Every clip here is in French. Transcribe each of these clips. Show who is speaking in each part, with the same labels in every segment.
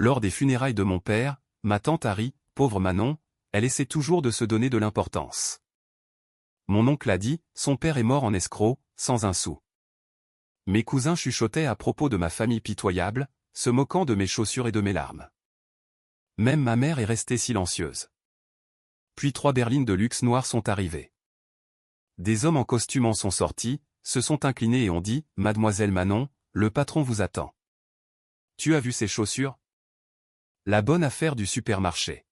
Speaker 1: Lors des funérailles de mon père, ma tante Harry, pauvre Manon, elle essaie toujours de se donner de l'importance. Mon oncle a dit, son père est mort en escroc, sans un sou. Mes cousins chuchotaient à propos de ma famille pitoyable, se moquant de mes chaussures et de mes larmes. Même ma mère est restée silencieuse. Puis 3 berlines de luxe noires sont arrivées. Des hommes en costume en sont sortis, se sont inclinés et ont dit, « Mademoiselle Manon, le patron vous attend. Tu as vu ces chaussures ? La bonne affaire du supermarché. »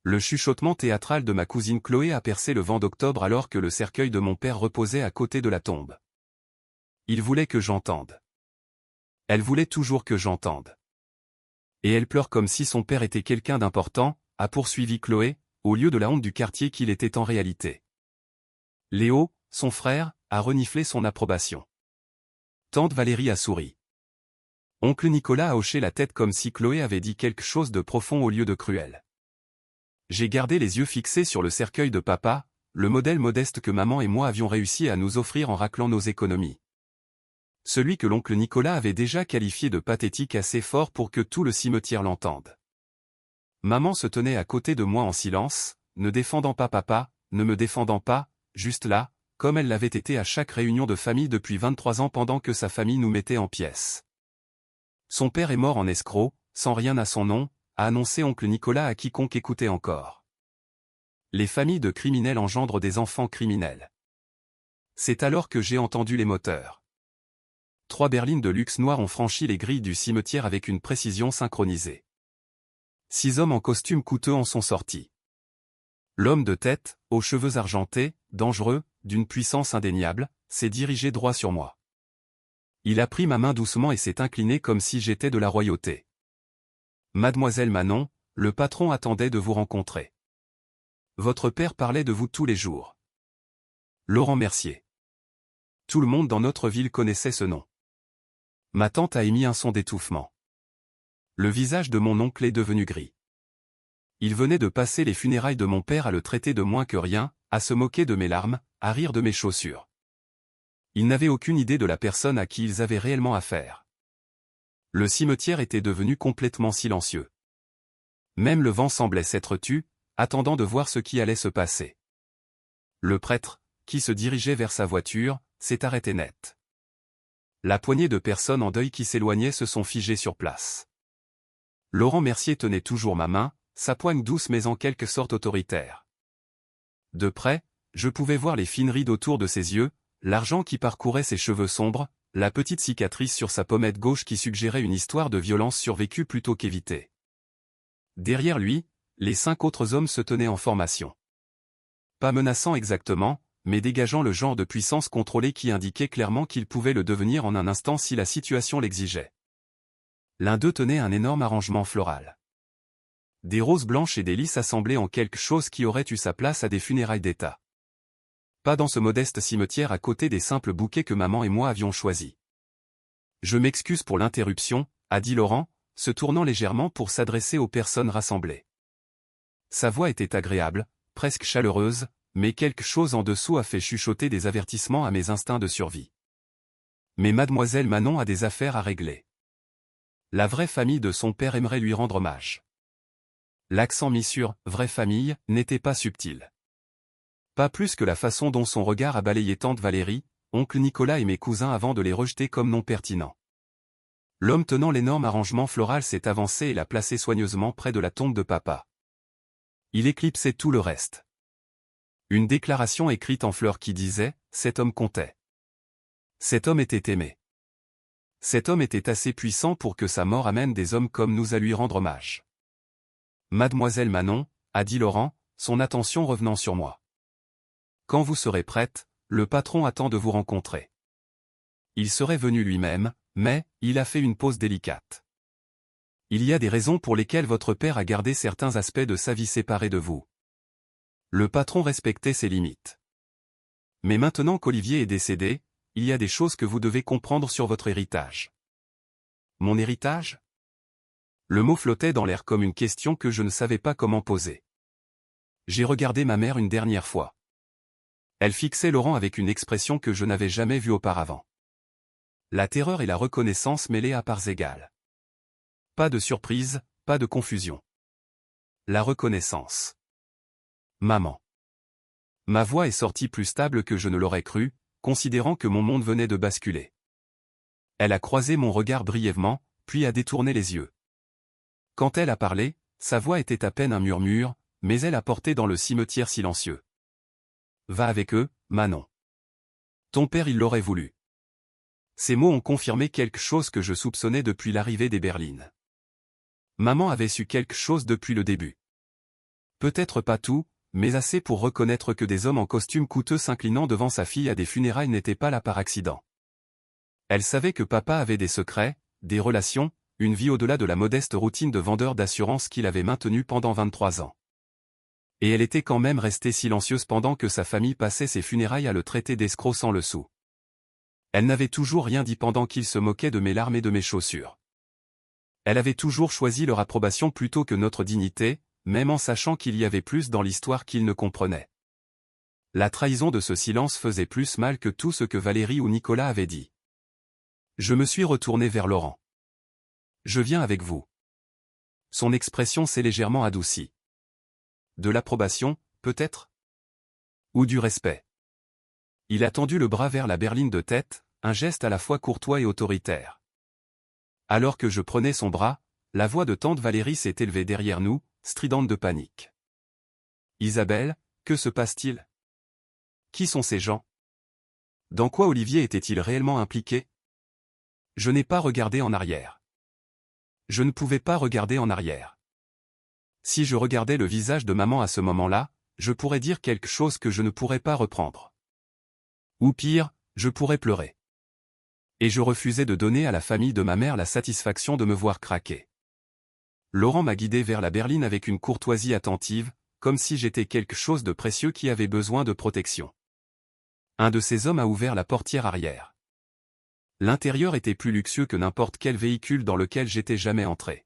Speaker 1: Le chuchotement théâtral de ma cousine Chloé a percé le vent d'octobre alors que le cercueil de mon père reposait à côté de la tombe. Il voulait que j'entende. Elle voulait toujours que j'entende. Et elle pleure comme si son père était quelqu'un d'important, a poursuivi Chloé, au lieu de la honte du quartier qu'il était en réalité. Léo, son frère, a reniflé son approbation. Tante Valérie a souri. Oncle Nicolas a hoché la tête comme si Chloé avait dit quelque chose de profond au lieu de cruel. J'ai gardé les yeux fixés sur le cercueil de papa, le modèle modeste que maman et moi avions réussi à nous offrir en raclant nos économies. Celui que l'oncle Nicolas avait déjà qualifié de pathétique assez fort pour que tout le cimetière l'entende. Maman se tenait à côté de moi en silence, ne défendant pas papa, ne me défendant pas, juste là, comme elle l'avait été à chaque réunion de famille depuis 23 ans pendant que sa famille nous mettait en pièces. Son père est mort en escroc, sans rien à son nom, a annoncé oncle Nicolas à quiconque écoutait encore. Les familles de criminels engendrent des enfants criminels. C'est alors que j'ai entendu les moteurs. 3 berlines de luxe noires ont franchi les grilles du cimetière avec une précision synchronisée. 6 hommes en costume coûteux en sont sortis. L'homme de tête, aux cheveux argentés, dangereux, d'une puissance indéniable, s'est dirigé droit sur moi. Il a pris ma main doucement et s'est incliné comme si j'étais de la royauté. Mademoiselle Manon, le patron attendait de vous rencontrer. Votre père parlait de vous tous les jours. Laurent Mercier. Tout le monde dans notre ville connaissait ce nom. Ma tante a émis un son d'étouffement. Le visage de mon oncle est devenu gris. Il venait de passer les funérailles de mon père à le traiter de moins que rien, à se moquer de mes larmes, à rire de mes chaussures. Ils n'avaient aucune idée de la personne à qui ils avaient réellement affaire. Le cimetière était devenu complètement silencieux. Même le vent semblait s'être tu, attendant de voir ce qui allait se passer. Le prêtre, qui se dirigeait vers sa voiture, s'est arrêté net. La poignée de personnes en deuil qui s'éloignaient se sont figées sur place. Laurent Mercier tenait toujours ma main, sa poigne douce mais en quelque sorte autoritaire. De près, je pouvais voir les fines rides autour de ses yeux, l'argent qui parcourait ses cheveux sombres, la petite cicatrice sur sa pommette gauche qui suggérait une histoire de violence survécue plutôt qu'évitée. Derrière lui, les 5 autres hommes se tenaient en formation. Pas menaçants exactement, mais dégageant le genre de puissance contrôlée qui indiquait clairement qu'ils pouvaient le devenir en un instant si la situation l'exigeait. L'un d'eux tenait un énorme arrangement floral. Des roses blanches et des lys assemblés en quelque chose qui aurait eu sa place à des funérailles d'État. Pas dans ce modeste cimetière à côté des simples bouquets que maman et moi avions choisis. Je m'excuse pour l'interruption, a dit Laurent, se tournant légèrement pour s'adresser aux personnes rassemblées. Sa voix était agréable, presque chaleureuse, mais quelque chose en dessous a fait chuchoter des avertissements à mes instincts de survie. Mais mademoiselle Manon a des affaires à régler. La vraie famille de son père aimerait lui rendre hommage. L'accent mis sur « vraie famille » n'était pas subtil. Pas plus que la façon dont son regard a balayé tante Valérie, oncle Nicolas et mes cousins avant de les rejeter comme non pertinents. L'homme tenant l'énorme arrangement floral s'est avancé et l'a placé soigneusement près de la tombe de papa. Il éclipsait tout le reste. Une déclaration écrite en fleurs qui disait « Cet homme comptait. Cet homme était aimé. Cet homme était assez puissant pour que sa mort amène des hommes comme nous à lui rendre hommage. » Mademoiselle Manon, a dit Laurent, son attention revenant sur moi. Quand vous serez prête, le patron attend de vous rencontrer. Il serait venu lui-même, mais il a fait une pause délicate. Il y a des raisons pour lesquelles votre père a gardé certains aspects de sa vie séparés de vous. Le patron respectait ses limites. Mais maintenant qu'Olivier est décédé, il y a des choses que vous devez comprendre sur votre héritage. Mon héritage ? Le mot flottait dans l'air comme une question que je ne savais pas comment poser. J'ai regardé ma mère une dernière fois. Elle fixait Laurent avec une expression que je n'avais jamais vue auparavant. La terreur et la reconnaissance mêlées à parts égales. Pas de surprise, pas de confusion. La reconnaissance. Maman. Ma voix est sortie plus stable que je ne l'aurais cru, considérant que mon monde venait de basculer. Elle a croisé mon regard brièvement, puis a détourné les yeux. Quand elle a parlé, sa voix était à peine un murmure, mais elle a porté dans le cimetière silencieux. Va avec eux, Manon. Ton père il l'aurait voulu. Ces mots ont confirmé quelque chose que je soupçonnais depuis l'arrivée des berlines. Maman avait su quelque chose depuis le début. Peut-être pas tout, mais assez pour reconnaître que des hommes en costume coûteux s'inclinant devant sa fille à des funérailles n'étaient pas là par accident. Elle savait que papa avait des secrets, des relations, une vie au-delà de la modeste routine de vendeur d'assurance qu'il avait maintenue pendant 23 ans. Et elle était quand même restée silencieuse pendant que sa famille passait ses funérailles à le traiter d'escroc sans le sou. Elle n'avait toujours rien dit pendant qu'il se moquait de mes larmes et de mes chaussures. Elle avait toujours choisi leur approbation plutôt que notre dignité, même en sachant qu'il y avait plus dans l'histoire qu'il ne comprenait. La trahison de ce silence faisait plus mal que tout ce que Valérie ou Nicolas avaient dit. Je me suis retourné vers Laurent. Je viens avec vous. Son expression s'est légèrement adoucie. De l'approbation, peut-être? Ou du respect? Il a tendu le bras vers la berline de tête, un geste à la fois courtois et autoritaire. Alors que je prenais son bras, la voix de tante Valérie s'est élevée derrière nous, stridente de panique. Isabelle, que se passe-t-il? Qui sont ces gens? Dans quoi Olivier était-il réellement impliqué? Je n'ai pas regardé en arrière. Je ne pouvais pas regarder en arrière. Si je regardais le visage de maman à ce moment-là, je pourrais dire quelque chose que je ne pourrais pas reprendre. Ou pire, je pourrais pleurer. Et je refusais de donner à la famille de ma mère la satisfaction de me voir craquer. Laurent m'a guidé vers la berline avec une courtoisie attentive, comme si j'étais quelque chose de précieux qui avait besoin de protection. Un de ces hommes a ouvert la portière arrière. L'intérieur était plus luxueux que n'importe quel véhicule dans lequel j'étais jamais entré.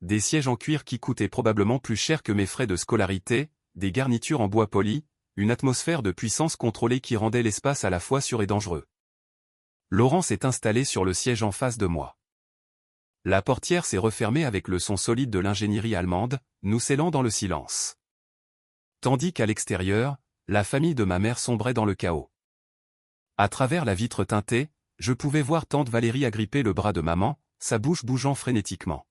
Speaker 1: Des sièges en cuir qui coûtaient probablement plus cher que mes frais de scolarité, des garnitures en bois poli, une atmosphère de puissance contrôlée qui rendait l'espace à la fois sûr et dangereux. Laurent s'est installé sur le siège en face de moi. La portière s'est refermée avec le son solide de l'ingénierie allemande, nous scellant dans le silence. Tandis qu'à l'extérieur, la famille de ma mère sombrait dans le chaos. À travers la vitre teintée, je pouvais voir tante Valérie agripper le bras de maman, sa bouche bougeant frénétiquement.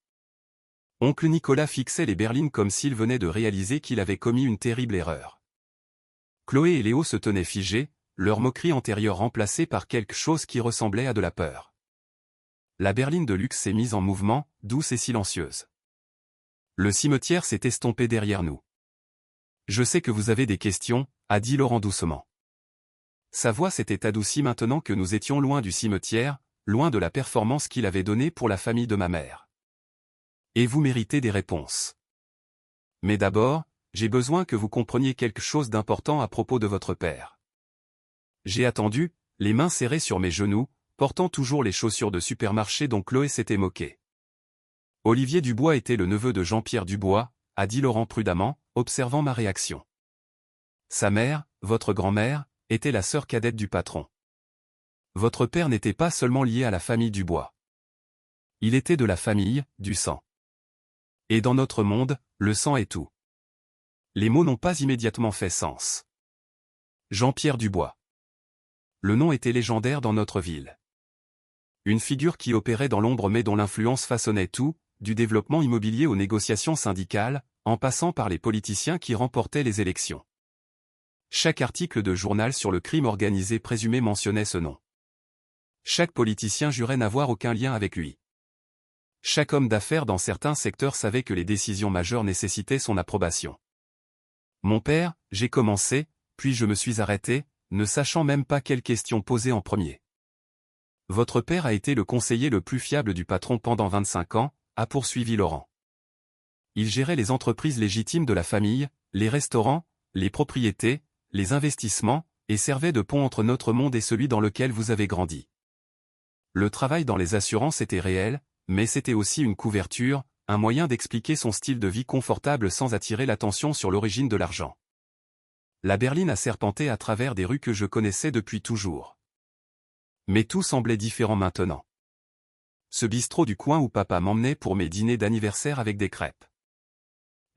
Speaker 1: Oncle Nicolas fixait les berlines comme s'il venait de réaliser qu'il avait commis une terrible erreur. Chloé et Léo se tenaient figés, leur moquerie antérieure remplacée par quelque chose qui ressemblait à de la peur. La berline de luxe s'est mise en mouvement, douce et silencieuse. Le cimetière s'est estompé derrière nous. Je sais que vous avez des questions, a dit Laurent doucement. Sa voix s'était adoucie maintenant que nous étions loin du cimetière, loin de la performance qu'il avait donnée pour la famille de ma mère. Et vous méritez des réponses. Mais d'abord, j'ai besoin que vous compreniez quelque chose d'important à propos de votre père. J'ai attendu, les mains serrées sur mes genoux, portant toujours les chaussures de supermarché dont Chloé s'était moquée. Olivier Dubois était le neveu de Jean-Pierre Dubois, a dit Laurent prudemment, observant ma réaction. Sa mère, votre grand-mère, était la sœur cadette du patron. Votre père n'était pas seulement lié à la famille Dubois. Il était de la famille, du sang. Et dans notre monde, le sang est tout. Les mots n'ont pas immédiatement fait sens. Jean-Pierre Dubois. Le nom était légendaire dans notre ville. Une figure qui opérait dans l'ombre mais dont l'influence façonnait tout, du développement immobilier aux négociations syndicales, en passant par les politiciens qui remportaient les élections. Chaque article de journal sur le crime organisé présumé mentionnait ce nom. Chaque politicien jurait n'avoir aucun lien avec lui. Chaque homme d'affaires dans certains secteurs savait que les décisions majeures nécessitaient son approbation. Mon père, j'ai commencé, puis je me suis arrêté, ne sachant même pas quelle question poser en premier. Votre père a été le conseiller le plus fiable du patron pendant 25 ans, a poursuivi Laurent. Il gérait les entreprises légitimes de la famille, les restaurants, les propriétés, les investissements, et servait de pont entre notre monde et celui dans lequel vous avez grandi. Le travail dans les assurances était réel, mais c'était aussi une couverture, un moyen d'expliquer son style de vie confortable sans attirer l'attention sur l'origine de l'argent. La berline a serpenté à travers des rues que je connaissais depuis toujours. Mais tout semblait différent maintenant. Ce bistrot du coin où papa m'emmenait pour mes dîners d'anniversaire avec des crêpes.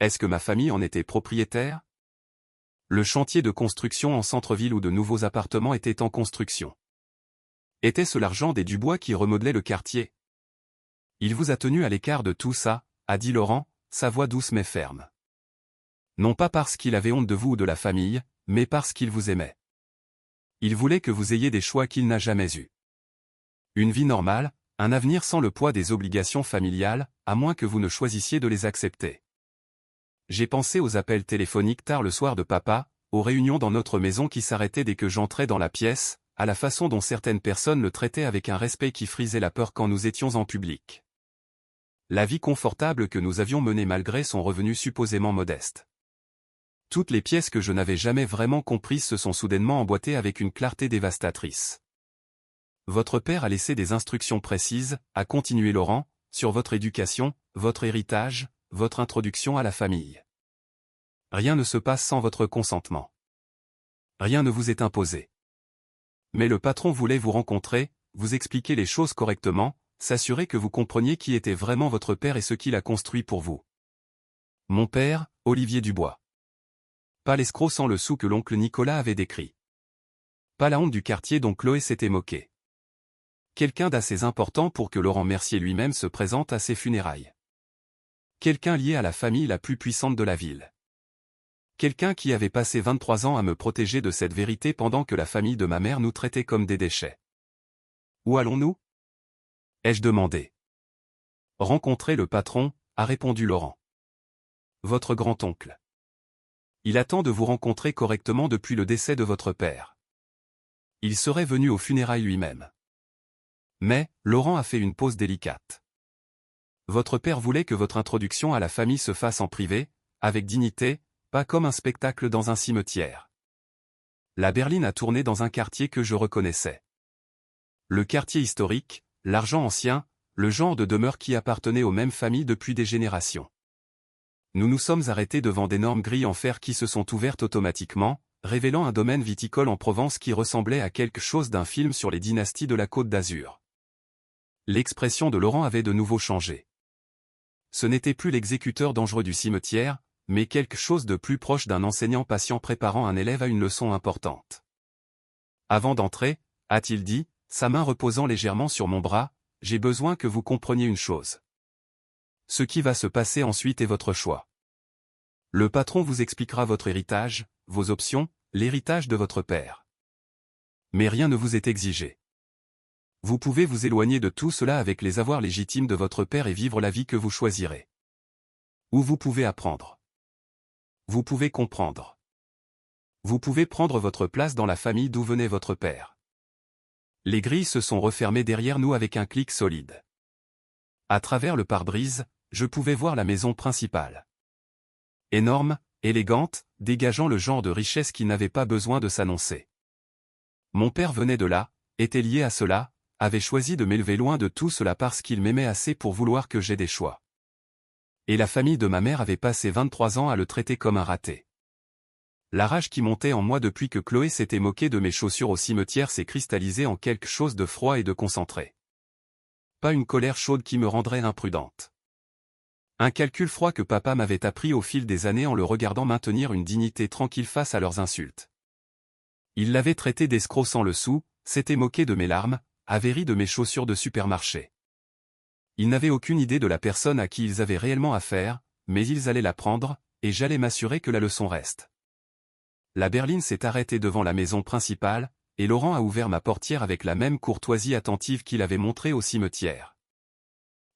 Speaker 1: Est-ce que ma famille en était propriétaire? Le chantier de construction en centre-ville où de nouveaux appartements étaient en construction. Était-ce l'argent des Dubois qui remodelait le quartier? Il vous a tenu à l'écart de tout ça, a dit Laurent, sa voix douce mais ferme. Non pas parce qu'il avait honte de vous ou de la famille, mais parce qu'il vous aimait. Il voulait que vous ayez des choix qu'il n'a jamais eus. Une vie normale, un avenir sans le poids des obligations familiales, à moins que vous ne choisissiez de les accepter. J'ai pensé aux appels téléphoniques tard le soir de papa, aux réunions dans notre maison qui s'arrêtaient dès que j'entrais dans la pièce, à la façon dont certaines personnes le traitaient avec un respect qui frisait la peur quand nous étions en public. La vie confortable que nous avions menée malgré son revenu supposément modeste. Toutes les pièces que je n'avais jamais vraiment comprises se sont soudainement emboîtées avec une clarté dévastatrice. Votre père a laissé des instructions précises, a continué Laurent, sur votre éducation, votre héritage, votre introduction à la famille. Rien ne se passe sans votre consentement. Rien ne vous est imposé. Mais le patron voulait vous rencontrer, vous expliquer les choses correctement, s'assurer que vous compreniez qui était vraiment votre père et ce qu'il a construit pour vous. Mon père, Olivier Dubois. Pas l'escroc sans le sou que l'oncle Nicolas avait décrit. Pas la honte du quartier dont Chloé s'était moquée. Quelqu'un d'assez important pour que Laurent Mercier lui-même se présente à ses funérailles. Quelqu'un lié à la famille la plus puissante de la ville. Quelqu'un qui avait passé 23 ans à me protéger de cette vérité pendant que la famille de ma mère nous traitait comme des déchets. Où allons-nous? Ai-je demandé. Rencontrer le patron, a répondu Laurent. Votre grand-oncle. Il attend de vous rencontrer correctement depuis le décès de votre père. Il serait venu aux funérailles lui-même. Mais, Laurent a fait une pause délicate. Votre père voulait que votre introduction à la famille se fasse en privé, avec dignité, pas comme un spectacle dans un cimetière. La berline a tourné dans un quartier que je reconnaissais. Le quartier historique, l'argent ancien, le genre de demeure qui appartenait aux mêmes familles depuis des générations. Nous nous sommes arrêtés devant d'énormes grilles en fer qui se sont ouvertes automatiquement, révélant un domaine viticole en Provence qui ressemblait à quelque chose d'un film sur les dynasties de la Côte d'Azur. L'expression de Laurent avait de nouveau changé. Ce n'était plus l'exécuteur dangereux du cimetière, mais quelque chose de plus proche d'un enseignant patient préparant un élève à une leçon importante. Avant d'entrer, a-t-il dit, sa main reposant légèrement sur mon bras, j'ai besoin que vous compreniez une chose. Ce qui va se passer ensuite est votre choix. Le patron vous expliquera votre héritage, vos options, l'héritage de votre père. Mais rien ne vous est exigé. Vous pouvez vous éloigner de tout cela avec les avoirs légitimes de votre père et vivre la vie que vous choisirez. Ou vous pouvez apprendre. Vous pouvez comprendre. Vous pouvez prendre votre place dans la famille d'où venait votre père. Les grilles se sont refermées derrière nous avec un clic solide. À travers le pare-brise, je pouvais voir la maison principale. Énorme, élégante, dégageant le genre de richesse qui n'avait pas besoin de s'annoncer. Mon père venait de là, était lié à cela, avait choisi de m'élever loin de tout cela parce qu'il m'aimait assez pour vouloir que j'aie des choix. Et la famille de ma mère avait passé 23 ans à le traiter comme un raté. La rage qui montait en moi depuis que Chloé s'était moquée de mes chaussures au cimetière s'est cristallisée en quelque chose de froid et de concentré. Pas une colère chaude qui me rendrait imprudente. Un calcul froid que papa m'avait appris au fil des années en le regardant maintenir une dignité tranquille face à leurs insultes. Il l'avait traité d'escroc sans le sou, s'était moqué de mes larmes, avait ri de mes chaussures de supermarché. Ils n'avaient aucune idée de la personne à qui ils avaient réellement affaire, mais ils allaient l'apprendre, et j'allais m'assurer que la leçon reste. La berline s'est arrêtée devant la maison principale, et Laurent a ouvert ma portière avec la même courtoisie attentive qu'il avait montrée au cimetière.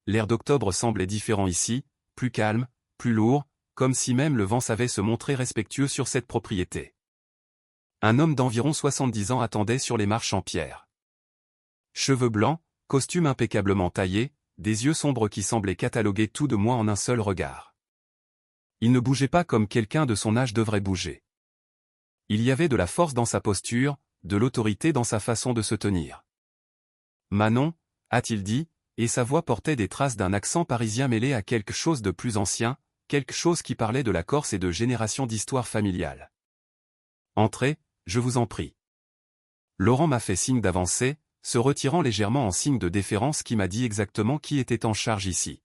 Speaker 1: L'air d'octobre semblait différent ici, plus calme, plus lourd, comme si même le vent savait se montrer respectueux sur cette propriété. Un homme d'environ 70 ans attendait sur les marches en pierre. Cheveux blancs, costume impeccablement taillé, des yeux sombres qui semblaient cataloguer tout de moi en un seul regard. Il ne bougeait pas comme quelqu'un de son âge devrait bouger. Il y avait de la force dans sa posture, de l'autorité dans sa façon de se tenir. Manon, a-t-il dit, et sa voix portait des traces d'un accent parisien mêlé à quelque chose de plus ancien, quelque chose qui parlait de la Corse et de générations d'histoire familiale. Entrez, je vous en prie. Laurent m'a fait signe d'avancer, se retirant légèrement en signe de déférence qui m'a dit exactement qui était en charge ici.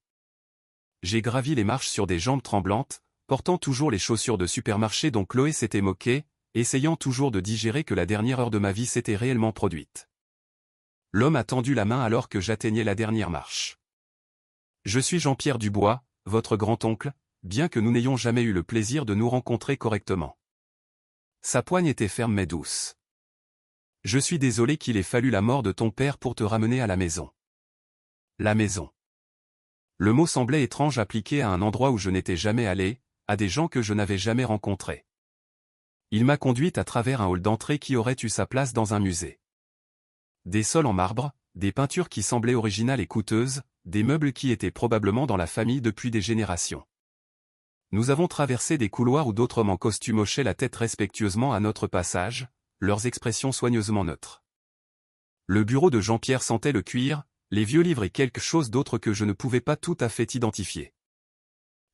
Speaker 1: J'ai gravi les marches sur des jambes tremblantes, portant toujours les chaussures de supermarché dont Chloé s'était moquée, essayant toujours de digérer que la dernière heure de ma vie s'était réellement produite. L'homme a tendu la main alors que j'atteignais la dernière marche. Je suis Jean-Pierre Dubois, votre grand-oncle, bien que nous n'ayons jamais eu le plaisir de nous rencontrer correctement. Sa poigne était ferme mais douce. Je suis désolé qu'il ait fallu la mort de ton père pour te ramener à la maison. La maison. Le mot semblait étrange appliqué à un endroit où je n'étais jamais allé, à des gens que je n'avais jamais rencontrés. Il m'a conduite à travers un hall d'entrée qui aurait eu sa place dans un musée. Des sols en marbre, des peintures qui semblaient originales et coûteuses, des meubles qui étaient probablement dans la famille depuis des générations. Nous avons traversé des couloirs où d'autres hommes en costume hochaient la tête respectueusement à notre passage, leurs expressions soigneusement neutres. Le bureau de Jean-Pierre sentait le cuir, les vieux livres et quelque chose d'autre que je ne pouvais pas tout à fait identifier.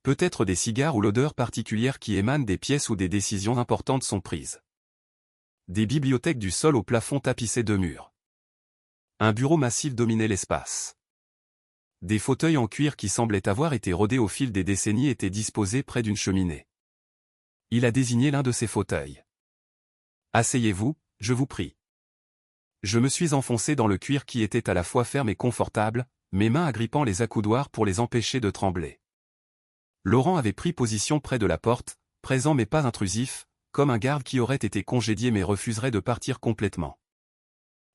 Speaker 1: Peut-être des cigares ou l'odeur particulière qui émane des pièces où des décisions importantes sont prises. Des bibliothèques du sol au plafond tapissées de murs. Un bureau massif dominait l'espace. Des fauteuils en cuir qui semblaient avoir été rodés au fil des décennies étaient disposés près d'une cheminée. Il a désigné l'un de ces fauteuils. « Asseyez-vous, je vous prie. » Je me suis enfoncé dans le cuir qui était à la fois ferme et confortable, mes mains agrippant les accoudoirs pour les empêcher de trembler. Laurent avait pris position près de la porte, présent mais pas intrusif, comme un garde qui aurait été congédié mais refuserait de partir complètement.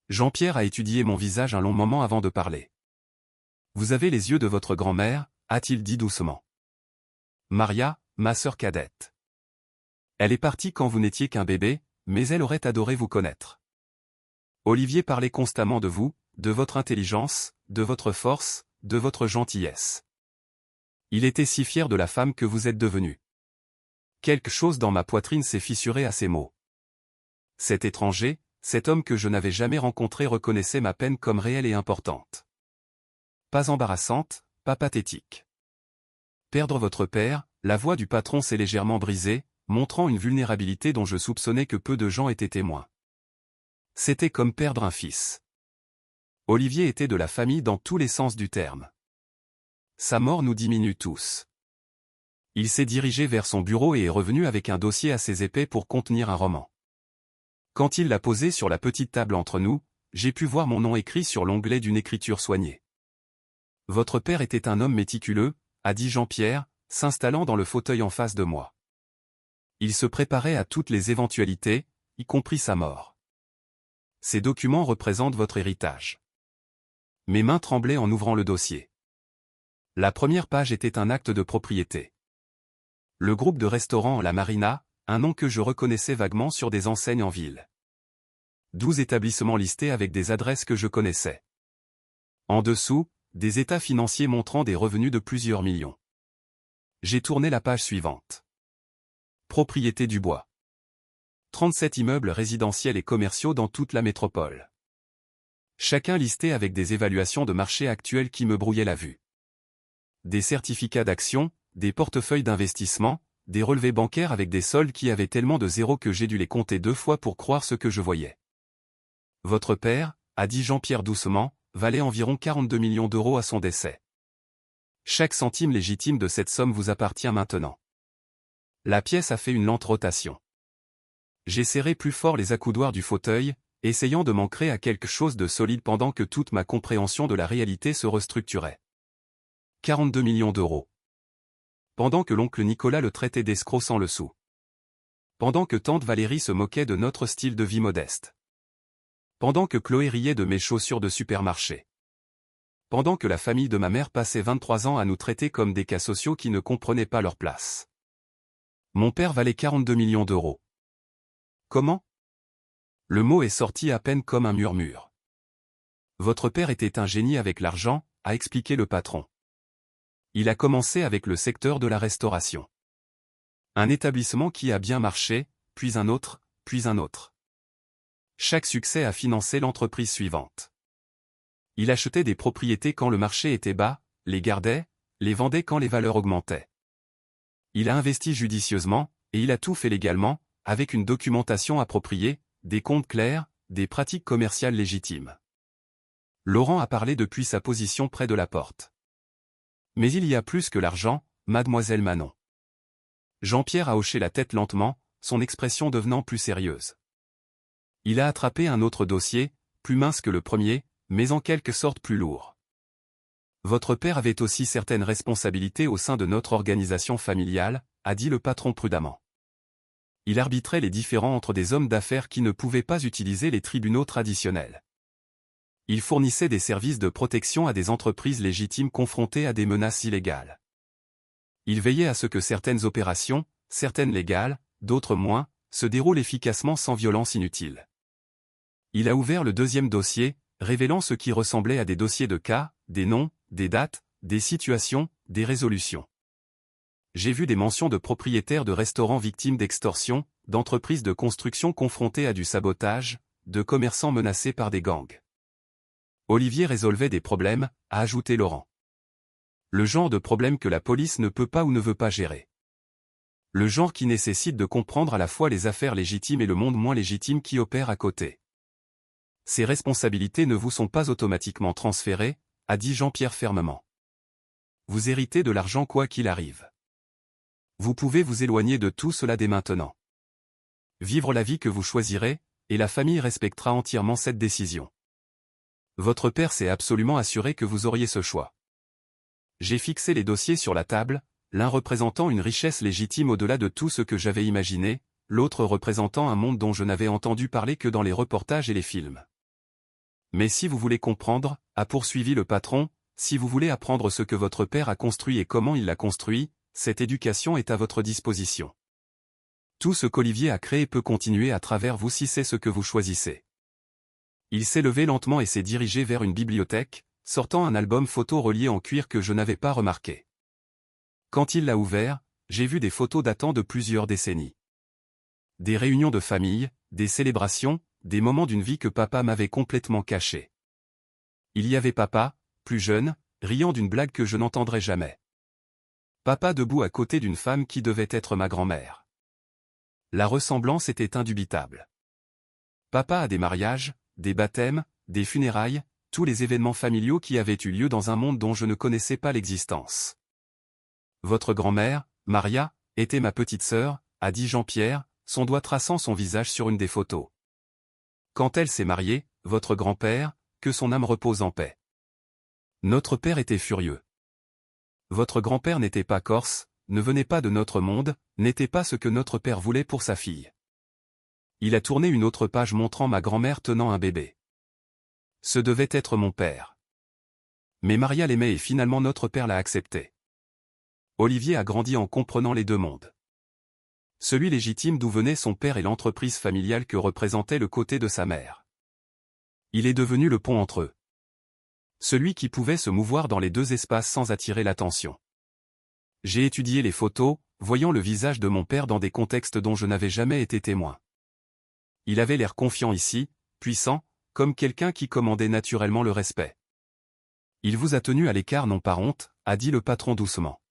Speaker 1: Jean-Pierre a étudié mon visage un long moment avant de parler. « Vous avez les yeux de votre grand-mère, a-t-il dit doucement. Maria, ma sœur cadette. Elle est partie quand vous n'étiez qu'un bébé, mais elle aurait adoré vous connaître. Olivier parlait constamment de vous, de votre intelligence, de votre force, de votre gentillesse. Il était si fier de la femme que vous êtes devenue. » Quelque chose dans ma poitrine s'est fissuré à ces mots. Cet étranger, cet homme que je n'avais jamais rencontré reconnaissait ma peine comme réelle et importante. Pas embarrassante, pas pathétique. Perdre votre père, la voix du patron s'est légèrement brisée, montrant une vulnérabilité dont je soupçonnais que peu de gens étaient témoins. C'était comme perdre un fils. Olivier était de la famille dans tous les sens du terme. Sa mort nous diminue tous. Il s'est dirigé vers son bureau et est revenu avec un dossier assez épais pour contenir un roman. Quand il l'a posé sur la petite table entre nous, j'ai pu voir mon nom écrit sur l'onglet d'une écriture soignée. « Votre père était un homme méticuleux, » a dit Jean-Pierre, s'installant dans le fauteuil en face de moi. Il se préparait à toutes les éventualités, y compris sa mort. Ces documents représentent votre héritage. Mes mains tremblaient en ouvrant le dossier. La première page était un acte de propriété. Le groupe de restaurants La Marina, un nom que je reconnaissais vaguement sur des enseignes en ville. 12 établissements listés avec des adresses que je connaissais. En dessous, des états financiers montrant des revenus de plusieurs millions. J'ai tourné la page suivante. Propriété Dubois. 37 immeubles résidentiels et commerciaux dans toute la métropole. Chacun listé avec des évaluations de marché actuelles qui me brouillaient la vue. Des certificats d'action, des portefeuilles d'investissement, des relevés bancaires avec des soldes qui avaient tellement de zéros que j'ai dû les compter 2 fois pour croire ce que je voyais. Votre père, a dit Jean-Pierre doucement, valait environ 42 millions d'euros à son décès. Chaque centime légitime de cette somme vous appartient maintenant. La pièce a fait une lente rotation. J'ai serré plus fort les accoudoirs du fauteuil, essayant de m'ancrer à quelque chose de solide pendant que toute ma compréhension de la réalité se restructurait. 42 millions d'euros. Pendant que l'oncle Nicolas le traitait d'escroc sans le sou. Pendant que tante Valérie se moquait de notre style de vie modeste. Pendant que Chloé riait de mes chaussures de supermarché. Pendant que la famille de ma mère passait 23 ans à nous traiter comme des cas sociaux qui ne comprenaient pas leur place. Mon père valait 42 millions d'euros. Comment ? Le mot est sorti à peine comme un murmure. Votre père était un génie avec l'argent, a expliqué le patron. Il a commencé avec le secteur de la restauration. Un établissement qui a bien marché, puis un autre, puis un autre. Chaque succès a financé l'entreprise suivante. Il achetait des propriétés quand le marché était bas, les gardait, les vendait quand les valeurs augmentaient. Il a investi judicieusement, et il a tout fait légalement, avec une documentation appropriée, des comptes clairs, des pratiques commerciales légitimes. Laurent a parlé depuis sa position près de la porte. Mais il y a plus que l'argent, mademoiselle Manon. Jean-Pierre a hoché la tête lentement, son expression devenant plus sérieuse. Il a attrapé un autre dossier, plus mince que le premier, mais en quelque sorte plus lourd. Votre père avait aussi certaines responsabilités au sein de notre organisation familiale, a dit le patron prudemment. Il arbitrait les différends entre des hommes d'affaires qui ne pouvaient pas utiliser les tribunaux traditionnels. Il fournissait des services de protection à des entreprises légitimes confrontées à des menaces illégales. Il veillait à ce que certaines opérations, certaines légales, d'autres moins, se déroulent efficacement sans violence inutile. Il a ouvert le deuxième dossier, révélant ce qui ressemblait à des dossiers de cas, des noms, des dates, des situations, des résolutions. J'ai vu des mentions de propriétaires de restaurants victimes d'extorsion, d'entreprises de construction confrontées à du sabotage, de commerçants menacés par des gangs. Olivier résolvait des problèmes, a ajouté Laurent. Le genre de problème que la police ne peut pas ou ne veut pas gérer. Le genre qui nécessite de comprendre à la fois les affaires légitimes et le monde moins légitime qui opère à côté. Ces responsabilités ne vous sont pas automatiquement transférées, a dit Jean-Pierre fermement. Vous héritez de l'argent quoi qu'il arrive. Vous pouvez vous éloigner de tout cela dès maintenant. Vivre la vie que vous choisirez, et la famille respectera entièrement cette décision. Votre père s'est absolument assuré que vous auriez ce choix. J'ai fixé les dossiers sur la table, l'un représentant une richesse légitime au-delà de tout ce que j'avais imaginé, l'autre représentant un monde dont je n'avais entendu parler que dans les reportages et les films. Mais si vous voulez comprendre, a poursuivi le patron, si vous voulez apprendre ce que votre père a construit et comment il l'a construit, cette éducation est à votre disposition. Tout ce qu'Olivier a créé peut continuer à travers vous si c'est ce que vous choisissez. Il s'est levé lentement et s'est dirigé vers une bibliothèque, sortant un album photo relié en cuir que je n'avais pas remarqué. Quand il l'a ouvert, j'ai vu des photos datant de plusieurs décennies. Des réunions de famille, des célébrations, des moments d'une vie que papa m'avait complètement cachée. Il y avait papa, plus jeune, riant d'une blague que je n'entendrai jamais. Papa debout à côté d'une femme qui devait être ma grand-mère. La ressemblance était indubitable. Papa a des mariages, des baptêmes, des funérailles, tous les événements familiaux qui avaient eu lieu dans un monde dont je ne connaissais pas l'existence. Votre grand-mère, Maria, était ma petite sœur, a dit Jean-Pierre, son doigt traçant son visage sur une des photos. Quand elle s'est mariée, votre grand-père, que son âme repose en paix. Notre père était furieux. Votre grand-père n'était pas corse, ne venait pas de notre monde, n'était pas ce que notre père voulait pour sa fille. Il a tourné une autre page montrant ma grand-mère tenant un bébé. Ce devait être mon père. Mais Maria l'aimait et finalement notre père l'a accepté. Olivier a grandi en comprenant les deux mondes. Celui légitime d'où venait son père et l'entreprise familiale que représentait le côté de sa mère. Il est devenu le pont entre eux. Celui qui pouvait se mouvoir dans les deux espaces sans attirer l'attention. J'ai étudié les photos, voyant le visage de mon père dans des contextes dont je n'avais jamais été témoin. Il avait l'air confiant ici, puissant, comme quelqu'un qui commandait naturellement le respect. Il vous a tenu à l'écart non par honte, a dit le patron doucement.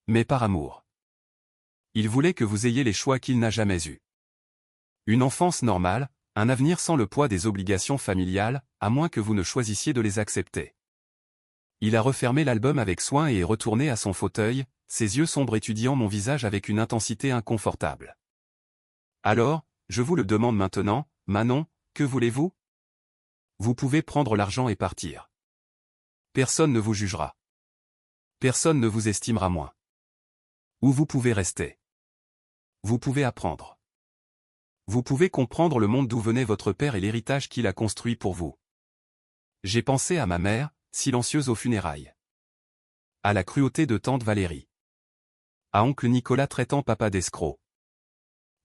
Speaker 1: Mais par amour. Il voulait que vous ayez les choix qu'il n'a jamais eus. Une enfance normale, un avenir sans le poids des obligations familiales, à moins que vous ne choisissiez de les accepter. Il a refermé l'album avec soin et est retourné à son fauteuil, ses yeux sombres étudiant mon visage avec une intensité inconfortable. Alors, je vous le demande maintenant, Manon, que voulez-vous? Vous pouvez prendre l'argent et partir. Personne ne vous jugera. Personne ne vous estimera moins. Ou vous pouvez rester. Vous pouvez apprendre. Vous pouvez comprendre le monde d'où venait votre père et l'héritage qu'il a construit pour vous. J'ai pensé à ma mère, silencieuse aux funérailles. À la cruauté de tante Valérie. À oncle Nicolas traitant papa d'escroc.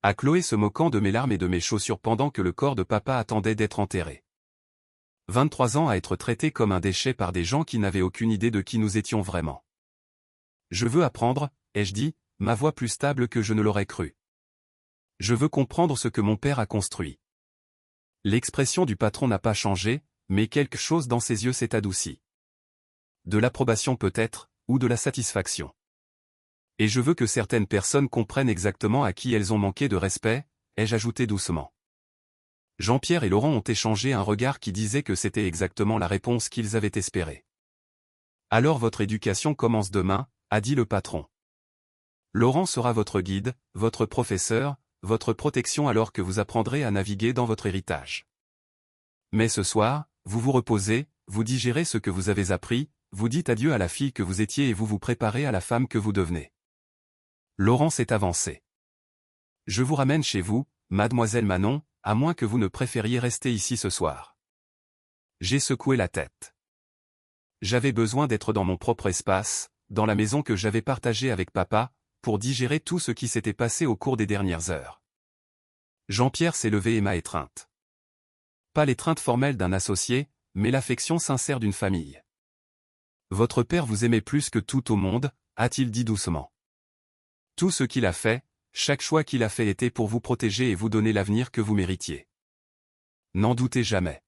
Speaker 1: À Chloé se moquant de mes larmes et de mes chaussures pendant que le corps de papa attendait d'être enterré. 23 ans à être traité comme un déchet par des gens qui n'avaient aucune idée de qui nous étions vraiment. Je veux apprendre, ai-je dit, ma voix plus stable que je ne l'aurais cru. Je veux comprendre ce que mon père a construit. L'expression du patron n'a pas changé, mais quelque chose dans ses yeux s'est adouci. De l'approbation peut-être, ou de la satisfaction. Et je veux que certaines personnes comprennent exactement à qui elles ont manqué de respect, ai-je ajouté doucement. Jean-Pierre et Laurent ont échangé un regard qui disait que c'était exactement la réponse qu'ils avaient espérée. Alors votre éducation commence demain, a dit le patron. Laurent sera votre guide, votre professeur, votre protection alors que vous apprendrez à naviguer dans votre héritage. Mais ce soir, vous vous reposez, vous digérez ce que vous avez appris, vous dites adieu à la fille que vous étiez et vous vous préparez à la femme que vous devenez. Laurent s'est avancé. Je vous ramène chez vous, mademoiselle Manon, à moins que vous ne préfériez rester ici ce soir. J'ai secoué la tête. J'avais besoin d'être dans mon propre espace, dans la maison que j'avais partagée avec papa, pour digérer tout ce qui s'était passé au cours des dernières heures. Jean-Pierre s'est levé et m'a étreinte. Pas l'étreinte formelle d'un associé, mais l'affection sincère d'une famille. Votre père vous aimait plus que tout au monde, a-t-il dit doucement. Tout ce qu'il a fait, chaque choix qu'il a fait était pour vous protéger et vous donner l'avenir que vous méritiez. N'en doutez jamais.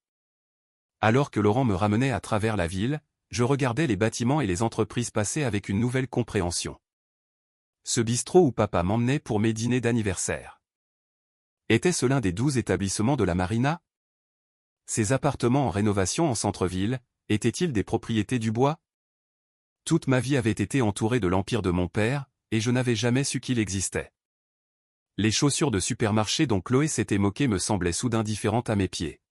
Speaker 1: Alors que Laurent me ramenait à travers la ville, je regardais les bâtiments et les entreprises passer avec une nouvelle compréhension. Ce bistrot où papa m'emmenait pour mes dîners d'anniversaire. Était-ce l'un des 12 établissements de la marina? Ces appartements en rénovation en centre-ville, étaient-ils des propriétés du bois? Toute ma vie avait été entourée de l'empire de mon père, et je n'avais jamais su qu'il existait. Les chaussures de supermarché dont Chloé s'était moquée me semblaient soudain différentes à mes pieds.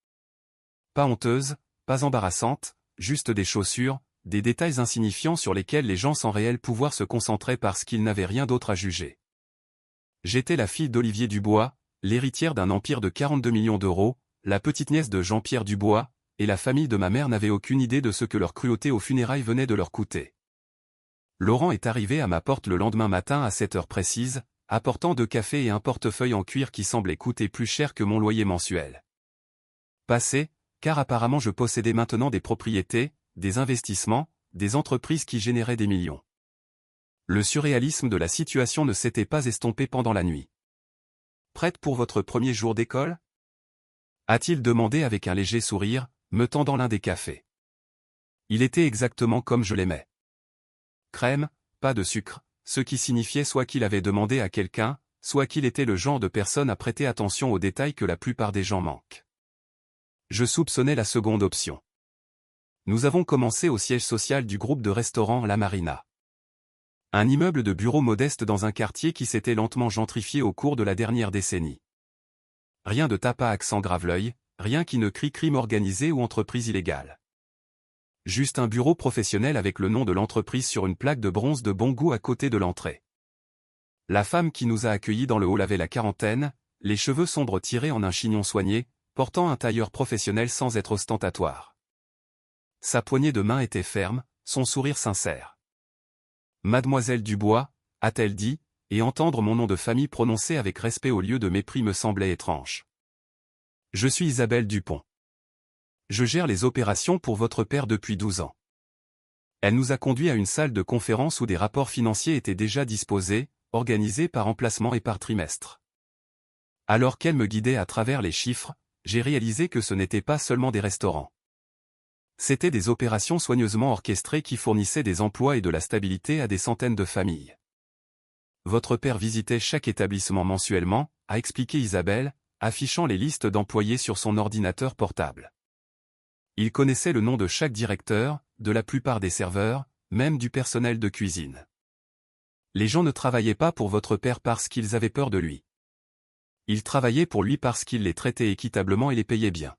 Speaker 1: Pas honteuses, pas embarrassantes, juste des chaussures, des détails insignifiants sur lesquels les gens sans réel pouvoir se concentraient parce qu'ils n'avaient rien d'autre à juger. J'étais la fille d'Olivier Dubois, l'héritière d'un empire de 42 millions d'euros, la petite-nièce de Jean-Pierre Dubois, et la famille de ma mère n'avait aucune idée de ce que leur cruauté aux funérailles venait de leur coûter. Laurent est arrivé à ma porte le lendemain matin à 7 heures précises, apportant 2 cafés et un portefeuille en cuir qui semblait coûter plus cher que mon loyer mensuel. Passé, car apparemment je possédais maintenant des propriétés, des investissements, des entreprises qui généraient des millions. Le surréalisme de la situation ne s'était pas estompé pendant la nuit. Prête pour votre premier jour d'école? A-t-il demandé avec un léger sourire, me tendant l'un des cafés. Il était exactement comme je l'aimais. Crème, pas de sucre, ce qui signifiait soit qu'il avait demandé à quelqu'un, soit qu'il était le genre de personne à prêter attention aux détails que la plupart des gens manquent. Je soupçonnais la seconde option. Nous avons commencé au siège social du groupe de restaurants La Marina. Un immeuble de bureaux modeste dans un quartier qui s'était lentement gentrifié au cours de la dernière décennie. Rien de tapas accent grave-l'œil, rien qui ne crie crime organisé ou entreprise illégale. Juste un bureau professionnel avec le nom de l'entreprise sur une plaque de bronze de bon goût à côté de l'entrée. La femme qui nous a accueillis dans le hall avait la quarantaine, les cheveux sombres tirés en un chignon soigné, portant un tailleur professionnel sans être ostentatoire. Sa poignée de main était ferme, son sourire sincère. Mademoiselle Dubois, a-t-elle dit, et entendre mon nom de famille prononcé avec respect au lieu de mépris me semblait étrange. Je suis Isabelle Dupont. Je gère les opérations pour votre père depuis 12 ans. Elle nous a conduits à une salle de conférence où des rapports financiers étaient déjà disposés, organisés par emplacement et par trimestre. Alors qu'elle me guidait à travers les chiffres, j'ai réalisé que ce n'était pas seulement des restaurants. C'étaient des opérations soigneusement orchestrées qui fournissaient des emplois et de la stabilité à des centaines de familles. Votre père visitait chaque établissement mensuellement, a expliqué Isabelle, affichant les listes d'employés sur son ordinateur portable. Il connaissait le nom de chaque directeur, de la plupart des serveurs, même du personnel de cuisine. Les gens ne travaillaient pas pour votre père parce qu'ils avaient peur de lui. Ils travaillaient pour lui parce qu'il les traitait équitablement et les payait bien.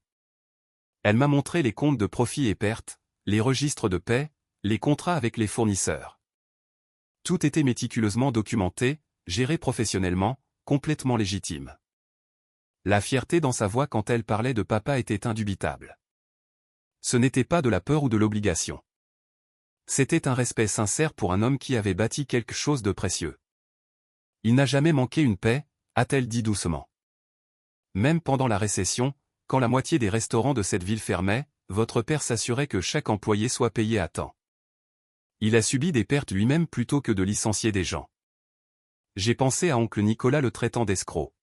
Speaker 1: Elle m'a montré les comptes de profit et pertes, les registres de paie, les contrats avec les fournisseurs. Tout était méticuleusement documenté, géré professionnellement, complètement légitime. La fierté dans sa voix quand elle parlait de papa était indubitable. Ce n'était pas de la peur ou de l'obligation. C'était un respect sincère pour un homme qui avait bâti quelque chose de précieux. Il n'a jamais manqué une paie, a-t-elle dit doucement. Même pendant la récession, quand la moitié des restaurants de cette ville fermaient, votre père s'assurait que chaque employé soit payé à temps. Il a subi des pertes lui-même plutôt que de licencier des gens. J'ai pensé à oncle Nicolas le traitant d'escroc.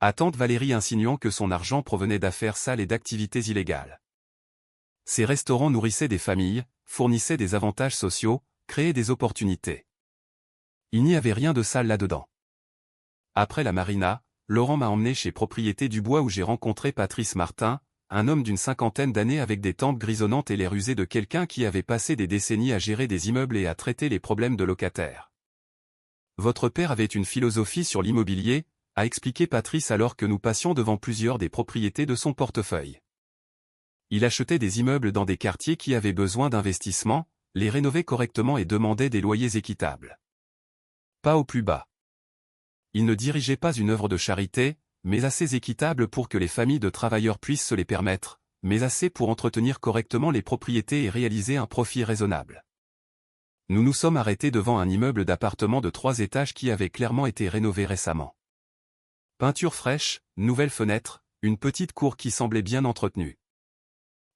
Speaker 1: À tante Valérie insinuant que son argent provenait d'affaires sales et d'activités illégales. Ces restaurants nourrissaient des familles, fournissaient des avantages sociaux, créaient des opportunités. Il n'y avait rien de sale là-dedans. Après la marina, Laurent m'a emmené chez Propriété Dubois où j'ai rencontré Patrice Martin, un homme d'une cinquantaine d'années avec des tempes grisonnantes et l'air usé de quelqu'un qui avait passé des décennies à gérer des immeubles et à traiter les problèmes de locataires. Votre père avait une philosophie sur l'immobilier, a expliqué Patrice alors que nous passions devant plusieurs des propriétés de son portefeuille. Il achetait des immeubles dans des quartiers qui avaient besoin d'investissement, les rénovait correctement et demandait des loyers équitables. Pas au plus bas. Il ne dirigeait pas une œuvre de charité, mais assez équitable pour que les familles de travailleurs puissent se les permettre, mais assez pour entretenir correctement les propriétés et réaliser un profit raisonnable. Nous nous sommes arrêtés devant un immeuble d'appartements de 3 étages qui avait clairement été rénové récemment. Peinture fraîche, nouvelles fenêtres, une petite cour qui semblait bien entretenue.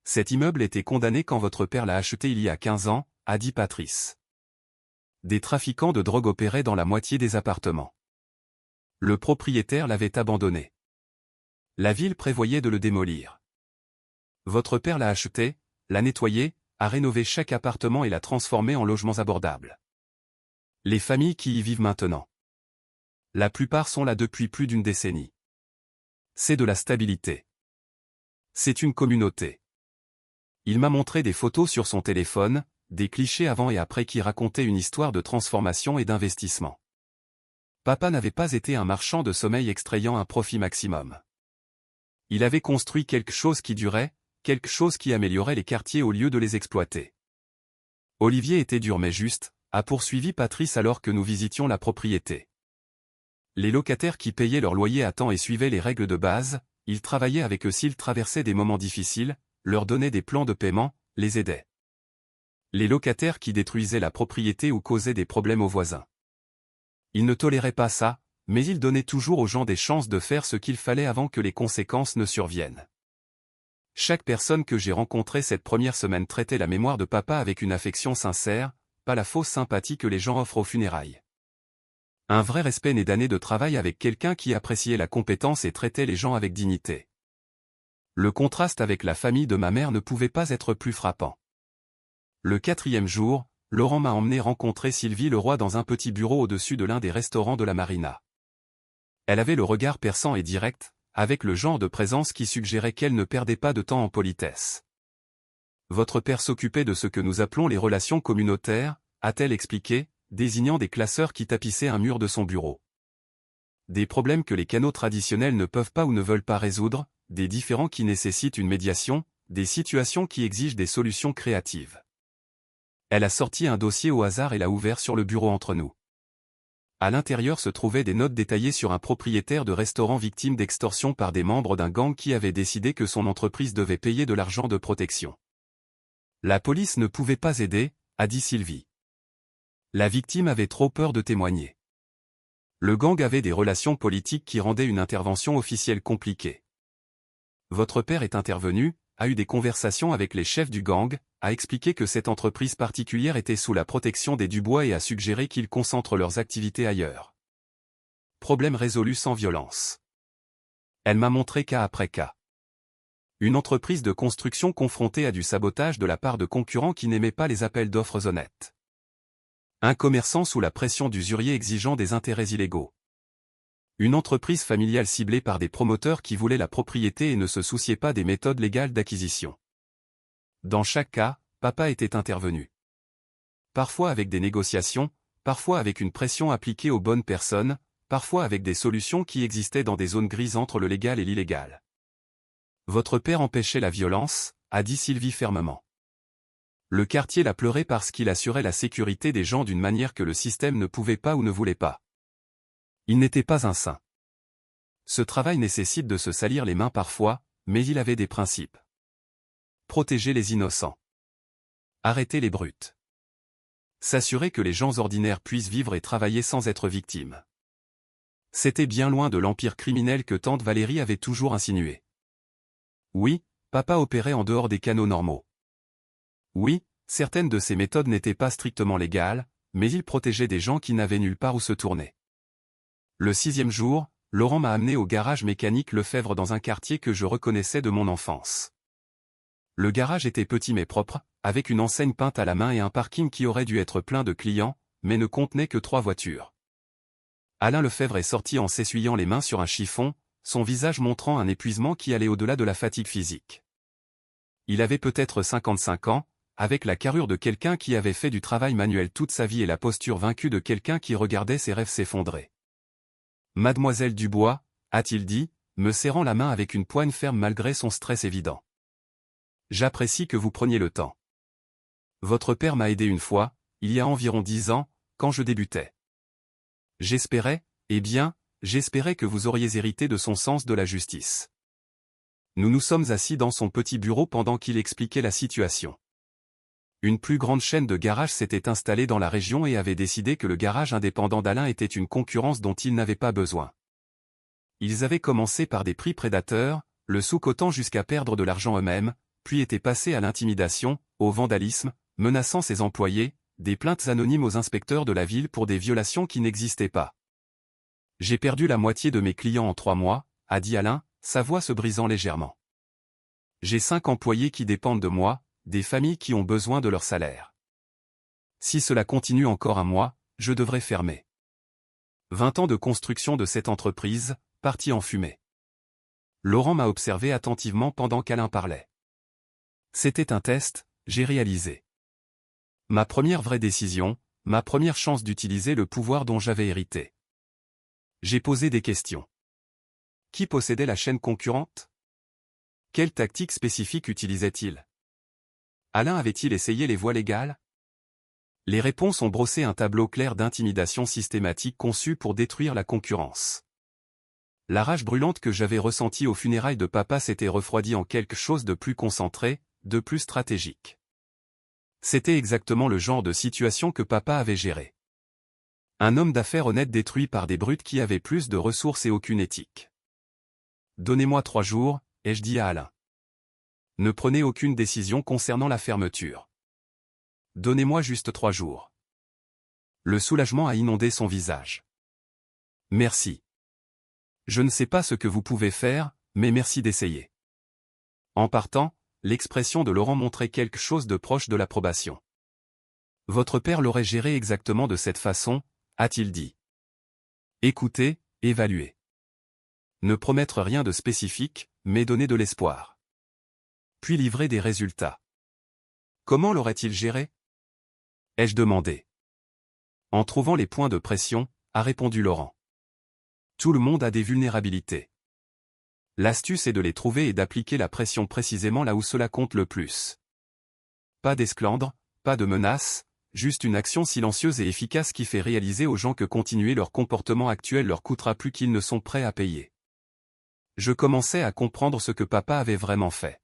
Speaker 1: Cet immeuble était condamné quand votre père l'a acheté il y a 15 ans, a dit Patrice. Des trafiquants de drogue opéraient dans la moitié des appartements. Le propriétaire l'avait abandonné. La ville prévoyait de le démolir. Votre père l'a acheté, l'a nettoyé, a rénové chaque appartement et l'a transformé en logements abordables. Les familles qui y vivent maintenant. La plupart sont là depuis plus d'une décennie. C'est de la stabilité. C'est une communauté. Il m'a montré des photos sur son téléphone, des clichés avant et après qui racontaient une histoire de transformation et d'investissement. Papa n'avait pas été un marchand de sommeil extrayant un profit maximum. Il avait construit quelque chose qui durait, quelque chose qui améliorait les quartiers au lieu de les exploiter. Olivier était dur mais juste, a poursuivi Patrice alors que nous visitions la propriété. Les locataires qui payaient leur loyer à temps et suivaient les règles de base, il travaillait avec eux s'ils traversaient des moments difficiles, leur donnait des plans de paiement, les aidait. Les locataires qui détruisaient la propriété ou causaient des problèmes aux voisins. Il ne tolérait pas ça, mais il donnait toujours aux gens des chances de faire ce qu'il fallait avant que les conséquences ne surviennent. Chaque personne que j'ai rencontrée cette première semaine traitait la mémoire de papa avec une affection sincère, pas la fausse sympathie que les gens offrent aux funérailles. Un vrai respect né d'années de travail avec quelqu'un qui appréciait la compétence et traitait les gens avec dignité. Le contraste avec la famille de ma mère ne pouvait pas être plus frappant. Le 4e jour, Laurent m'a emmené rencontrer Sylvie Leroy dans un petit bureau au-dessus de l'un des restaurants de la Marina. Elle avait le regard perçant et direct, avec le genre de présence qui suggérait qu'elle ne perdait pas de temps en politesse. Votre père s'occupait de ce que nous appelons les relations communautaires, a-t-elle expliqué, désignant des classeurs qui tapissaient un mur de son bureau. Des problèmes que les canaux traditionnels ne peuvent pas ou ne veulent pas résoudre, des différends qui nécessitent une médiation, des situations qui exigent des solutions créatives. Elle a sorti un dossier au hasard et l'a ouvert sur le bureau entre nous. À l'intérieur se trouvaient des notes détaillées sur un propriétaire de restaurant victime d'extorsion par des membres d'un gang qui avait décidé que son entreprise devait payer de l'argent de protection. La police ne pouvait pas aider, a dit Sylvie. La victime avait trop peur de témoigner. Le gang avait des relations politiques qui rendaient une intervention officielle compliquée. Votre père est intervenu, a eu des conversations avec les chefs du gang, a expliqué que cette entreprise particulière était sous la protection des Dubois et a suggéré qu'ils concentrent leurs activités ailleurs. Problème résolu sans violence. Elle m'a montré cas après cas. Une entreprise de construction confrontée à du sabotage de la part de concurrents qui n'aimaient pas les appels d'offres honnêtes. Un commerçant sous la pression d'usuriers exigeant des intérêts illégaux. Une entreprise familiale ciblée par des promoteurs qui voulaient la propriété et ne se souciaient pas des méthodes légales d'acquisition. Dans chaque cas, papa était intervenu. Parfois avec des négociations, parfois avec une pression appliquée aux bonnes personnes, parfois avec des solutions qui existaient dans des zones grises entre le légal et l'illégal. Votre père empêchait la violence, a dit Sylvie fermement. Le quartier l'a pleuré parce qu'il assurait la sécurité des gens d'une manière que le système ne pouvait pas ou ne voulait pas. Il n'était pas un saint. Ce travail nécessite de se salir les mains parfois, mais il avait des principes. Protéger les innocents. Arrêter les brutes. S'assurer que les gens ordinaires puissent vivre et travailler sans être victimes. C'était bien loin de l'empire criminel que tante Valérie avait toujours insinué. Oui, papa opérait en dehors des canaux normaux. Oui, certaines de ses méthodes n'étaient pas strictement légales, mais il protégeait des gens qui n'avaient nulle part où se tourner. Le 6e jour, Laurent m'a amené au garage mécanique Lefebvre dans un quartier que je reconnaissais de mon enfance. Le garage était petit mais propre, avec une enseigne peinte à la main et un parking qui aurait dû être plein de clients, mais ne contenait que 3 voitures. Alain Lefebvre est sorti en s'essuyant les mains sur un chiffon, son visage montrant un épuisement qui allait au-delà de la fatigue physique. Il avait peut-être 55 ans, avec la carrure de quelqu'un qui avait fait du travail manuel toute sa vie et la posture vaincue de quelqu'un qui regardait ses rêves s'effondrer. « Mademoiselle Dubois » a-t-il dit, me serrant la main avec une poigne ferme malgré son stress évident. « J'apprécie que vous preniez le temps. Votre père m'a aidé une fois, il y a environ 10 ans, quand je débutais. J'espérais, j'espérais que vous auriez hérité de son sens de la justice. » Nous nous sommes assis dans son petit bureau pendant qu'il expliquait la situation. Une plus grande chaîne de garages s'était installée dans la région et avait décidé que le garage indépendant d'Alain était une concurrence dont il n'avait pas besoin. Ils avaient commencé par des prix prédateurs, le sous-cotant jusqu'à perdre de l'argent eux-mêmes, puis étaient passés à l'intimidation, au vandalisme, menaçant ses employés, des plaintes anonymes aux inspecteurs de la ville pour des violations qui n'existaient pas. « J'ai perdu la moitié de mes clients en 3 mois, a dit Alain, sa voix se brisant légèrement. J'ai 5 employés qui dépendent de moi, des familles qui ont besoin de leur salaire. Si cela continue encore un mois, je devrais fermer. 20 ans de construction de cette entreprise, partie en fumée. » Laurent m'a observé attentivement pendant qu'Alain parlait. C'était un test, j'ai réalisé. Ma première vraie décision, ma première chance d'utiliser le pouvoir dont j'avais hérité. J'ai posé des questions. Qui possédait la chaîne concurrente? Quelle tactique spécifique utilisait-il? Alain avait-il essayé les voies légales? Les réponses ont brossé un tableau clair d'intimidation systématique conçu pour détruire la concurrence. La rage brûlante que j'avais ressentie aux funérailles de papa s'était refroidie en quelque chose de plus concentré, de plus stratégique. C'était exactement le genre de situation que papa avait géré. Un homme d'affaires honnête détruit par des brutes qui avaient plus de ressources et aucune éthique. « Donnez-moi 3 jours, ai-je dit à Alain. Ne prenez aucune décision concernant la fermeture. Donnez-moi juste 3 jours. Le soulagement a inondé son visage. Merci. Je ne sais pas ce que vous pouvez faire, mais merci d'essayer. En partant, l'expression de Laurent montrait quelque chose de proche de l'approbation. Votre père l'aurait géré exactement de cette façon, a-t-il dit. Écoutez, évaluez. Ne promettre rien de spécifique, mais donner de l'espoir. Puis livrer des résultats. Comment l'aurait-il géré? Ai-je demandé. En trouvant les points de pression, a répondu Laurent. Tout le monde a des vulnérabilités. L'astuce est de les trouver et d'appliquer la pression précisément là où cela compte le plus. Pas d'esclandre, pas de menace, juste une action silencieuse et efficace qui fait réaliser aux gens que continuer leur comportement actuel leur coûtera plus qu'ils ne sont prêts à payer. Je commençais à comprendre ce que papa avait vraiment fait.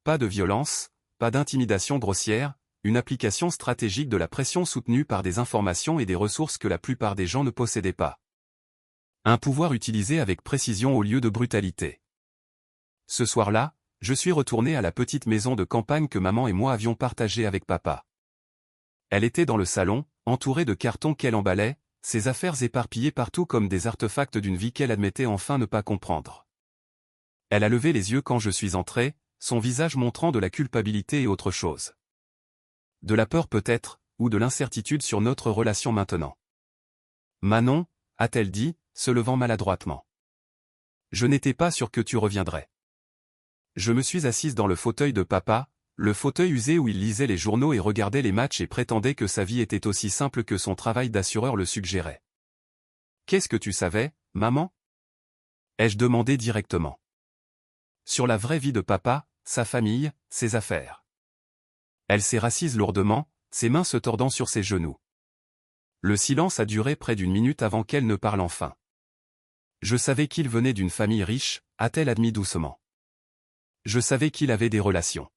Speaker 1: Pas de violence, pas d'intimidation grossière, une application stratégique de la pression soutenue par des informations et des ressources que la plupart des gens ne possédaient pas. Un pouvoir utilisé avec précision au lieu de brutalité. Ce soir-là, je suis retourné à la petite maison de campagne que maman et moi avions partagée avec papa. Elle était dans le salon, entourée de cartons qu'elle emballait, ses affaires éparpillées partout comme des artefacts d'une vie qu'elle admettait enfin ne pas comprendre. Elle a levé les yeux quand je suis entré, son visage montrant de la culpabilité et autre chose. De la peur peut-être, ou de l'incertitude sur notre relation maintenant. « Manon » a-t-elle dit, se levant maladroitement. « Je n'étais pas sûr que tu reviendrais. » Je me suis assise dans le fauteuil de papa, le fauteuil usé où il lisait les journaux et regardait les matchs et prétendait que sa vie était aussi simple que son travail d'assureur le suggérait. « Qu'est-ce que tu savais, maman » ai-je demandé directement. Sur la vraie vie de papa, sa famille, ses affaires. Elle s'est rassise lourdement, ses mains se tordant sur ses genoux. Le silence a duré près d'1 minute avant qu'elle ne parle enfin. Je savais qu'il venait d'une famille riche, a-t-elle admis doucement. Je savais qu'il avait des relations.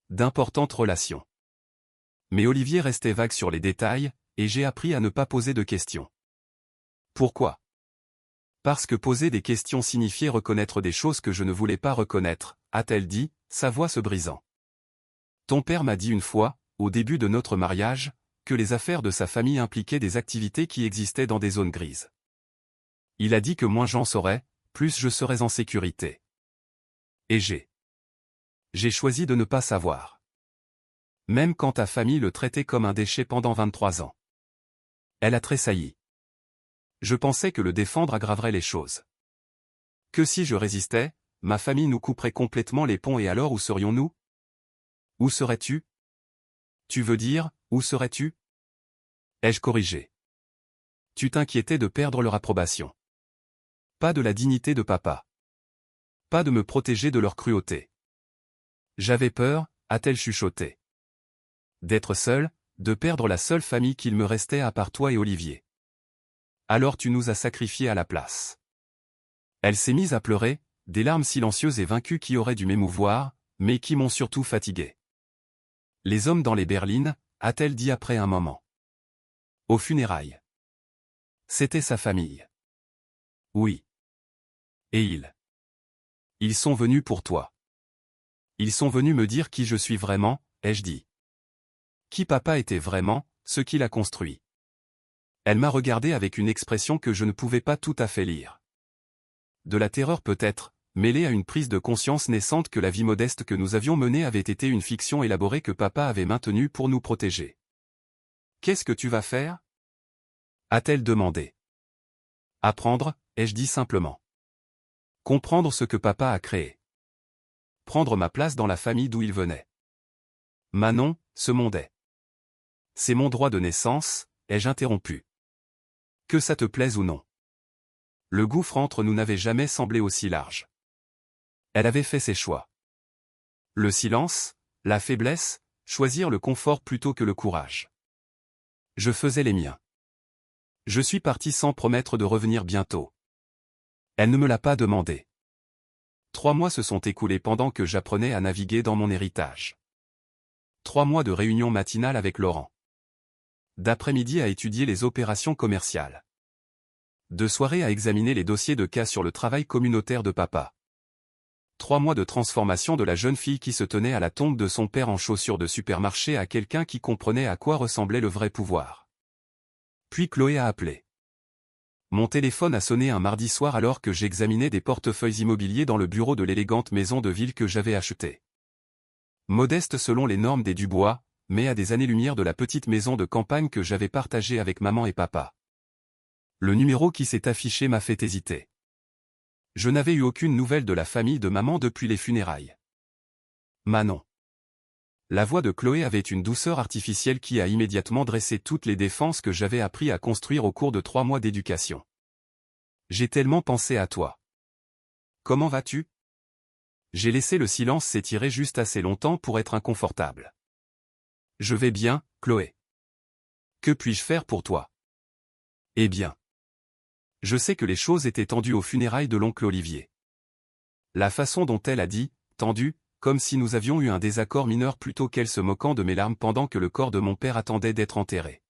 Speaker 1: D'importantes relations. Mais Olivier restait vague sur les détails, et j'ai appris à ne pas poser de questions. Pourquoi? Parce que poser des questions signifiait reconnaître des choses que je ne voulais pas reconnaître, a-t-elle dit, sa voix se brisant. Ton père m'a dit une fois, au début de notre mariage, que les affaires de sa famille impliquaient des activités qui existaient dans des zones grises. Il a dit que moins j'en saurais, plus je serais en sécurité. Et j'ai choisi de ne pas savoir. Même quand ta famille le traitait comme un déchet pendant 23 ans. Elle a tressailli. Je pensais que le défendre aggraverait les choses. Que si je résistais, ma famille nous couperait complètement les ponts et alors où serions-nous? Où serais-tu? Tu veux dire, où serais-tu? Ai-je corrigé? Tu t'inquiétais de perdre leur approbation. Pas de la dignité de papa. Pas de me protéger de leur cruauté. J'avais peur, a-t-elle chuchoté. D'être seule, de perdre la seule famille qu'il me restait à part toi et Olivier. Alors tu nous as sacrifiés à la place. Elle s'est mise à pleurer, des larmes silencieuses et vaincues qui auraient dû m'émouvoir, mais qui m'ont surtout fatigué. Les hommes dans les berlines, a-t-elle dit après un moment. Aux funérailles. C'était sa famille. Oui. Et ils sont venus pour toi. Ils sont venus me dire qui je suis vraiment, ai-je dit. Qui papa était vraiment, ce qu'il a construit. Elle m'a regardé avec une expression que je ne pouvais pas tout à fait lire. De la terreur peut-être, mêlée à une prise de conscience naissante que la vie modeste que nous avions menée avait été une fiction élaborée que papa avait maintenue pour nous protéger. Qu'est-ce que tu vas faire? A-t-elle demandé. Apprendre, ai-je dit simplement. Comprendre ce que papa a créé. Prendre ma place dans la famille d'où il venait. Manon, ce mondait. C'est mon droit de naissance, ai-je interrompu. Que ça te plaise ou non. Le gouffre entre nous n'avait jamais semblé aussi large. Elle avait fait ses choix. Le silence, la faiblesse, choisir le confort plutôt que le courage. Je faisais les miens. Je suis parti sans promettre de revenir bientôt. Elle ne me l'a pas demandé. 3 mois se sont écoulés pendant que j'apprenais à naviguer dans mon héritage. 3 mois de réunions matinales avec Laurent. D'après-midi à étudier les opérations commerciales. De soirées à examiner les dossiers de cas sur le travail communautaire de papa. 3 mois de transformation de la jeune fille qui se tenait à la tombe de son père en chaussures de supermarché à quelqu'un qui comprenait à quoi ressemblait le vrai pouvoir. Puis Chloé a appelé. Mon téléphone a sonné un mardi soir alors que j'examinais des portefeuilles immobiliers dans le bureau de l'élégante maison de ville que j'avais achetée. Modeste selon les normes des Dubois, mais à des années-lumière de la petite maison de campagne que j'avais partagée avec maman et papa. Le numéro qui s'est affiché m'a fait hésiter. Je n'avais eu aucune nouvelle de la famille de maman depuis les funérailles. Manon. La voix de Chloé avait une douceur artificielle qui a immédiatement dressé toutes les défenses que j'avais appris à construire au cours de 3 mois d'éducation. J'ai tellement pensé à toi. Comment vas-tu? J'ai laissé le silence s'étirer juste assez longtemps pour être inconfortable. Je vais bien, Chloé. Que puis-je faire pour toi? Eh bien. Je sais que les choses étaient tendues aux funérailles de l'oncle Olivier. La façon dont elle a dit, tendu, comme si nous avions eu un désaccord mineur plutôt qu'elle se moquant de mes larmes pendant que le corps de mon père attendait d'être enterré.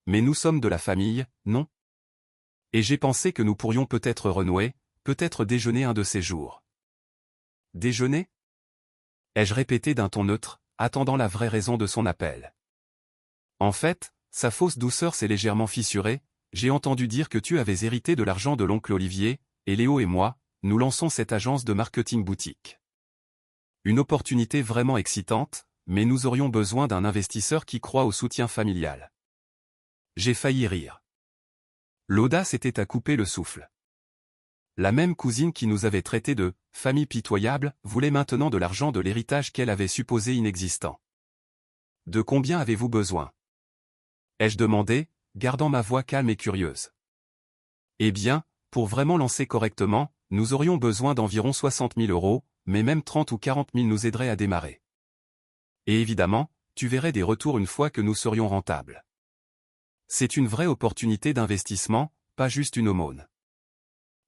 Speaker 1: Mais nous sommes de la famille, non? Et j'ai pensé que nous pourrions peut-être renouer, peut-être déjeuner un de ces jours. Déjeuner? Ai-je répété d'un ton neutre, attendant la vraie raison de son appel. En fait, sa fausse douceur s'est légèrement fissurée, j'ai entendu dire que tu avais hérité de l'argent de l'oncle Olivier, et Léo et moi, nous lançons cette agence de marketing boutique. Une opportunité vraiment excitante, mais nous aurions besoin d'un investisseur qui croit au soutien familial. J'ai failli rire. L'audace était à couper le souffle. La même cousine qui nous avait traités de « famille pitoyable » voulait maintenant de l'argent de l'héritage qu'elle avait supposé inexistant. De combien avez-vous besoin? Ai-je demandé, gardant ma voix calme et curieuse. Eh bien, pour vraiment lancer correctement, nous aurions besoin d'environ 60 000 €, mais même 30 ou 40 000 nous aideraient à démarrer. Et évidemment, tu verrais des retours une fois que nous serions rentables. C'est une vraie opportunité d'investissement, pas juste une aumône.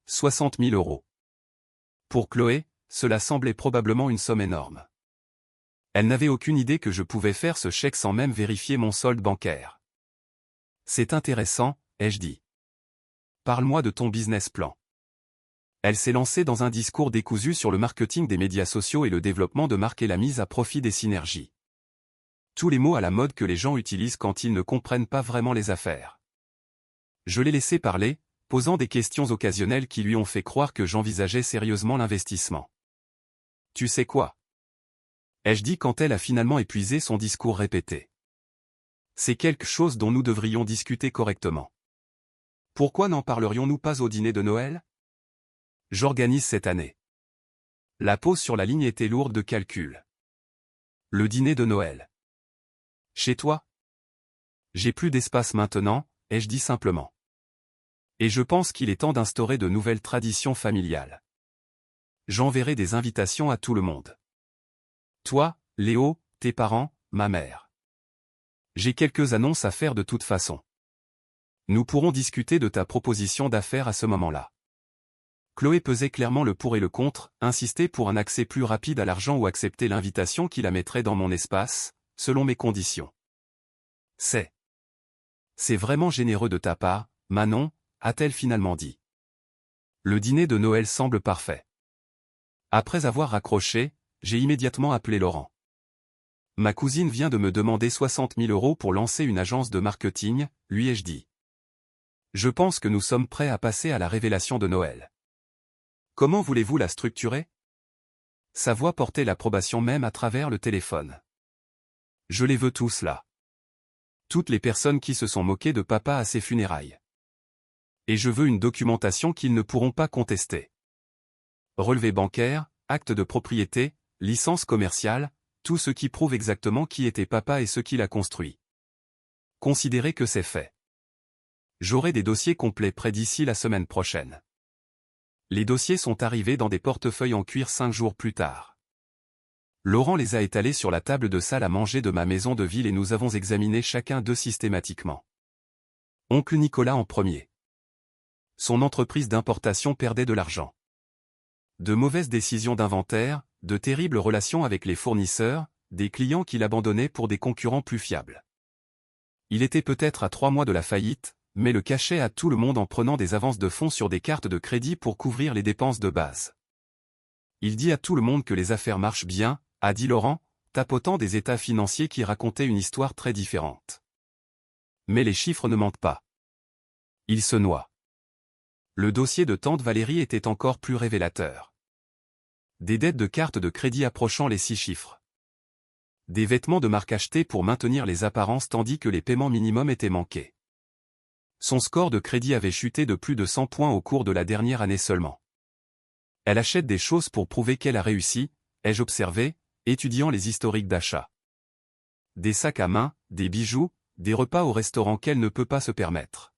Speaker 1: 60 000 €. Pour Chloé, cela semblait probablement une somme énorme. Elle n'avait aucune idée que je pouvais faire ce chèque sans même vérifier mon solde bancaire. C'est intéressant, ai-je dit. Parle-moi de ton business plan. Elle s'est lancée dans un discours décousu sur le marketing des médias sociaux et le développement de marques et la mise à profit des synergies. Tous les mots à la mode que les gens utilisent quand ils ne comprennent pas vraiment les affaires. Je l'ai laissé parler, posant des questions occasionnelles qui lui ont fait croire que j'envisageais sérieusement l'investissement. Tu sais quoi? Ai-je dit quand elle a finalement épuisé son discours répété. C'est quelque chose dont nous devrions discuter correctement. Pourquoi n'en parlerions-nous pas au dîner de Noël? J'organise cette année. La pause sur la ligne était lourde de calculs. Le dîner de Noël. Chez toi? J'ai plus d'espace maintenant, ai-je dit simplement. Et je pense qu'il est temps d'instaurer de nouvelles traditions familiales. J'enverrai des invitations à tout le monde. Toi, Léo, tes parents, ma mère. J'ai quelques annonces à faire de toute façon. Nous pourrons discuter de ta proposition d'affaires à ce moment-là. Chloé pesait clairement le pour et le contre, insistait pour un accès plus rapide à l'argent ou accepter l'invitation qui la mettrait dans mon espace, selon mes conditions. C'est vraiment généreux de ta part, Manon, a-t-elle finalement dit. Le dîner de Noël semble parfait. Après avoir raccroché, j'ai immédiatement appelé Laurent. Ma cousine vient de me demander 60 000 € pour lancer une agence de marketing, lui ai-je dit. Je pense que nous sommes prêts à passer à la révélation de Noël. Comment voulez-vous la structurer? Sa voix portait l'approbation même à travers le téléphone. Je les veux tous là. Toutes les personnes qui se sont moquées de papa à ses funérailles. Et je veux une documentation qu'ils ne pourront pas contester. Relevé bancaire, acte de propriété, licence commerciale, tout ce qui prouve exactement qui était papa et ce qu'il a construit. Considérez que c'est fait. J'aurai des dossiers complets prêts d'ici la semaine prochaine. Les dossiers sont arrivés dans des portefeuilles en cuir 5 jours plus tard. Laurent les a étalés sur la table de salle à manger de ma maison de ville et nous avons examiné chacun d'eux systématiquement. Oncle Nicolas en premier. Son entreprise d'importation perdait de l'argent. De mauvaises décisions d'inventaire, de terribles relations avec les fournisseurs, des clients qu'il abandonnait pour des concurrents plus fiables. Il était peut-être à 3 mois de la faillite, mais le cachait à tout le monde en prenant des avances de fonds sur des cartes de crédit pour couvrir les dépenses de base. Il dit à tout le monde que les affaires marchent bien, a dit Laurent, tapotant des états financiers qui racontaient une histoire très différente. Mais les chiffres ne mentent pas. Il se noie. Le dossier de tante Valérie était encore plus révélateur. Des dettes de cartes de crédit approchant les 6 chiffres. Des vêtements de marque achetés pour maintenir les apparences tandis que les paiements minimums étaient manqués. Son score de crédit avait chuté de plus de 100 points au cours de la dernière année seulement. Elle achète des choses pour prouver qu'elle a réussi, ai-je observé, étudiant les historiques d'achat. Des sacs à main, des bijoux, des repas au restaurant qu'elle ne peut pas se permettre.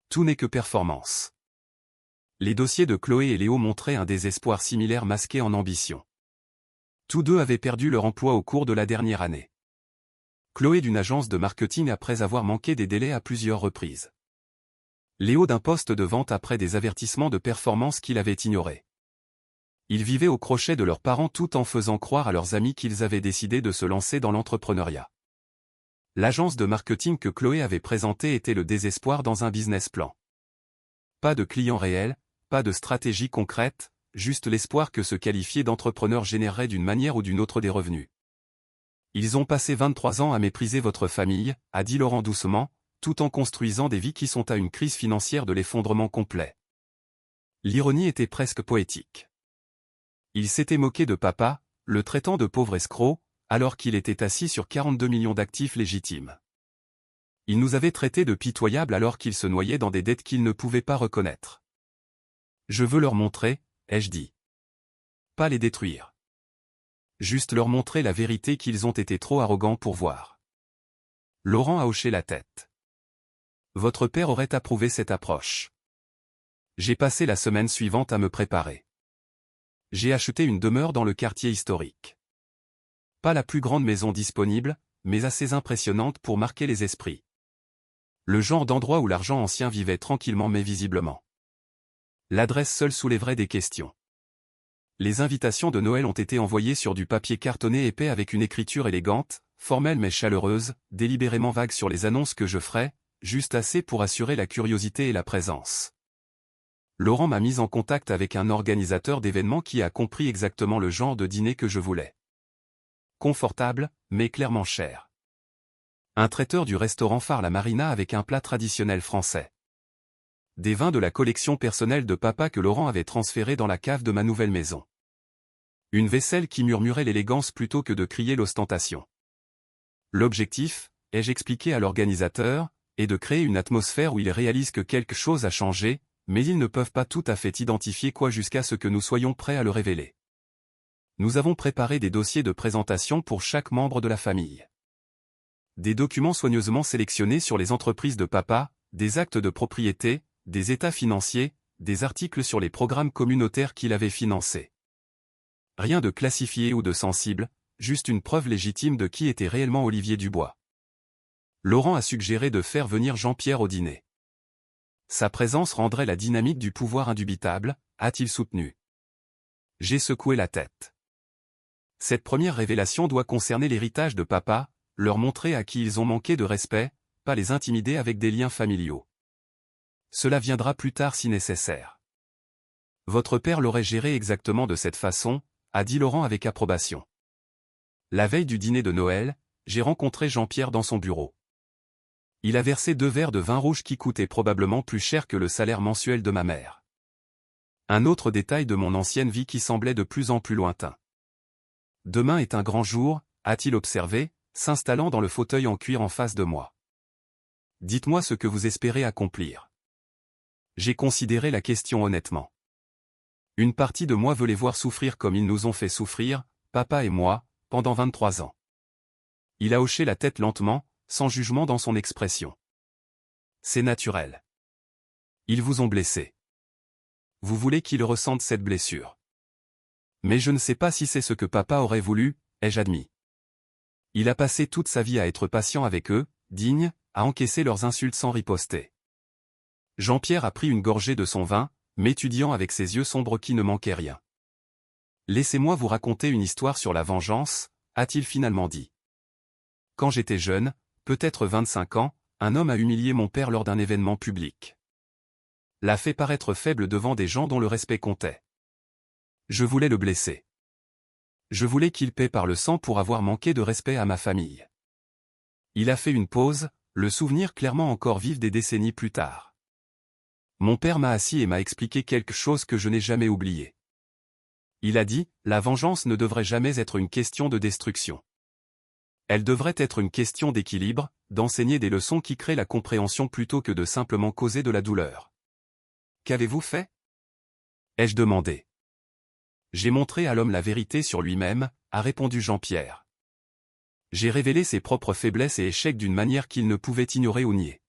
Speaker 1: Tout n'est que performance. Les dossiers de Chloé et Léo montraient un désespoir similaire masqué en ambition. Tous deux avaient perdu leur emploi au cours de la dernière année. Chloé d'une agence de marketing après avoir manqué des délais à plusieurs reprises. Léo d'un poste de vente après des avertissements de performance qu'il avait ignorés. Ils vivaient au crochet de leurs parents tout en faisant croire à leurs amis qu'ils avaient décidé de se lancer dans l'entrepreneuriat. L'agence de marketing que Chloé avait présentée était le désespoir dans un business plan. Pas de clients réels, pas de stratégie concrète, juste l'espoir que se qualifier d'entrepreneur générerait d'une manière ou d'une autre des revenus. Ils ont passé 23 ans à mépriser votre famille, a dit Laurent doucement, tout en construisant des vies qui sont à une crise financière de l'effondrement complet. L'ironie était presque poétique. Il s'était moqué de papa, le traitant de pauvre escroc, alors qu'il était assis sur 42 millions d'actifs légitimes. Il nous avait traités de pitoyables alors qu'il se noyait dans des dettes qu'il ne pouvait pas reconnaître. Je veux leur montrer, ai-je dit. Pas les détruire. Juste leur montrer la vérité qu'ils ont été trop arrogants pour voir. Laurent a hoché la tête. Votre père aurait approuvé cette approche. J'ai passé la semaine suivante à me préparer. J'ai acheté une demeure dans le quartier historique. Pas la plus grande maison disponible, mais assez impressionnante pour marquer les esprits. Le genre d'endroit où l'argent ancien vivait tranquillement mais visiblement. L'adresse seule soulèverait des questions. Les invitations de Noël ont été envoyées sur du papier cartonné épais avec une écriture élégante, formelle mais chaleureuse, délibérément vague sur les annonces que je ferais, juste assez pour assurer la curiosité et la présence. Laurent m'a mis en contact avec un organisateur d'événements qui a compris exactement le genre de dîner que je voulais. Confortable, mais clairement cher. Un traiteur du restaurant phare La Marina avec un plat traditionnel français. Des vins de la collection personnelle de papa que Laurent avait transféré dans la cave de ma nouvelle maison. Une vaisselle qui murmurait l'élégance plutôt que de crier l'ostentation. L'objectif, ai-je expliqué à l'organisateur, et de créer une atmosphère où ils réalisent que quelque chose a changé, mais ils ne peuvent pas tout à fait identifier quoi jusqu'à ce que nous soyons prêts à le révéler. Nous avons préparé des dossiers de présentation pour chaque membre de la famille. Des documents soigneusement sélectionnés sur les entreprises de papa, des actes de propriété, des états financiers, des articles sur les programmes communautaires qu'il avait financés. Rien de classifié ou de sensible, juste une preuve légitime de qui était réellement Olivier Dubois. Laurent a suggéré de faire venir Jean-Pierre au dîner. Sa présence rendrait la dynamique du pouvoir indubitable, a-t-il soutenu. J'ai secoué la tête. Cette première révélation doit concerner l'héritage de papa, leur montrer à qui ils ont manqué de respect, pas les intimider avec des liens familiaux. Cela viendra plus tard si nécessaire. Votre père l'aurait géré exactement de cette façon, a dit Laurent avec approbation. La veille du dîner de Noël, j'ai rencontré Jean-Pierre dans son bureau. Il a versé 2 verres de vin rouge qui coûtaient probablement plus cher que le salaire mensuel de ma mère. Un autre détail de mon ancienne vie qui semblait de plus en plus lointain. Demain est un grand jour, a-t-il observé, s'installant dans le fauteuil en cuir en face de moi. Dites-moi ce que vous espérez accomplir. J'ai considéré la question honnêtement. Une partie de moi veut les voir souffrir comme ils nous ont fait souffrir, papa et moi, pendant 23 ans. Il a hoché la tête lentement, sans jugement dans son expression. C'est naturel. Ils vous ont blessé. Vous voulez qu'ils ressentent cette blessure. Mais je ne sais pas si c'est ce que papa aurait voulu, ai-je admis. Il a passé toute sa vie à être patient avec eux, digne, à encaisser leurs insultes sans riposter. Jean-Pierre a pris une gorgée de son vin, m'étudiant avec ses yeux sombres qui ne manquaient rien. Laissez-moi vous raconter une histoire sur la vengeance, a-t-il finalement dit. Quand j'étais jeune, peut-être 25 ans, un homme a humilié mon père lors d'un événement public. L'a fait paraître faible devant des gens dont le respect comptait. Je voulais le blesser. Je voulais qu'il paie par le sang pour avoir manqué de respect à ma famille. Il a fait une pause, le souvenir clairement encore vif des décennies plus tard. Mon père m'a assis et m'a expliqué quelque chose que je n'ai jamais oublié. Il a dit, la vengeance ne devrait jamais être une question de destruction. Elle devrait être une question d'équilibre, d'enseigner des leçons qui créent la compréhension plutôt que de simplement causer de la douleur. Qu'avez-vous fait? Ai-je demandé. J'ai montré à l'homme la vérité sur lui-même, a répondu Jean-Pierre. J'ai révélé ses propres faiblesses et échecs d'une manière qu'il ne pouvait ignorer ou nier.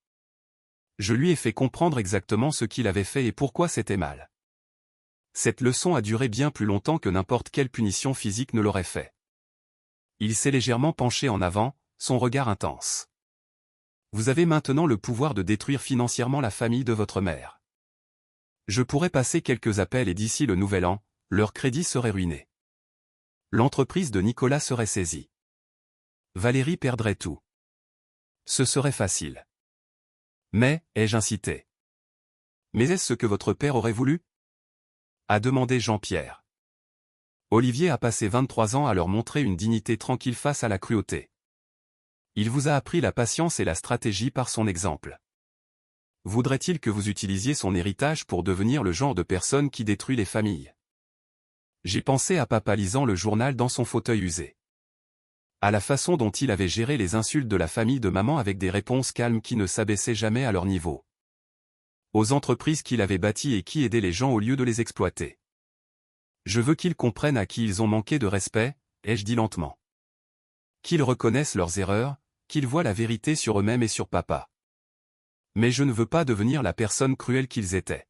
Speaker 1: Je lui ai fait comprendre exactement ce qu'il avait fait et pourquoi c'était mal. Cette leçon a duré bien plus longtemps que n'importe quelle punition physique ne l'aurait fait. Il s'est légèrement penché en avant, son regard intense. Vous avez maintenant le pouvoir de détruire financièrement la famille de votre mère. Je pourrais passer quelques appels et d'ici le nouvel an, leur crédit serait ruiné. L'entreprise de Nicolas serait saisie. Valérie perdrait tout. Ce serait facile. Mais, ai-je incité? Mais est-ce ce que votre père aurait voulu? A demandé Jean-Pierre. Olivier a passé 23 ans à leur montrer une dignité tranquille face à la cruauté. Il vous a appris la patience et la stratégie par son exemple. Voudrait-il que vous utilisiez son héritage pour devenir le genre de personne qui détruit les familles? J'ai pensé à papa lisant le journal dans son fauteuil usé. À la façon dont il avait géré les insultes de la famille de maman avec des réponses calmes qui ne s'abaissaient jamais à leur niveau. Aux entreprises qu'il avait bâties et qui aidaient les gens au lieu de les exploiter. Je veux qu'ils comprennent à qui ils ont manqué de respect, ai-je dit lentement. Qu'ils reconnaissent leurs erreurs, qu'ils voient la vérité sur eux-mêmes et sur papa. Mais je ne veux pas devenir la personne cruelle qu'ils étaient.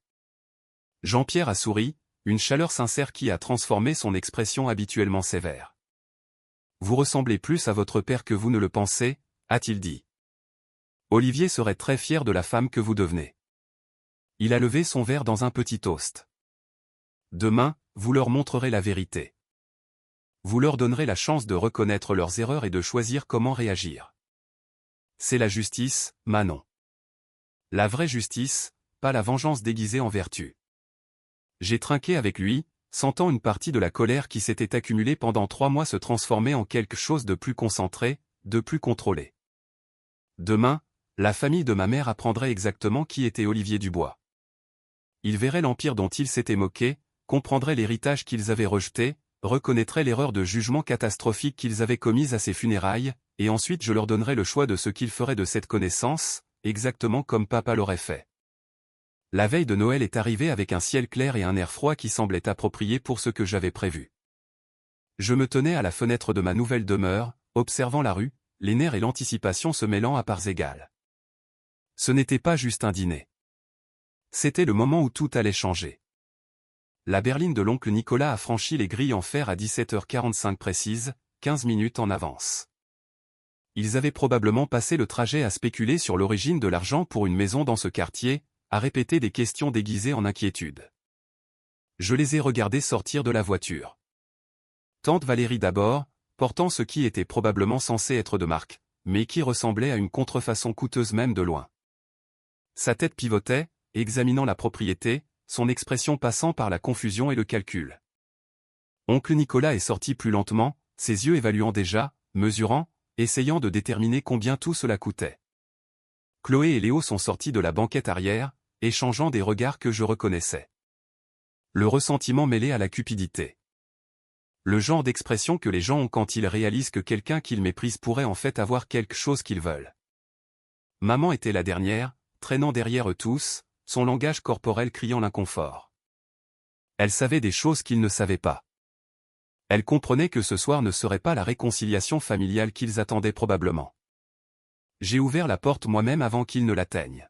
Speaker 1: Jean-Pierre a souri, une chaleur sincère qui a transformé son expression habituellement sévère. Vous ressemblez plus à votre père que vous ne le pensez, a-t-il dit. Olivier serait très fier de la femme que vous devenez. Il a levé son verre dans un petit toast. Demain, vous leur montrerez la vérité. Vous leur donnerez la chance de reconnaître leurs erreurs et de choisir comment réagir. C'est la justice, Manon. La vraie justice, pas la vengeance déguisée en vertu. J'ai trinqué avec lui, sentant une partie de la colère qui s'était accumulée pendant 3 mois se transformer en quelque chose de plus concentré, de plus contrôlé. Demain, la famille de ma mère apprendrait exactement qui était Olivier Dubois. Ils verraient l'empire dont ils s'étaient moqués, comprendraient l'héritage qu'ils avaient rejeté, reconnaîtraient l'erreur de jugement catastrophique qu'ils avaient commise à ses funérailles, et ensuite je leur donnerais le choix de ce qu'ils feraient de cette connaissance, exactement comme papa l'aurait fait. La veille de Noël est arrivée avec un ciel clair et un air froid qui semblait approprié pour ce que j'avais prévu. Je me tenais à la fenêtre de ma nouvelle demeure, observant la rue, les nerfs et l'anticipation se mêlant à parts égales. Ce n'était pas juste un dîner. C'était le moment où tout allait changer. La berline de l'oncle Nicolas a franchi les grilles en fer à 17h45 précises, 15 minutes en avance. Ils avaient probablement passé le trajet à spéculer sur l'origine de l'argent pour une maison dans ce quartier, à répéter des questions déguisées en inquiétude. Je les ai regardés sortir de la voiture. Tante Valérie d'abord, portant ce qui était probablement censé être de marque, mais qui ressemblait à une contrefaçon coûteuse même de loin. Sa tête pivotait, examinant la propriété, son expression passant par la confusion et le calcul. Oncle Nicolas est sorti plus lentement, ses yeux évaluant déjà, mesurant, essayant de déterminer combien tout cela coûtait. Chloé et Léo sont sortis de la banquette arrière, échangeant des regards que je reconnaissais. Le ressentiment mêlé à la cupidité. Le genre d'expression que les gens ont quand ils réalisent que quelqu'un qu'ils méprisent pourrait en fait avoir quelque chose qu'ils veulent. Maman était la dernière, traînant derrière eux tous, son langage corporel criant l'inconfort. Elle savait des choses qu'ils ne savaient pas. Elle comprenait que ce soir ne serait pas la réconciliation familiale qu'ils attendaient probablement. J'ai ouvert la porte moi-même avant qu'ils ne l'atteignent.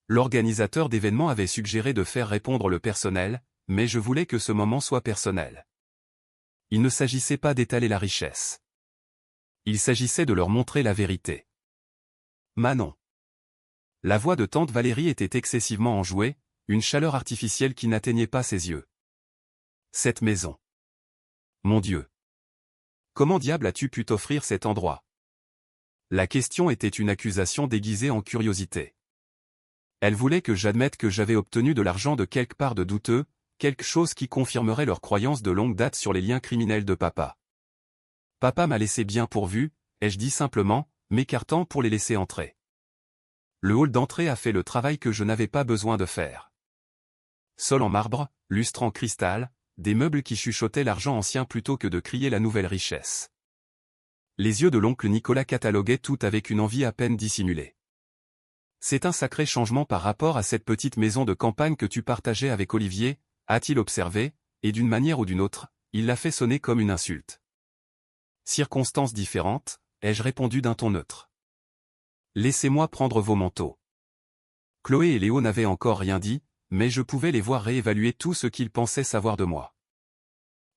Speaker 1: L'organisateur d'événements avait suggéré de faire répondre le personnel, mais je voulais que ce moment soit personnel. Il ne s'agissait pas d'étaler la richesse. Il s'agissait de leur montrer la vérité. Manon. La voix de tante Valérie était excessivement enjouée, une chaleur artificielle qui n'atteignait pas ses yeux. Cette maison. Mon Dieu. Comment diable as-tu pu t'offrir cet endroit? La question était une accusation déguisée en curiosité. Elle voulait que j'admette que j'avais obtenu de l'argent de quelque part de douteux, quelque chose qui confirmerait leur croyance de longue date sur les liens criminels de papa. Papa m'a laissé bien pourvu, ai-je dit simplement, m'écartant pour les laisser entrer. Le hall d'entrée a fait le travail que je n'avais pas besoin de faire. Sol en marbre, lustre en cristal, des meubles qui chuchotaient l'argent ancien plutôt que de crier la nouvelle richesse. Les yeux de l'oncle Nicolas cataloguaient tout avec une envie à peine dissimulée. C'est un sacré changement par rapport à cette petite maison de campagne que tu partageais avec Olivier, a-t-il observé, et d'une manière ou d'une autre, il l'a fait sonner comme une insulte. Circonstances différentes, ai-je répondu d'un ton neutre. Laissez-moi prendre vos manteaux. Chloé et Léo n'avaient encore rien dit, mais je pouvais les voir réévaluer tout ce qu'ils pensaient savoir de moi.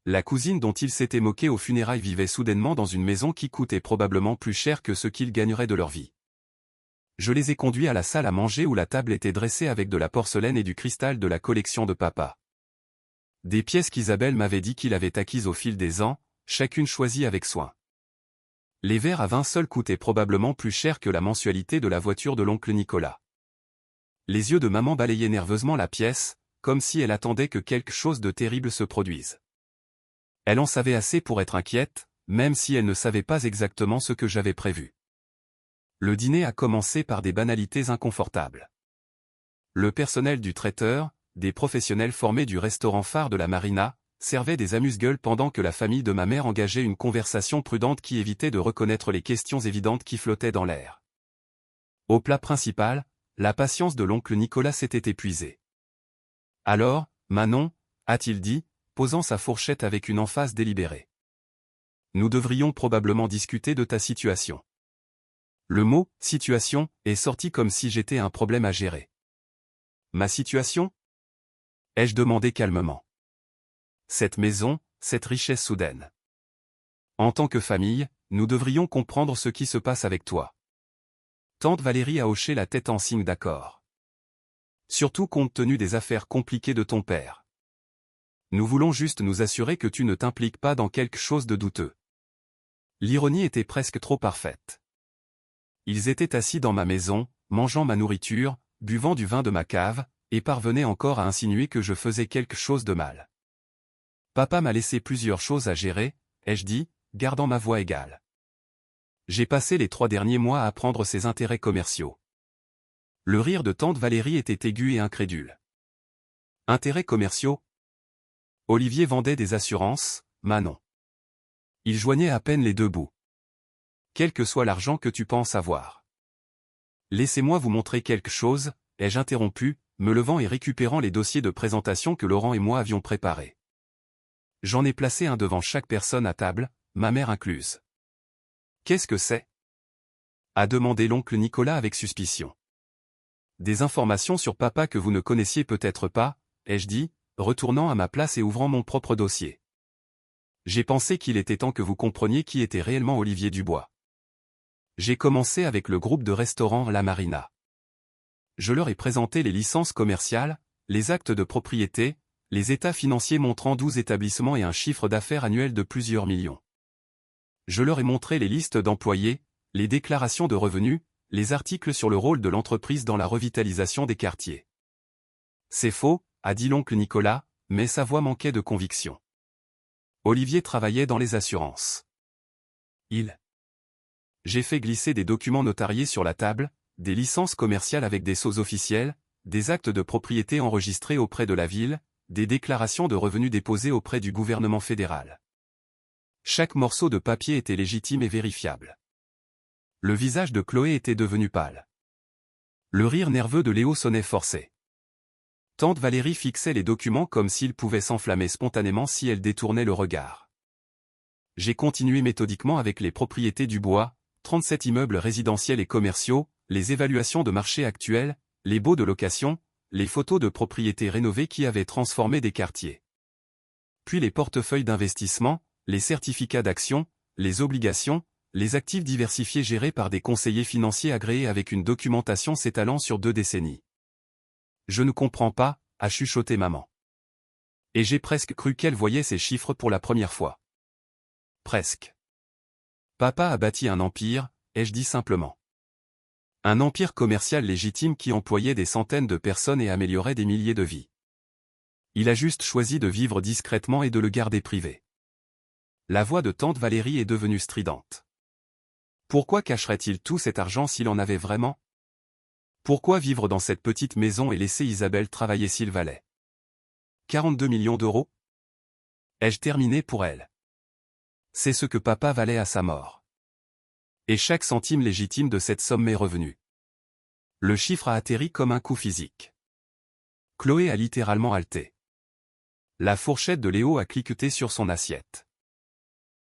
Speaker 1: La cousine dont ils s'étaient moqués aux funérailles vivait soudainement dans une maison qui coûtait probablement plus cher que ce qu'ils gagneraient de leur vie. Je les ai conduits à la salle à manger où la table était dressée avec de la porcelaine et du cristal de la collection de papa. Des pièces qu'Isabelle m'avait dit qu'il avait acquises au fil des ans, chacune choisie avec soin. Les verres à vin seuls coûtaient probablement plus cher que la mensualité de la voiture de l'oncle Nicolas. Les yeux de maman balayaient nerveusement la pièce, comme si elle attendait que quelque chose de terrible se produise. Elle en savait assez pour être inquiète, même si elle ne savait pas exactement ce que j'avais prévu. Le dîner a commencé par des banalités inconfortables. Le personnel du traiteur, des professionnels formés du restaurant phare de la Marina, servait des amuse-gueules pendant que la famille de ma mère engageait une conversation prudente qui évitait de reconnaître les questions évidentes qui flottaient dans l'air. Au plat principal, la patience de l'oncle Nicolas s'était épuisée. Alors, Manon, a-t-il dit, posant sa fourchette avec une emphase délibérée. Nous devrions probablement discuter de ta situation. Le mot « situation » est sorti comme si j'étais un problème à gérer. Ma situation ? Ai-je demandé calmement. Cette maison, cette richesse soudaine. En tant que famille, nous devrions comprendre ce qui se passe avec toi. Tante Valérie a hoché la tête en signe d'accord. Surtout compte tenu des affaires compliquées de ton père. Nous voulons juste nous assurer que tu ne t'impliques pas dans quelque chose de douteux. L'ironie était presque trop parfaite. Ils étaient assis dans ma maison, mangeant ma nourriture, buvant du vin de ma cave, et parvenaient encore à insinuer que je faisais quelque chose de mal. Papa m'a laissé plusieurs choses à gérer, ai-je dit, gardant ma voix égale. J'ai passé les 3 derniers mois à apprendre ses intérêts commerciaux. Le rire de tante Valérie était aigu et incrédule. Intérêts commerciaux ? Olivier vendait des assurances, Manon. Il joignait à peine les deux bouts. Quel que soit l'argent que tu penses avoir. Laissez-moi vous montrer quelque chose, ai-je interrompu, me levant et récupérant les dossiers de présentation que Laurent et moi avions préparés. J'en ai placé un devant chaque personne à table, ma mère incluse. Qu'est-ce que c'est? A demandé l'oncle Nicolas avec suspicion. Des informations sur papa que vous ne connaissiez peut-être pas, ai-je dit, retournant à ma place et ouvrant mon propre dossier. J'ai pensé qu'il était temps que vous compreniez qui était réellement Olivier Dubois. J'ai commencé avec le groupe de restaurants La Marina. Je leur ai présenté les licences commerciales, les actes de propriété, les états financiers montrant 12 établissements et un chiffre d'affaires annuel de plusieurs millions. Je leur ai montré les listes d'employés, les déclarations de revenus, les articles sur le rôle de l'entreprise dans la revitalisation des quartiers. C'est faux, a dit l'oncle Nicolas, mais sa voix manquait de conviction. Olivier travaillait dans les assurances. J'ai fait glisser des documents notariés sur la table, des licences commerciales avec des sceaux officiels, des actes de propriété enregistrés auprès de la ville, des déclarations de revenus déposées auprès du gouvernement fédéral. Chaque morceau de papier était légitime et vérifiable. Le visage de Chloé était devenu pâle. Le rire nerveux de Léo sonnait forcé. Tante Valérie fixait les documents comme s'ils pouvaient s'enflammer spontanément si elle détournait le regard. J'ai continué méthodiquement avec les propriétés du bois, 37 immeubles résidentiels et commerciaux, les évaluations de marché actuels, les baux de location, les photos de propriétés rénovées qui avaient transformé des quartiers. Puis les portefeuilles d'investissement, les certificats d'action, les obligations, les actifs diversifiés gérés par des conseillers financiers agréés avec une documentation s'étalant sur 2 décennies. Je ne comprends pas, a chuchoté maman. Et j'ai presque cru qu'elle voyait ces chiffres pour la première fois. Presque. Papa a bâti un empire, ai-je dit simplement. Un empire commercial légitime qui employait des centaines de personnes et améliorait des milliers de vies. Il a juste choisi de vivre discrètement et de le garder privé. La voix de tante Valérie est devenue stridente. Pourquoi cacherait-il tout cet argent s'il en avait vraiment? Pourquoi vivre dans cette petite maison et laisser Isabelle travailler s'il valait 42 millions d'euros? Ai-je terminé pour elle? C'est ce que papa valait à sa mort. Et chaque centime légitime de cette somme m'est revenu. Le chiffre a atterri comme un coup physique. Chloé a littéralement halté. La fourchette de Léo a cliqueté sur son assiette.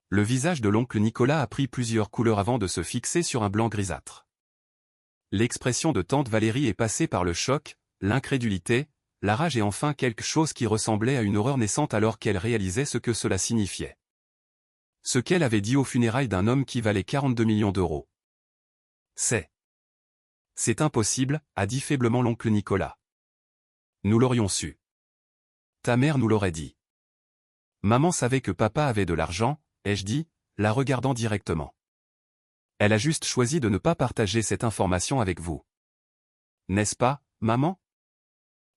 Speaker 1: Le visage de l'oncle Nicolas a pris plusieurs couleurs avant de se fixer sur un blanc grisâtre. L'expression de tante Valérie est passée par le choc, l'incrédulité, la rage et enfin quelque chose qui ressemblait à une horreur naissante alors qu'elle réalisait ce que cela signifiait. Ce qu'elle avait dit aux funérailles d'un homme qui valait 42 millions d'euros. C'est impossible, a dit faiblement l'oncle Nicolas. Nous l'aurions su. Ta mère nous l'aurait dit. Maman savait que papa avait de l'argent, ai-je dit, la regardant directement. Elle a juste choisi de ne pas partager cette information avec vous. N'est-ce pas, maman?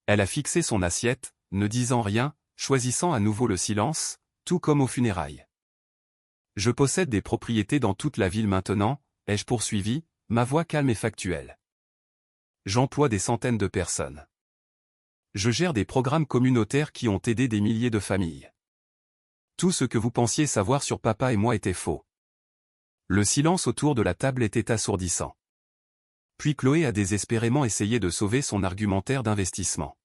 Speaker 1: Elle a fixé son assiette, ne disant rien, choisissant à nouveau le silence, tout comme aux funérailles. Je possède des propriétés dans toute la ville maintenant, ai-je poursuivi, ma voix calme et factuelle. J'emploie des centaines de personnes. Je gère des programmes communautaires qui ont aidé des milliers de familles. Tout ce que vous pensiez savoir sur papa et moi était faux. Le silence autour de la table était assourdissant. Puis Chloé a désespérément essayé de sauver son argumentaire d'investissement.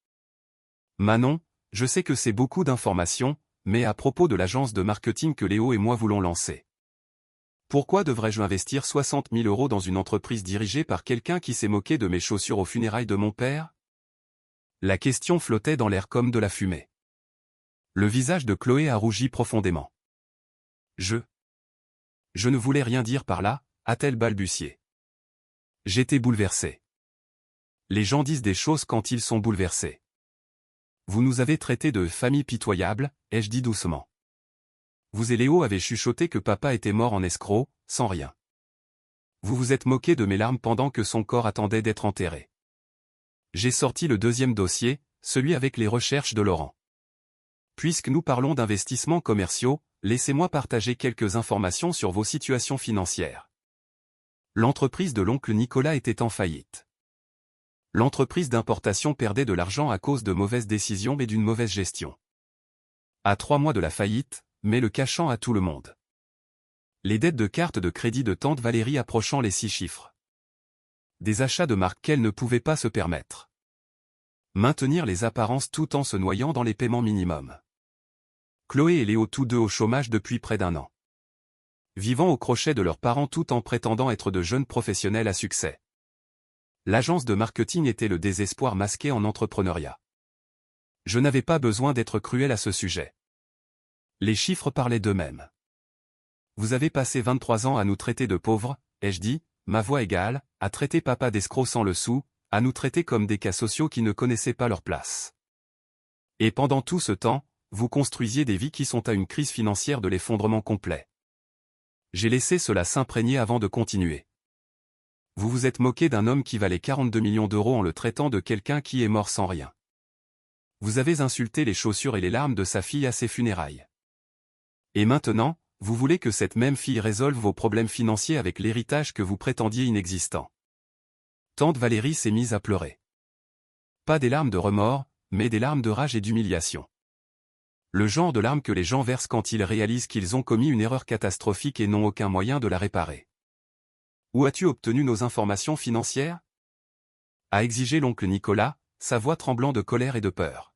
Speaker 1: Manon, je sais que c'est beaucoup d'informations, mais à propos de l'agence de marketing que Léo et moi voulons lancer. Pourquoi devrais-je investir 60 000 € dans une entreprise dirigée par quelqu'un qui s'est moqué de mes chaussures aux funérailles de mon père? La question flottait dans l'air comme de la fumée. Le visage de Chloé a rougi profondément. Je ne voulais rien dire par là, a-t-elle balbutié. J'étais bouleversé. Les gens disent des choses quand ils sont bouleversés. Vous nous avez traités de famille pitoyable, ai-je dit doucement. Vous et Léo avez chuchoté que papa était mort en escroc, sans rien. Vous vous êtes moqué de mes larmes pendant que son corps attendait d'être enterré. J'ai sorti le deuxième dossier, celui avec les recherches de Laurent. Puisque nous parlons d'investissements commerciaux, laissez-moi partager quelques informations sur vos situations financières. L'entreprise de l'oncle Nicolas était en faillite. L'entreprise d'importation perdait de l'argent à cause de mauvaises décisions et d'une mauvaise gestion. À 3 mois de la faillite, mais le cachant à tout le monde. Les dettes de carte de crédit de tante Valérie approchant les 6 chiffres. des achats de marques qu'elle ne pouvait pas se permettre. Maintenir les apparences tout en se noyant dans les paiements minimums. Chloé et Léo tous deux au chômage depuis près d'1 an. Vivant au crochet de leurs parents tout en prétendant être de jeunes professionnels à succès. L'agence de marketing était le désespoir masqué en entrepreneuriat. Je n'avais pas besoin d'être cruel à ce sujet. Les chiffres parlaient d'eux-mêmes. Vous avez passé 23 ans à nous traiter de pauvres, ai-je dit, ma voix égale, à traiter papa d'escroc sans le sou, à nous traiter comme des cas sociaux qui ne connaissaient pas leur place. Et pendant tout ce temps, vous construisiez des vies qui sont à une crise financière de l'effondrement complet. J'ai laissé cela s'imprégner avant de continuer. Vous vous êtes moqué d'un homme qui valait 42 millions d'euros en le traitant de quelqu'un qui est mort sans rien. Vous avez insulté les chaussures et les larmes de sa fille à ses funérailles. Et maintenant, vous voulez que cette même fille résolve vos problèmes financiers avec l'héritage que vous prétendiez inexistant. Tante Valérie s'est mise à pleurer. Pas des larmes de remords, mais des larmes de rage et d'humiliation. Le genre de larmes que les gens versent quand ils réalisent qu'ils ont commis une erreur catastrophique et n'ont aucun moyen de la réparer. Où as-tu obtenu nos informations financières ? A exigé l'oncle Nicolas, sa voix tremblant de colère et de peur.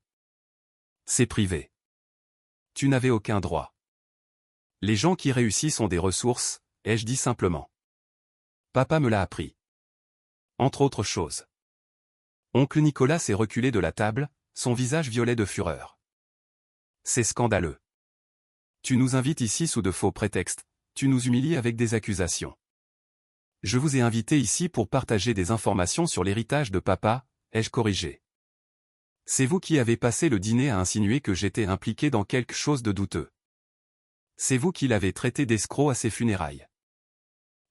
Speaker 1: C'est privé. Tu n'avais aucun droit. Les gens qui réussissent ont des ressources, ai-je dit simplement. Papa me l'a appris. Entre autres choses. Oncle Nicolas s'est reculé de la table, son visage violet de fureur. C'est scandaleux. Tu nous invites ici sous de faux prétextes, tu nous humilies avec des accusations. Je vous ai invité ici pour partager des informations sur l'héritage de papa, ai-je corrigé. C'est vous qui avez passé le dîner à insinuer que j'étais impliqué dans quelque chose de douteux. C'est vous qui l'avez traité d'escroc à ses funérailles.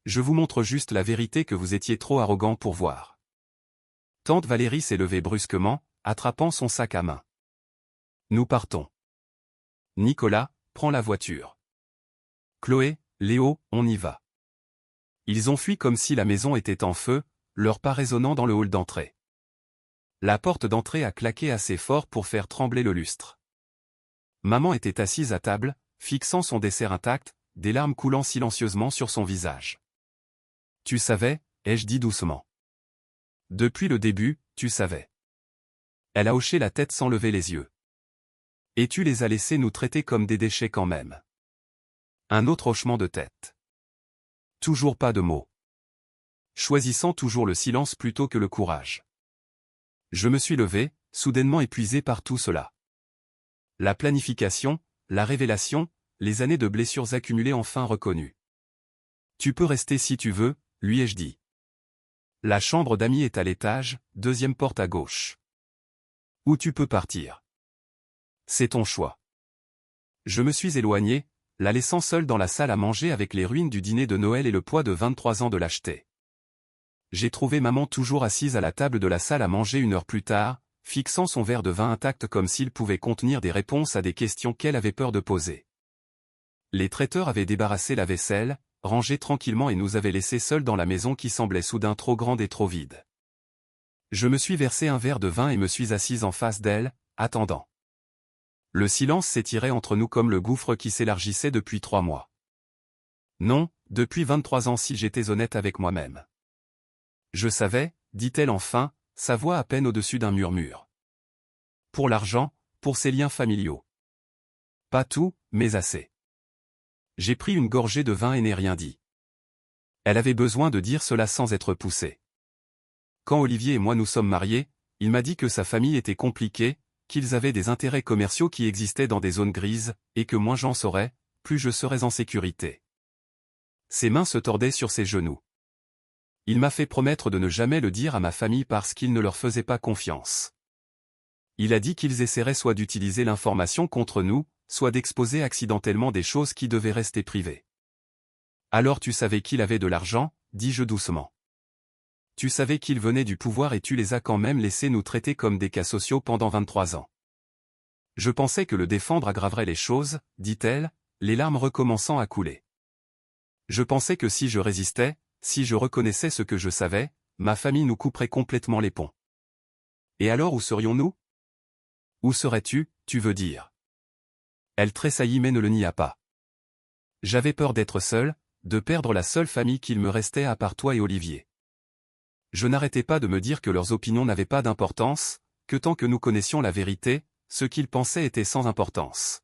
Speaker 1: Je vous montre juste la vérité que vous étiez trop arrogant pour voir. Tante Valérie s'est levée brusquement, attrapant son sac à main. Nous partons. Nicolas, prends la voiture. Chloé, Léo, on y va. Ils ont fui comme si la maison était en feu, leurs pas résonnant dans le hall d'entrée. La porte d'entrée a claqué assez fort pour faire trembler le lustre. Maman était assise à table, fixant son dessert intact, des larmes coulant silencieusement sur son visage. Tu savais, ai-je dit doucement. Depuis le début, tu savais. Elle a hoché la tête sans lever les yeux. Et tu les as laissés nous traiter comme des déchets quand même. Un autre hochement de tête. Toujours pas de mots. Choisissant toujours le silence plutôt que le courage. Je me suis levé, soudainement épuisé par tout cela. La planification, la révélation, les années de blessures accumulées enfin reconnues. Tu peux rester si tu veux, lui ai-je dit. La chambre d'amis est à l'étage, deuxième porte à gauche. Ou tu peux partir. C'est ton choix. Je me suis éloigné, la laissant seule dans la salle à manger avec les ruines du dîner de Noël et le poids de 23 ans de lâcheté. J'ai trouvé maman toujours assise à la table de la salle à manger 1 heure plus tard, fixant son verre de vin intact comme s'il pouvait contenir des réponses à des questions qu'elle avait peur de poser. Les traiteurs avaient débarrassé la vaisselle, rangé tranquillement et nous avaient laissés seuls dans la maison qui semblait soudain trop grande et trop vide. Je me suis versé un verre de vin et me suis assise en face d'elle, attendant. Le silence s'étirait entre nous comme le gouffre qui s'élargissait depuis 3 mois. Non, depuis 23 ans si j'étais honnête avec moi-même. Je savais, dit-elle enfin, sa voix à peine au-dessus d'un murmure. Pour l'argent, pour ses liens familiaux. Pas tout, mais assez. J'ai pris une gorgée de vin et n'ai rien dit. Elle avait besoin de dire cela sans être poussée. Quand Olivier et moi nous sommes mariés, il m'a dit que sa famille était compliquée, qu'ils avaient des intérêts commerciaux qui existaient dans des zones grises, et que moins j'en saurais, plus je serais en sécurité. Ses mains se tordaient sur ses genoux. Il m'a fait promettre de ne jamais le dire à ma famille parce qu'il ne leur faisait pas confiance. Il a dit qu'ils essaieraient soit d'utiliser l'information contre nous, soit d'exposer accidentellement des choses qui devaient rester privées. Alors tu savais qu'il avait de l'argent, dis-je doucement. Tu savais qu'il venait du pouvoir et tu les as quand même laissés nous traiter comme des cas sociaux pendant 23 ans. Je pensais que le défendre aggraverait les choses, dit-elle, les larmes recommençant à couler. Je pensais que si je résistais, si je reconnaissais ce que je savais, ma famille nous couperait complètement les ponts. Et alors où serions-nous ? Où serais-tu, tu veux dire ? Elle tressaillit mais ne le nia pas. J'avais peur d'être seul, de perdre la seule famille qu'il me restait à part toi et Olivier. Je n'arrêtais pas de me dire que leurs opinions n'avaient pas d'importance, que tant que nous connaissions la vérité, ce qu'ils pensaient était sans importance.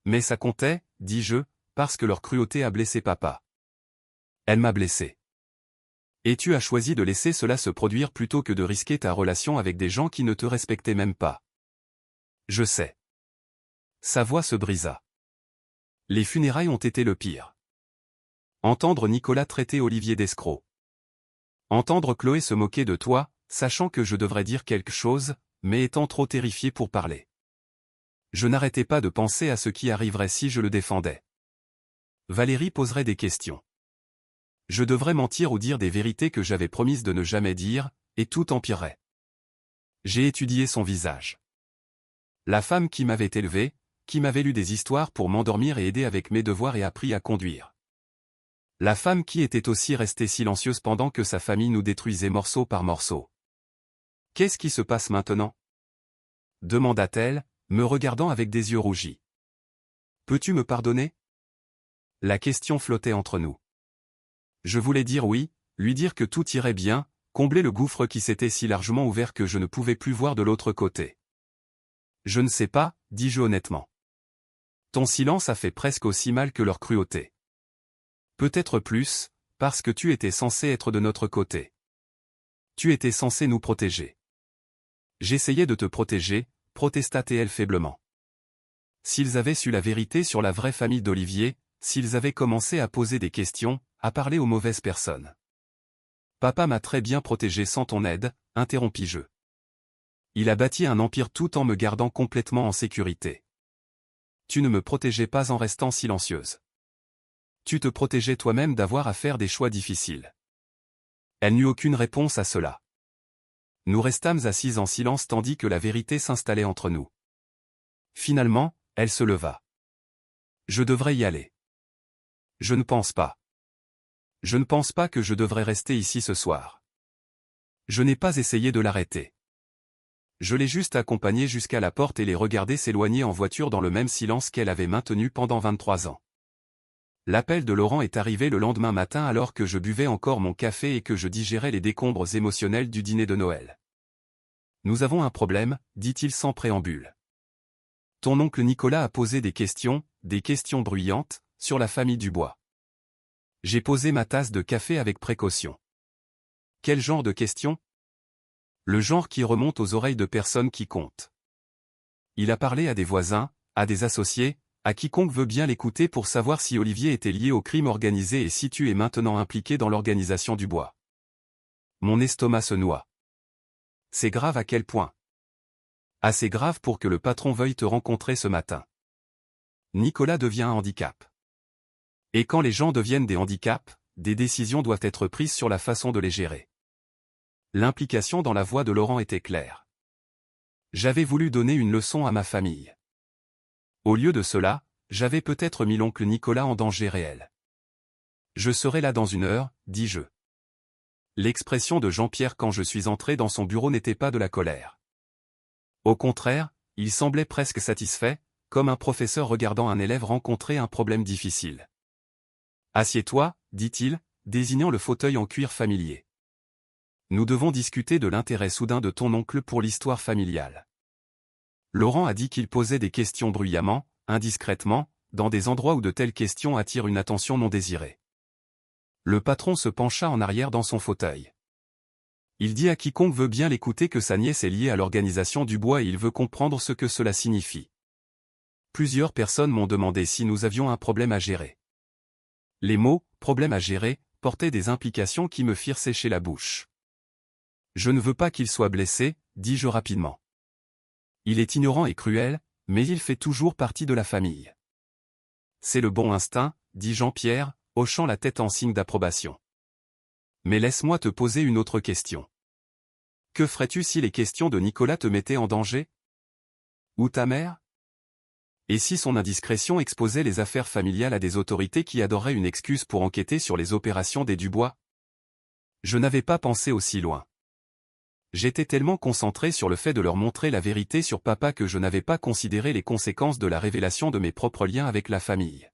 Speaker 1: Mais ça comptait, dis-je, parce que leur cruauté a blessé papa. Elle m'a blessé. Et tu as choisi de laisser cela se produire plutôt que de risquer ta relation avec des gens qui ne te respectaient même pas. Je sais. Sa voix se brisa. Les funérailles ont été le pire. Entendre Nicolas traiter Olivier d'escroc. Entendre Chloé se moquer de toi, sachant que je devrais dire quelque chose, mais étant trop terrifié pour parler. Je n'arrêtais pas de penser à ce qui arriverait si je le défendais. Valérie poserait des questions. Je devrais mentir ou dire des vérités que j'avais promises de ne jamais dire, et tout empirerait. J'ai étudié son visage. La femme qui m'avait élevé, qui m'avait lu des histoires pour m'endormir et aider avec mes devoirs et appris à conduire. La femme qui était aussi restée silencieuse pendant que sa famille nous détruisait morceau par morceau. Qu'est-ce qui se passe maintenant? Demanda-t-elle, me regardant avec des yeux rougis. Peux-tu me pardonner? La question flottait entre nous. Je voulais dire oui, lui dire que tout irait bien, combler le gouffre qui s'était si largement ouvert que je ne pouvais plus voir de l'autre côté. Je ne sais pas, dis-je honnêtement. Ton silence a fait presque aussi mal que leur cruauté. Peut-être plus, parce que tu étais censé être de notre côté. Tu étais censé nous protéger. J'essayais de te protéger, protesta-t-elle faiblement. S'ils avaient su la vérité sur la vraie famille d'Olivier, s'ils avaient commencé à poser des questions, à parler aux mauvaises personnes. Papa m'a très bien protégé sans ton aide, interrompis-je. Il a bâti un empire tout en me gardant complètement en sécurité. Tu ne me protégeais pas en restant silencieuse. Tu te protégeais toi-même d'avoir à faire des choix difficiles. Elle n'eut aucune réponse à cela. Nous restâmes assises en silence tandis que la vérité s'installait entre nous. Finalement, elle se leva. Je devrais y aller. Je ne pense pas. Je ne pense pas que je devrais rester ici ce soir. Je n'ai pas essayé de l'arrêter. Je l'ai juste accompagnée jusqu'à la porte et l'ai regardée s'éloigner en voiture dans le même silence qu'elle avait maintenu pendant 23 ans. L'appel de Laurent est arrivé le lendemain matin alors que je buvais encore mon café et que je digérais les décombres émotionnels du dîner de Noël. Nous avons un problème, dit-il sans préambule. Ton oncle Nicolas a posé des questions bruyantes, sur la famille Dubois. J'ai posé ma tasse de café avec précaution. Quel genre de questions? Le genre qui remonte aux oreilles de personnes qui comptent. Il a parlé à des voisins, à des associés, à quiconque veut bien l'écouter pour savoir si Olivier était lié au crime organisé et si tu es maintenant impliqué dans l'organisation Dubois. Mon estomac se noie. C'est grave à quel point? Assez grave pour que le patron veuille te rencontrer ce matin. Nicolas devient un handicap. Et quand les gens deviennent des handicaps, des décisions doivent être prises sur la façon de les gérer. L'implication dans la voix de Laurent était claire. J'avais voulu donner une leçon à ma famille. Au lieu de cela, j'avais peut-être mis l'oncle Nicolas en danger réel. Je serai là dans 1 heure, dis-je. L'expression de Jean-Pierre quand je suis entré dans son bureau n'était pas de la colère. Au contraire, il semblait presque satisfait, comme un professeur regardant un élève rencontrer un problème difficile. Assieds-toi, dit-il, désignant le fauteuil en cuir familier. Nous devons discuter de l'intérêt soudain de ton oncle pour l'histoire familiale. Laurent a dit qu'il posait des questions bruyamment, indiscrètement, dans des endroits où de telles questions attirent une attention non désirée. Le patron se pencha en arrière dans son fauteuil. Il dit à quiconque veut bien l'écouter que sa nièce est liée à l'organisation Dubois et il veut comprendre ce que cela signifie. Plusieurs personnes m'ont demandé si nous avions un problème à gérer. Les mots « problème à gérer » portaient des implications qui me firent sécher la bouche. Je ne veux pas qu'il soit blessé, dis-je rapidement. Il est ignorant et cruel, mais il fait toujours partie de la famille. C'est le bon instinct, dit Jean-Pierre, hochant la tête en signe d'approbation. Mais laisse-moi te poser une autre question. Que ferais-tu si les questions de Nicolas te mettaient en danger? Ou ta mère? Et si son indiscrétion exposait les affaires familiales à des autorités qui adoreraient une excuse pour enquêter sur les opérations des Dubois? Je n'avais pas pensé aussi loin. J'étais tellement concentré sur le fait de leur montrer la vérité sur papa que je n'avais pas considéré les conséquences de la révélation de mes propres liens avec la famille.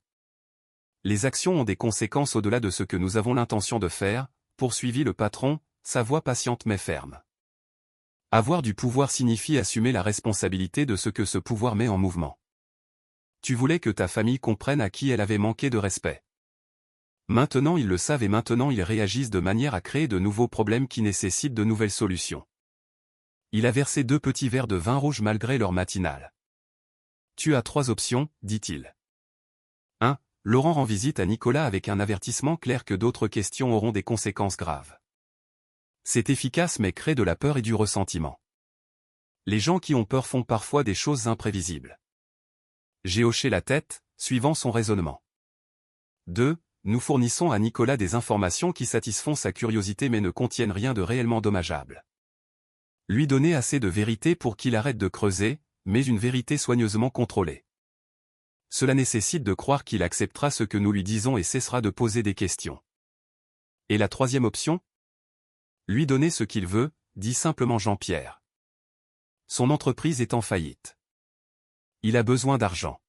Speaker 1: Les actions ont des conséquences au-delà de ce que nous avons l'intention de faire, poursuivit le patron, sa voix patiente mais ferme. Avoir du pouvoir signifie assumer la responsabilité de ce que ce pouvoir met en mouvement. Tu voulais que ta famille comprenne à qui elle avait manqué de respect. Maintenant ils le savent et maintenant ils réagissent de manière à créer de nouveaux problèmes qui nécessitent de nouvelles solutions. Il a versé 2 petits verres de vin rouge malgré leur matinale. Tu as 3 options, dit-il. 1. Laurent rend visite à Nicolas avec un avertissement clair que d'autres questions auront des conséquences graves. C'est efficace mais crée de la peur et du ressentiment. Les gens qui ont peur font parfois des choses imprévisibles. J'ai hoché la tête, suivant son raisonnement. 2. Nous fournissons à Nicolas des informations qui satisfont sa curiosité mais ne contiennent rien de réellement dommageable. Lui donner assez de vérité pour qu'il arrête de creuser, mais une vérité soigneusement contrôlée. Cela nécessite de croire qu'il acceptera ce que nous lui disons et cessera de poser des questions. Et la 3e option ? Lui donner ce qu'il veut, dit simplement Jean-Pierre. Son entreprise est en faillite. Il a besoin d'argent.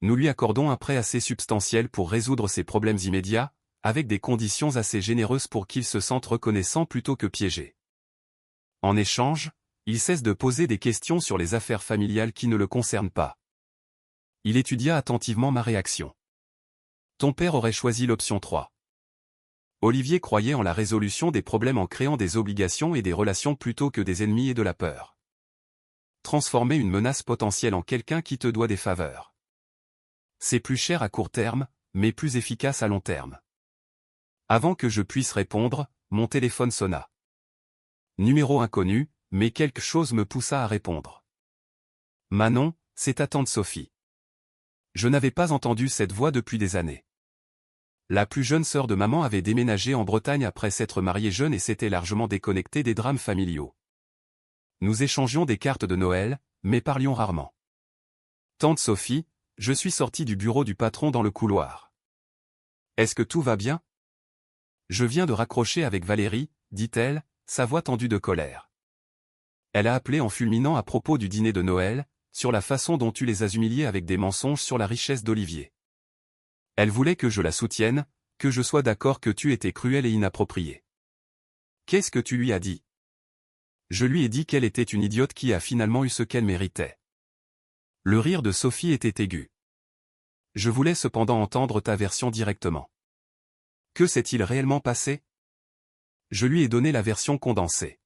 Speaker 1: Nous lui accordons un prêt assez substantiel pour résoudre ses problèmes immédiats, avec des conditions assez généreuses pour qu'il se sente reconnaissant plutôt que piégé. En échange, il cesse de poser des questions sur les affaires familiales qui ne le concernent pas. Il étudia attentivement ma réaction. Ton père aurait choisi l'option 3. Olivier croyait en la résolution des problèmes en créant des obligations et des relations plutôt que des ennemis et de la peur. Transformer une menace potentielle en quelqu'un qui te doit des faveurs. C'est plus cher à court terme, mais plus efficace à long terme. Avant que je puisse répondre, mon téléphone sonna. Numéro inconnu, mais quelque chose me poussa à répondre. Manon, c'est ta tante Sophie. Je n'avais pas entendu cette voix depuis des années. La plus jeune sœur de maman avait déménagé en Bretagne après s'être mariée jeune et s'était largement déconnectée des drames familiaux. Nous échangions des cartes de Noël, mais parlions rarement. Tante Sophie, je suis sortie du bureau du patron dans le couloir. Est-ce que tout va bien ? Je viens de raccrocher avec Valérie, dit-elle, sa voix tendue de colère. Elle a appelé en fulminant à propos du dîner de Noël, sur la façon dont tu les as humiliés avec des mensonges sur la richesse d'Olivier. Elle voulait que je la soutienne, que je sois d'accord que tu étais cruel et inapproprié. Qu'est-ce que tu lui as dit ? Je lui ai dit qu'elle était une idiote qui a finalement eu ce qu'elle méritait. Le rire de Sophie était aigu. Je voulais cependant entendre ta version directement. Que s'est-il réellement passé ? Je lui ai donné la version condensée.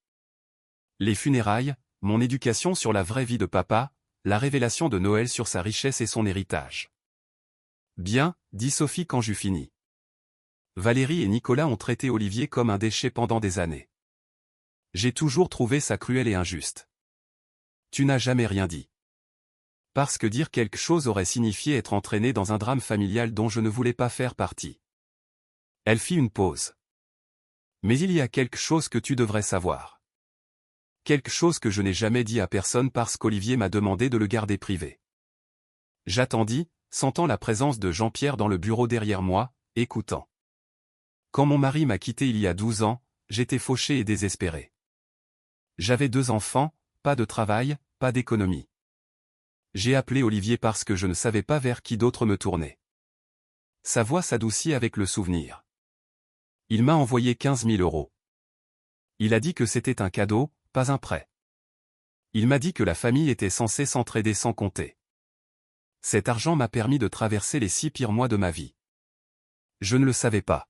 Speaker 1: Les funérailles, mon éducation sur la vraie vie de papa, la révélation de Noël sur sa richesse et son héritage. Bien, dit Sophie quand j'eus fini. Valérie et Nicolas ont traité Olivier comme un déchet pendant des années. J'ai toujours trouvé ça cruel et injuste. Tu n'as jamais rien dit. Parce que dire quelque chose aurait signifié être entraîné dans un drame familial dont je ne voulais pas faire partie. Elle fit une pause. Mais il y a quelque chose que tu devrais savoir. Quelque chose que je n'ai jamais dit à personne parce qu'Olivier m'a demandé de le garder privé. J'attendis, sentant la présence de Jean-Pierre dans le bureau derrière moi, écoutant. Quand mon mari m'a quitté il y a 12 ans, j'étais fauché et désespéré. J'avais 2 enfants, pas de travail, pas d'économie. J'ai appelé Olivier parce que je ne savais pas vers qui d'autre me tourner. Sa voix s'adoucit avec le souvenir. Il m'a envoyé 15 000 €. Il a dit que c'était un cadeau, pas un prêt. Il m'a dit que la famille était censée s'entraider sans compter. Cet argent m'a permis de traverser les 6 pires mois de ma vie. Je ne le savais pas.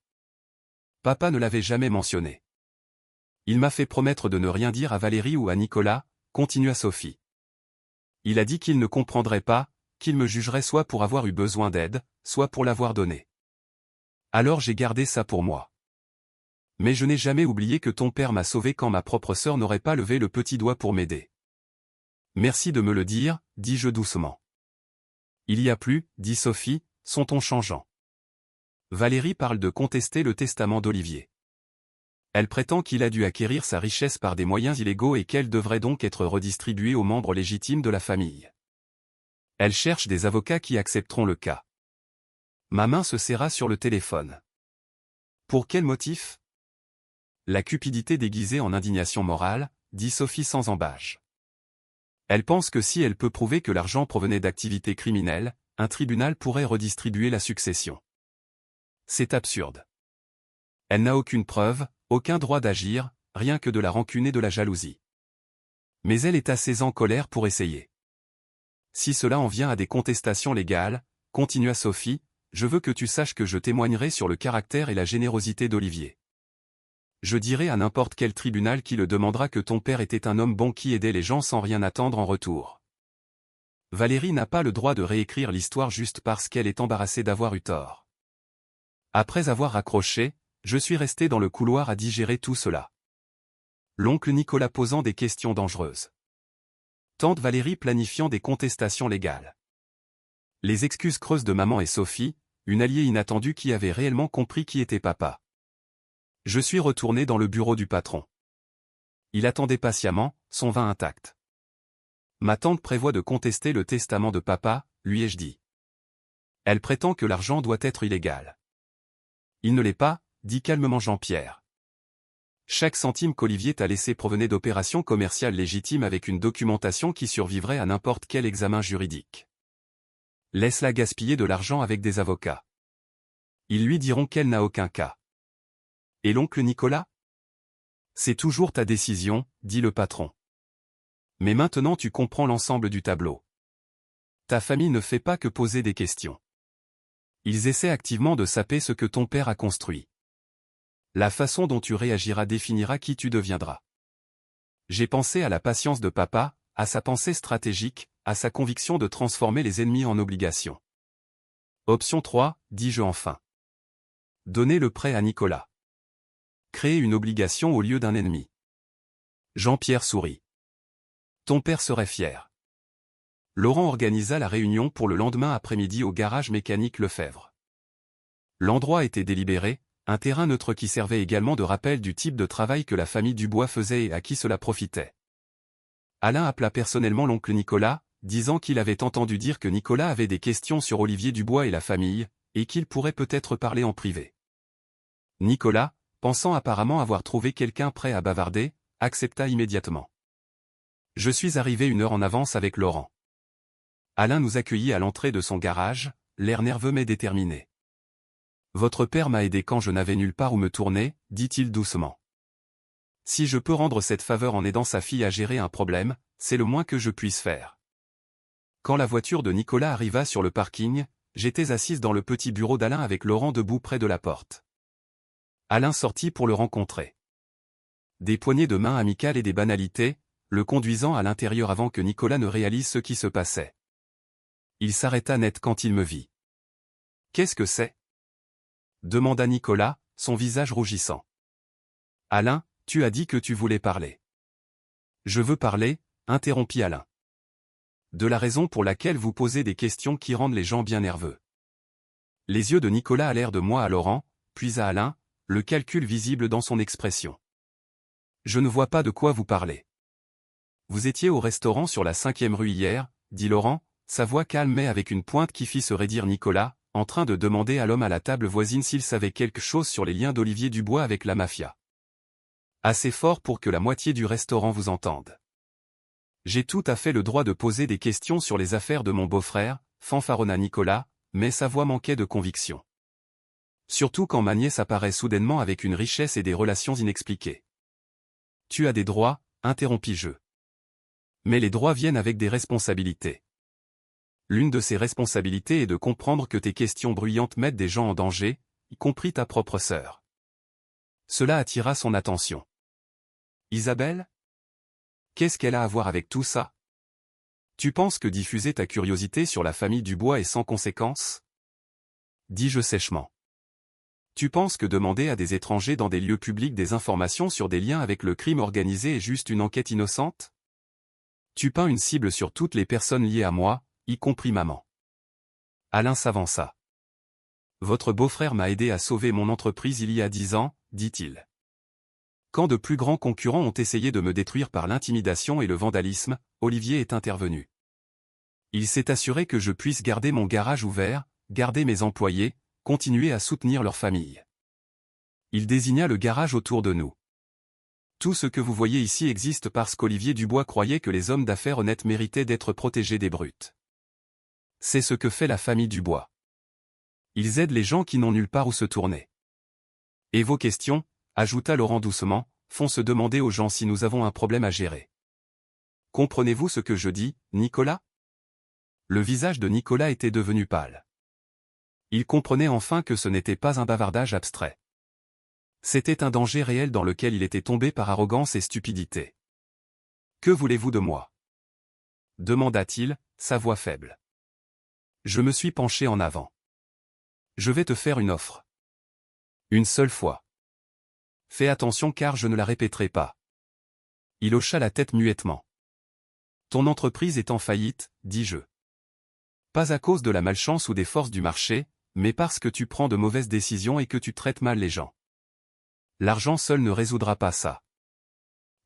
Speaker 1: Papa ne l'avait jamais mentionné. Il m'a fait promettre de ne rien dire à Valérie ou à Nicolas, continua Sophie. Il a dit qu'il ne comprendrait pas, qu'il me jugerait soit pour avoir eu besoin d'aide, soit pour l'avoir donné. Alors j'ai gardé ça pour moi. Mais je n'ai jamais oublié que ton père m'a sauvé quand ma propre sœur n'aurait pas levé le petit doigt pour m'aider. Merci de me le dire, dis-je doucement. Il y a plus, dit Sophie, son ton changeant. Valérie parle de contester le testament d'Olivier. Elle prétend qu'il a dû acquérir sa richesse par des moyens illégaux et qu'elle devrait donc être redistribuée aux membres légitimes de la famille. Elle cherche des avocats qui accepteront le cas. Ma main se serra sur le téléphone. Pour quel motif ? La cupidité déguisée en indignation morale, dit Sophie sans embâche. Elle pense que si elle peut prouver que l'argent provenait d'activités criminelles, un tribunal pourrait redistribuer la succession. C'est absurde. Elle n'a aucune preuve, Aucun droit d'agir, rien que de la rancune et de la jalousie. Mais elle est assez en colère pour essayer. Si cela en vient à des contestations légales, continua Sophie, je veux que tu saches que je témoignerai sur le caractère et la générosité d'Olivier. Je dirai à n'importe quel tribunal qui le demandera que ton père était un homme bon qui aidait les gens sans rien attendre en retour. Valérie n'a pas le droit de réécrire l'histoire juste parce qu'elle est embarrassée d'avoir eu tort. Après avoir raccroché, je suis resté dans le couloir à digérer tout cela. L'oncle Nicolas posant des questions dangereuses. Tante Valérie planifiant des contestations légales. Les excuses creuses de maman et Sophie, une alliée inattendue qui avait réellement compris qui était papa. Je suis retourné dans le bureau du patron. Il attendait patiemment, son vin intact. Ma tante prévoit de contester le testament de papa, lui ai-je dit. Elle prétend que l'argent doit être illégal. Il ne l'est pas, dit calmement Jean-Pierre. Chaque centime qu'Olivier t'a laissé provenait d'opérations commerciales légitimes avec une documentation qui survivrait à n'importe quel examen juridique. Laisse-la gaspiller de l'argent avec des avocats. Ils lui diront qu'elle n'a aucun cas. Et l'oncle Nicolas? C'est toujours ta décision, dit le patron. Mais maintenant tu comprends l'ensemble du tableau. Ta famille ne fait pas que poser des questions. Ils essaient activement de saper ce que ton père a construit. La façon dont tu réagiras définira qui tu deviendras. J'ai pensé à la patience de papa, à sa pensée stratégique, à sa conviction de transformer les ennemis en obligations. Option 3, dis-je enfin. Donner le prêt à Nicolas. Créer une obligation au lieu d'un ennemi. Jean-Pierre sourit. Ton père serait fier. Laurent organisa la réunion pour le lendemain après-midi au garage mécanique Lefebvre. L'endroit était délibéré, un terrain neutre qui servait également de rappel du type de travail que la famille Dubois faisait et à qui cela profitait. Alain appela personnellement l'oncle Nicolas, disant qu'il avait entendu dire que Nicolas avait des questions sur Olivier Dubois et la famille, et qu'il pourrait peut-être parler en privé. Nicolas, pensant apparemment avoir trouvé quelqu'un prêt à bavarder, accepta immédiatement. Je suis arrivé 1 heure en avance avec Laurent. Alain nous accueillit à l'entrée de son garage, l'air nerveux mais déterminé. Votre père m'a aidé quand je n'avais nulle part où me tourner, dit-il doucement. Si je peux rendre cette faveur en aidant sa fille à gérer un problème, c'est le moins que je puisse faire. Quand la voiture de Nicolas arriva sur le parking, j'étais assise dans le petit bureau d'Alain avec Laurent debout près de la porte. Alain sortit pour le rencontrer. Des poignées de main amicales et des banalités, le conduisant à l'intérieur avant que Nicolas ne réalise ce qui se passait. Il s'arrêta net quand il me vit. « Qu'est-ce que c'est ?» demanda Nicolas, son visage rougissant. « Alain, tu as dit que tu voulais parler. »« Je veux parler, » interrompit Alain. « De la raison pour laquelle vous posez des questions qui rendent les gens bien nerveux. » Les yeux de Nicolas allèrent de moi à Laurent, puis à Alain, le calcul visible dans son expression. « Je ne vois pas de quoi vous parlez. »« Vous étiez au restaurant sur la 5e rue hier, » dit Laurent, sa voix calme mais avec une pointe qui fit se raidir Nicolas, en train de demander à l'homme à la table voisine s'il savait quelque chose sur les liens d'Olivier Dubois avec la mafia. Assez fort pour que la moitié du restaurant vous entende. J'ai tout à fait le droit de poser des questions sur les affaires de mon beau-frère, fanfaronna Nicolas, mais sa voix manquait de conviction. Surtout quand ma nièce apparaît soudainement avec une richesse et des relations inexpliquées. Tu as des droits, interrompis-je. Mais les droits viennent avec des responsabilités. L'une de ces responsabilités est de comprendre que tes questions bruyantes mettent des gens en danger, y compris ta propre sœur. Cela attira son attention. Isabelle? Qu'est-ce qu'elle a à voir avec tout ça? Tu penses que diffuser ta curiosité sur la famille Dubois est sans conséquence? Dis-je sèchement. Tu penses que demander à des étrangers dans des lieux publics des informations sur des liens avec le crime organisé est juste une enquête innocente? Tu peins une cible sur toutes les personnes liées à moi, y compris maman. Alain s'avança. Votre beau-frère m'a aidé à sauver mon entreprise il y a 10 ans, dit-il. Quand de plus grands concurrents ont essayé de me détruire par l'intimidation et le vandalisme, Olivier est intervenu. Il s'est assuré que je puisse garder mon garage ouvert, garder mes employés, continuer à soutenir leur famille. Il désigna le garage autour de nous. Tout ce que vous voyez ici existe parce qu'Olivier Dubois croyait que les hommes d'affaires honnêtes méritaient d'être protégés des brutes. C'est ce que fait la famille Dubois. Ils aident les gens qui n'ont nulle part où se tourner. Et vos questions, ajouta Laurent doucement, font se demander aux gens si nous avons un problème à gérer. Comprenez-vous ce que je dis, Nicolas? Le visage de Nicolas était devenu pâle. Il comprenait enfin que ce n'était pas un bavardage abstrait. C'était un danger réel dans lequel il était tombé par arrogance et stupidité. « Que voulez-vous de moi » demanda-t-il, sa voix faible. Je me suis penché en avant. Je vais te faire une offre. Une seule fois. Fais attention car je ne la répéterai pas. Il hocha la tête muettement. Ton entreprise est en faillite, dis-je. Pas à cause de la malchance ou des forces du marché, mais parce que tu prends de mauvaises décisions et que tu traites mal les gens. L'argent seul ne résoudra pas ça.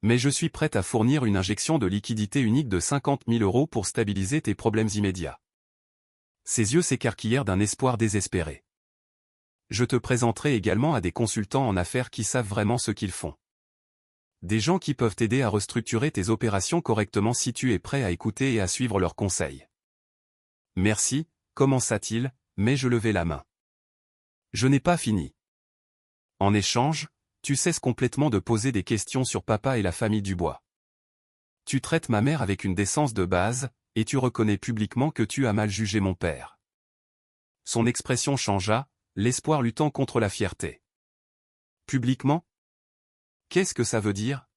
Speaker 1: Mais je suis prêt à fournir une injection de liquidité unique de 50 000 € pour stabiliser tes problèmes immédiats. Ses yeux s'écarquillèrent d'un espoir désespéré. Je te présenterai également à des consultants en affaires qui savent vraiment ce qu'ils font. Des gens qui peuvent t'aider à restructurer tes opérations correctement si tu es prêt à écouter et à suivre leurs conseils. Merci, commença-t-il, mais je levai la main. Je n'ai pas fini. En échange, tu cesses complètement de poser des questions sur papa et la famille Dubois. Tu traites ma mère avec une décence de base, et tu reconnais publiquement que tu as mal jugé mon père. Son expression changea, l'espoir luttant contre la fierté. Publiquement? Qu'est-ce que ça veut dire?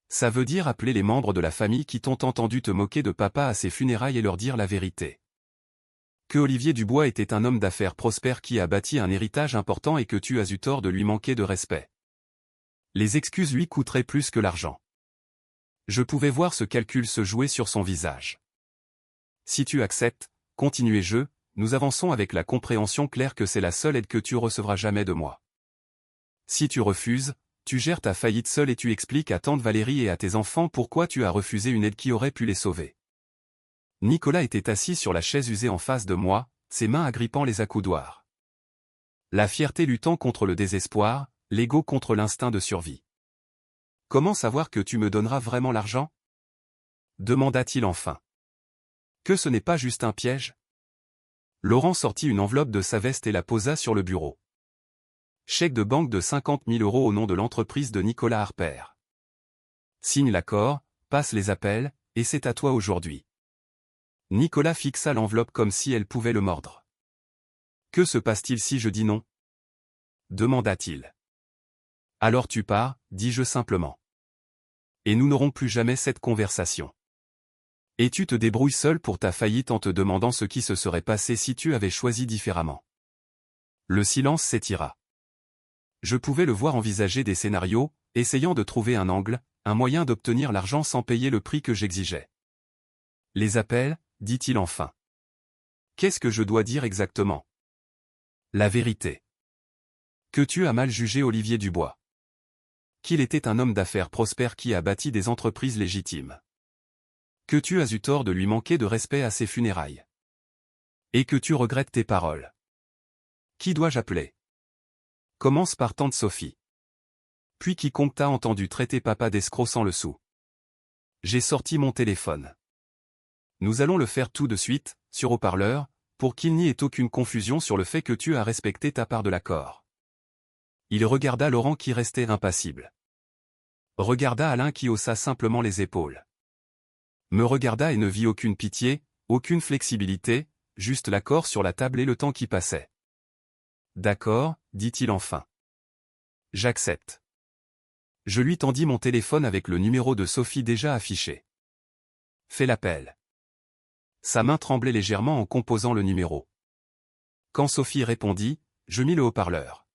Speaker 1: Ça veut dire appeler les membres de la famille qui t'ont entendu te moquer de papa à ses funérailles et leur dire la vérité. Que Olivier Dubois était un homme d'affaires prospère qui a bâti un héritage important et que tu as eu tort de lui manquer de respect. Les excuses lui coûteraient plus que l'argent. Je pouvais voir ce calcul se jouer sur son visage. Si tu acceptes, continuai-je, nous avançons avec la compréhension claire que c'est la seule aide que tu recevras jamais de moi. Si tu refuses, tu gères ta faillite seule et tu expliques à tante Valérie et à tes enfants pourquoi tu as refusé une aide qui aurait pu les sauver. Nicolas était assis sur la chaise usée en face de moi, ses mains agrippant les accoudoirs. La fierté luttant contre le désespoir, l'ego contre l'instinct de survie. Comment savoir que tu me donneras vraiment l'argent? Demanda-t-il enfin. Que ce n'est pas juste un piège? Laurent sortit une enveloppe de sa veste et la posa sur le bureau. Chèque de banque de 50 000 € au nom de l'entreprise de Nicolas Harper. Signe l'accord, passe les appels, et c'est à toi aujourd'hui. Nicolas fixa l'enveloppe comme si elle pouvait le mordre. Que se passe-t-il si je dis non? Demanda-t-il. Alors tu pars, dis-je simplement. Et nous n'aurons plus jamais cette conversation. Et tu te débrouilles seul pour ta faillite en te demandant ce qui se serait passé si tu avais choisi différemment. Le silence s'étira. Je pouvais le voir envisager des scénarios, essayant de trouver un angle, un moyen d'obtenir l'argent sans payer le prix que j'exigeais. Les appels, dit-il enfin. Qu'est-ce que je dois dire exactement? La vérité. Que tu as mal jugé Olivier Dubois. Qu'il était un homme d'affaires prospère qui a bâti des entreprises légitimes. Que tu as eu tort de lui manquer de respect à ses funérailles. Et que tu regrettes tes paroles. Qui dois-je appeler? Commence par tante Sophie. Puis quiconque t'a entendu traiter papa d'escroc sans le sou. J'ai sorti mon téléphone. Nous allons le faire tout de suite, sur haut-parleur, pour qu'il n'y ait aucune confusion sur le fait que tu as respecté ta part de l'accord. Il regarda Laurent qui restait impassible. Regarda Alain qui haussa simplement les épaules. Me regarda et ne vit aucune pitié, aucune flexibilité, juste l'accord sur la table et le temps qui passait. D'accord, dit-il enfin. J'accepte. Je lui tendis mon téléphone avec le numéro de Sophie déjà affiché. Fais l'appel. Sa main tremblait légèrement en composant le numéro. Quand Sophie répondit, je mis le haut-parleur.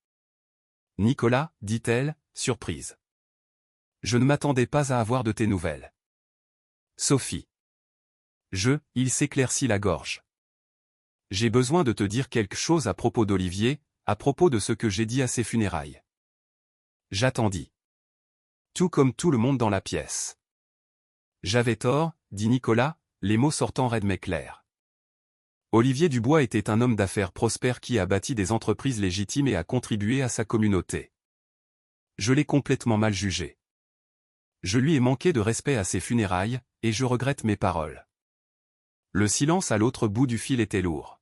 Speaker 1: Nicolas, dit-elle, surprise. Je ne m'attendais pas à avoir de tes nouvelles. Sophie. Il s'éclaircit la gorge. J'ai besoin de te dire quelque chose à propos d'Olivier, à propos de ce que j'ai dit à ses funérailles. J'attendis. Tout comme tout le monde dans la pièce. J'avais tort, dit Nicolas, les mots sortant raides mais clairs. Olivier Dubois était un homme d'affaires prospère qui a bâti des entreprises légitimes et a contribué à sa communauté. Je l'ai complètement mal jugé. Je lui ai manqué de respect à ses funérailles, et je regrette mes paroles. Le silence à l'autre bout du fil était lourd.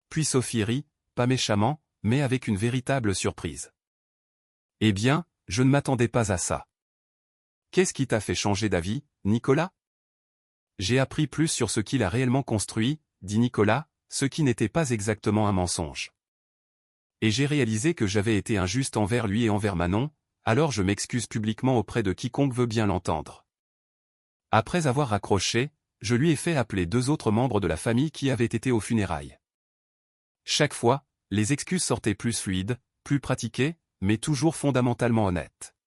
Speaker 1: Puis Sophie rit, pas méchamment, mais avec une véritable surprise. Eh bien, je ne m'attendais pas à ça. Qu'est-ce qui t'a fait changer d'avis, Nicolas? J'ai appris plus sur ce qu'il a réellement construit, dit Nicolas, ce qui n'était pas exactement un mensonge. Et j'ai réalisé que j'avais été injuste envers lui et envers Manon, alors je m'excuse publiquement auprès de quiconque veut bien l'entendre. Après avoir raccroché, je lui ai fait appeler 2 autres membres de la famille qui avaient été aux funérailles. Chaque fois, les excuses sortaient plus fluides, plus pratiquées, mais toujours fondamentalement honnêtes.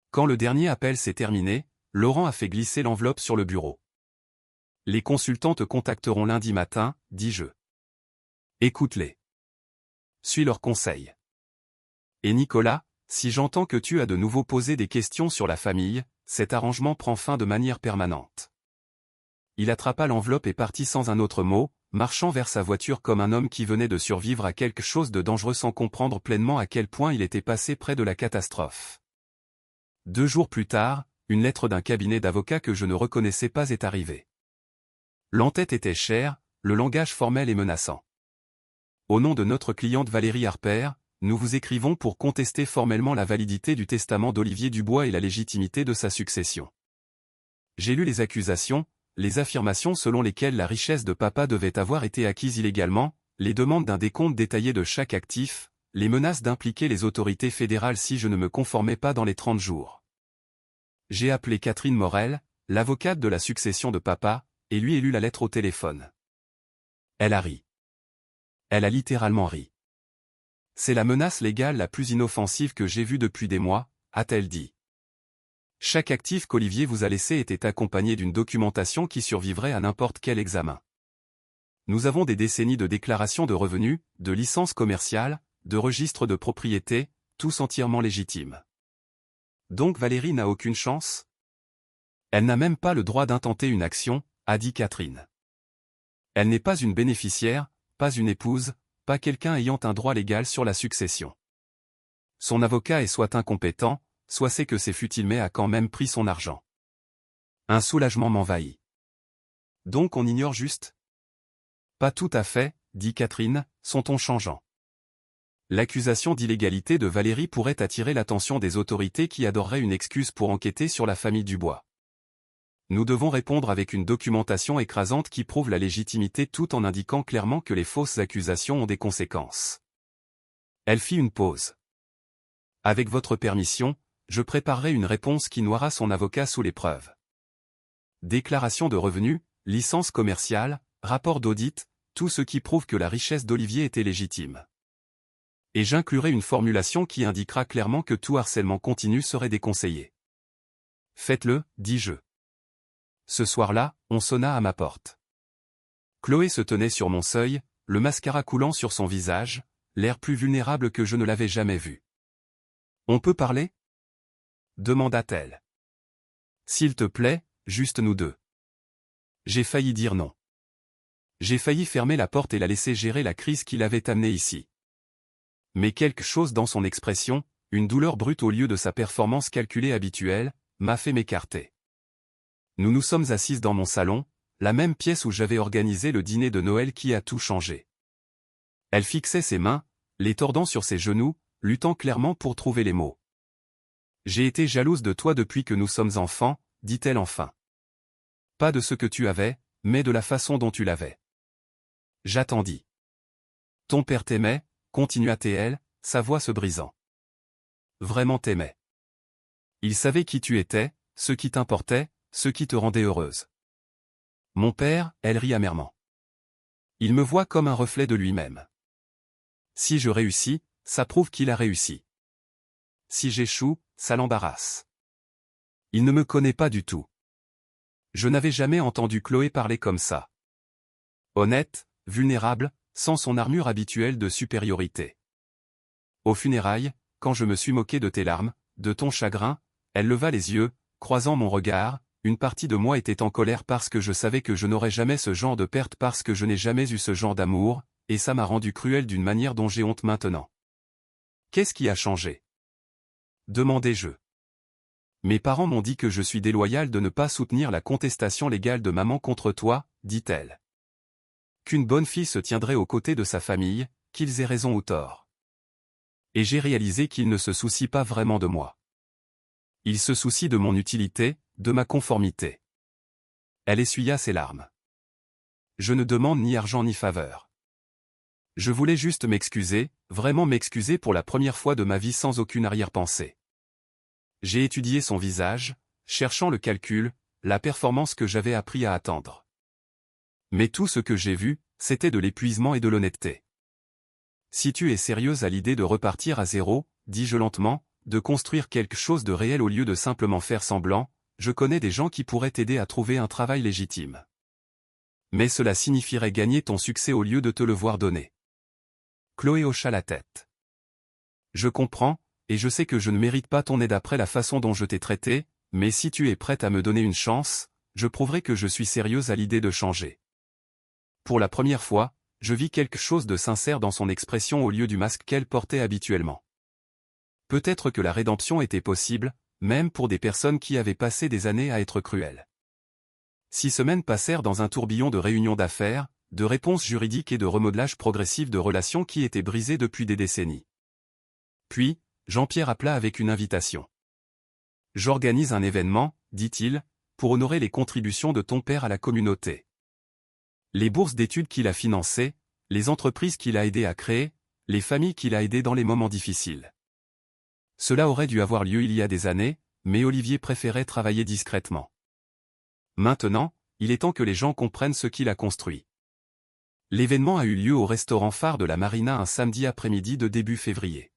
Speaker 1: Quand le dernier appel s'est terminé, Laurent a fait glisser l'enveloppe sur le bureau. Les consultants te contacteront lundi matin, dis-je. Écoute-les. Suis leurs conseils. Et Nicolas, si j'entends que tu as de nouveau posé des questions sur la famille, cet arrangement prend fin de manière permanente. Il attrapa l'enveloppe et partit sans un autre mot, marchant vers sa voiture comme un homme qui venait de survivre à quelque chose de dangereux sans comprendre pleinement à quel point il était passé près de la catastrophe. 2 jours plus tard, une lettre d'un cabinet d'avocats que je ne reconnaissais pas est arrivée. L'entête était chère, le langage formel et menaçant. Au nom de notre cliente Valérie Harper, nous vous écrivons pour contester formellement la validité du testament d'Olivier Dubois et la légitimité de sa succession. J'ai lu les accusations, les affirmations selon lesquelles la richesse de papa devait avoir été acquise illégalement, les demandes d'un décompte détaillé de chaque actif, les menaces d'impliquer les autorités fédérales si je ne me conformais pas dans les 30 jours. J'ai appelé Catherine Morel, l'avocate de la succession de papa, et lui ai lu la lettre au téléphone. Elle a ri. Elle a littéralement ri. C'est la menace légale la plus inoffensive que j'ai vue depuis des mois, a-t-elle dit. Chaque actif qu'Olivier vous a laissé était accompagné d'une documentation qui survivrait à n'importe quel examen. Nous avons des décennies de déclarations de revenus, de licences commerciales, de registres de propriété, tous entièrement légitimes. Donc Valérie n'a aucune chance? Elle n'a même pas le droit d'intenter une action, a dit Catherine. Elle n'est pas une bénéficiaire, pas une épouse, pas quelqu'un ayant un droit légal sur la succession. Son avocat est soit incompétent, soit sait que c'est futile mais a quand même pris son argent. Un soulagement m'envahit. Donc on ignore juste? Pas tout à fait, dit Catherine, son ton changeant. L'accusation d'illégalité de Valérie pourrait attirer l'attention des autorités qui adoreraient une excuse pour enquêter sur la famille Dubois. Nous devons répondre avec une documentation écrasante qui prouve la légitimité tout en indiquant clairement que les fausses accusations ont des conséquences. Elle fit une pause. Avec votre permission, je préparerai une réponse qui noiera son avocat sous l'épreuve. Déclaration de revenus, licence commerciale, rapport d'audit, tout ce qui prouve que la richesse d'Olivier était légitime. Et j'inclurai une formulation qui indiquera clairement que tout harcèlement continu serait déconseillé. Faites-le, dis-je. Ce soir-là, on sonna à ma porte. Chloé se tenait sur mon seuil, le mascara coulant sur son visage, l'air plus vulnérable que je ne l'avais jamais vu. « On peut parler ?» demanda-t-elle. « S'il te plaît, juste nous deux. » J'ai failli dire non. J'ai failli fermer la porte et la laisser gérer la crise qui l'avait amenée ici. Mais quelque chose dans son expression, une douleur brute au lieu de sa performance calculée habituelle, m'a fait m'écarter. Nous nous sommes assises dans mon salon, la même pièce où j'avais organisé le dîner de Noël qui a tout changé. Elle fixait ses mains, les tordant sur ses genoux, luttant clairement pour trouver les mots. « J'ai été jalouse de toi depuis que nous sommes enfants, dit-elle enfin. Pas de ce que tu avais, mais de la façon dont tu l'avais. J'attendis. Ton père t'aimait, continua-t-elle, sa voix se brisant. Vraiment t'aimait. Il savait qui tu étais, ce qui t'importait, ce qui te rendait heureuse. Mon père, elle rit amèrement. Il me voit comme un reflet de lui-même. Si je réussis, ça prouve qu'il a réussi. Si j'échoue, ça l'embarrasse. Il ne me connaît pas du tout. Je n'avais jamais entendu Chloé parler comme ça. Honnête, vulnérable, sans son armure habituelle de supériorité. Aux funérailles, quand je me suis moqué de tes larmes, de ton chagrin, elle leva les yeux, croisant mon regard, une partie de moi était en colère parce que je savais que je n'aurais jamais ce genre de perte parce que je n'ai jamais eu ce genre d'amour, et ça m'a rendu cruel d'une manière dont j'ai honte maintenant. Qu'est-ce qui a changé? Demandai-je. Mes parents m'ont dit que je suis déloyal de ne pas soutenir la contestation légale de maman contre toi, dit-elle. Qu'une bonne fille se tiendrait aux côtés de sa famille, qu'ils aient raison ou tort. Et j'ai réalisé qu'il ne se soucie pas vraiment de moi. Il se soucie de mon utilité, de ma conformité. Elle essuya ses larmes. Je ne demande ni argent ni faveur. Je voulais juste m'excuser, vraiment m'excuser pour la première fois de ma vie sans aucune arrière-pensée. J'ai étudié son visage, cherchant le calcul, la performance que j'avais appris à attendre. Mais tout ce que j'ai vu, c'était de l'épuisement et de l'honnêteté. Si tu es sérieuse à l'idée de repartir à zéro, dis-je lentement, de construire quelque chose de réel au lieu de simplement faire semblant, je connais des gens qui pourraient t'aider à trouver un travail légitime. Mais cela signifierait gagner ton succès au lieu de te le voir donner. Chloé hocha la tête. Je comprends, et je sais que je ne mérite pas ton aide après la façon dont je t'ai traité, mais si tu es prête à me donner une chance, je prouverai que je suis sérieuse à l'idée de changer. Pour la première fois, je vis quelque chose de sincère dans son expression au lieu du masque qu'elle portait habituellement. Peut-être que la rédemption était possible, même pour des personnes qui avaient passé des années à être cruelles. 6 semaines passèrent dans un tourbillon de réunions d'affaires, de réponses juridiques et de remodelage progressif de relations qui étaient brisées depuis des décennies. Puis, Jean-Pierre appela avec une invitation. « J'organise un événement, dit-il, pour honorer les contributions de ton père à la communauté. Les bourses d'études qu'il a financées, les entreprises qu'il a aidé à créer, les familles qu'il a aidées dans les moments difficiles. Cela aurait dû avoir lieu il y a des années, mais Olivier préférait travailler discrètement. Maintenant, il est temps que les gens comprennent ce qu'il a construit. » L'événement a eu lieu au restaurant phare de la Marina un samedi après-midi de début février.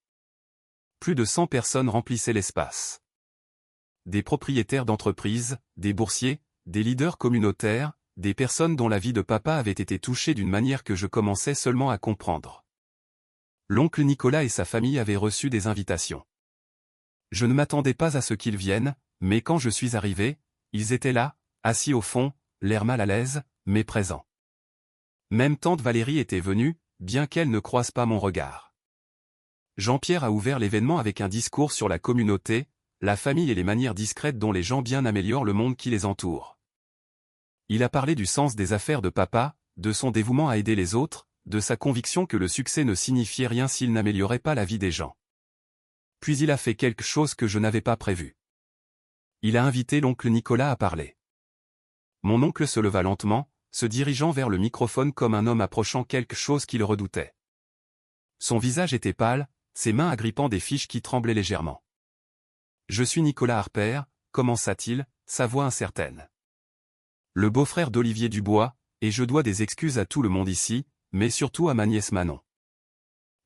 Speaker 1: Plus de 100 personnes remplissaient l'espace. Des propriétaires d'entreprises, des boursiers, des leaders communautaires, des personnes dont la vie de papa avait été touchée d'une manière que je commençais seulement à comprendre. L'oncle Nicolas et sa famille avaient reçu des invitations. Je ne m'attendais pas à ce qu'ils viennent, mais quand je suis arrivé, ils étaient là, assis au fond, l'air mal à l'aise, mais présents. Même tante Valérie était venue, bien qu'elle ne croise pas mon regard. Jean-Pierre a ouvert l'événement avec un discours sur la communauté, la famille et les manières discrètes dont les gens bien améliorent le monde qui les entoure. Il a parlé du sens des affaires de papa, de son dévouement à aider les autres, de sa conviction que le succès ne signifiait rien s'il n'améliorait pas la vie des gens. Puis il a fait quelque chose que je n'avais pas prévu. Il a invité l'oncle Nicolas à parler. Mon oncle se leva lentement, se dirigeant vers le microphone comme un homme approchant quelque chose qu'il redoutait. Son visage était pâle, ses mains agrippant des fiches qui tremblaient légèrement. « Je suis Nicolas Harper », commença-t-il, sa voix incertaine. Le beau-frère d'Olivier Dubois, et je dois des excuses à tout le monde ici, mais surtout à ma nièce Manon.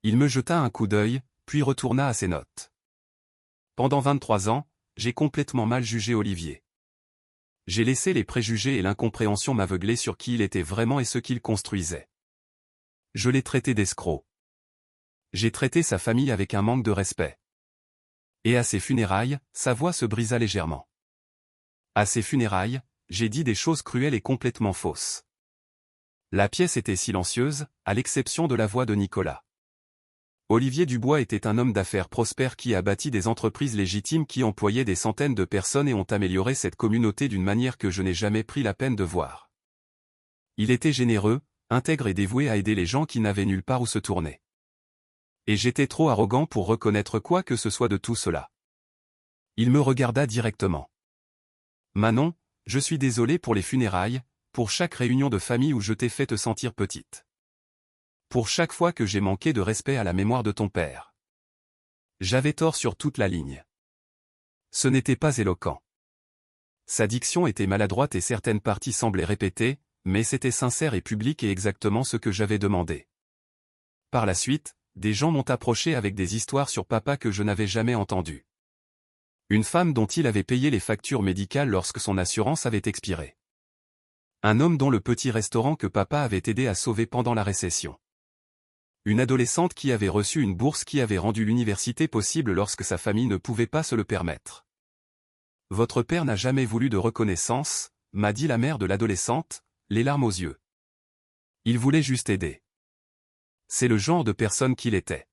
Speaker 1: Il me jeta un coup d'œil, puis retourna à ses notes. Pendant 23 ans, j'ai complètement mal jugé Olivier. J'ai laissé les préjugés et l'incompréhension m'aveugler sur qui il était vraiment et ce qu'il construisait. Je l'ai traité d'escroc. J'ai traité sa famille avec un manque de respect. Et à ses funérailles, sa voix se brisa légèrement. À ses funérailles, j'ai dit des choses cruelles et complètement fausses. La pièce était silencieuse, à l'exception de la voix de Nicolas. Olivier Dubois était un homme d'affaires prospère qui a bâti des entreprises légitimes qui employaient des centaines de personnes et ont amélioré cette communauté d'une manière que je n'ai jamais pris la peine de voir. Il était généreux, intègre et dévoué à aider les gens qui n'avaient nulle part où se tourner. Et j'étais trop arrogant pour reconnaître quoi que ce soit de tout cela. Il me regarda directement. « Manon, je suis désolé pour les funérailles, pour chaque réunion de famille où je t'ai fait te sentir petite. Pour chaque fois que j'ai manqué de respect à la mémoire de ton père. J'avais tort sur toute la ligne. » Ce n'était pas éloquent. Sa diction était maladroite et certaines parties semblaient répétées, mais c'était sincère et public et exactement ce que j'avais demandé. Par la suite, des gens m'ont approché avec des histoires sur papa que je n'avais jamais entendues. Une femme dont il avait payé les factures médicales lorsque son assurance avait expiré. Un homme dont le petit restaurant que papa avait aidé à sauver pendant la récession. Une adolescente qui avait reçu une bourse qui avait rendu l'université possible lorsque sa famille ne pouvait pas se le permettre. « Votre père n'a jamais voulu de reconnaissance », m'a dit la mère de l'adolescente, les larmes aux yeux. Il voulait juste aider. C'est le genre de personne qu'il était.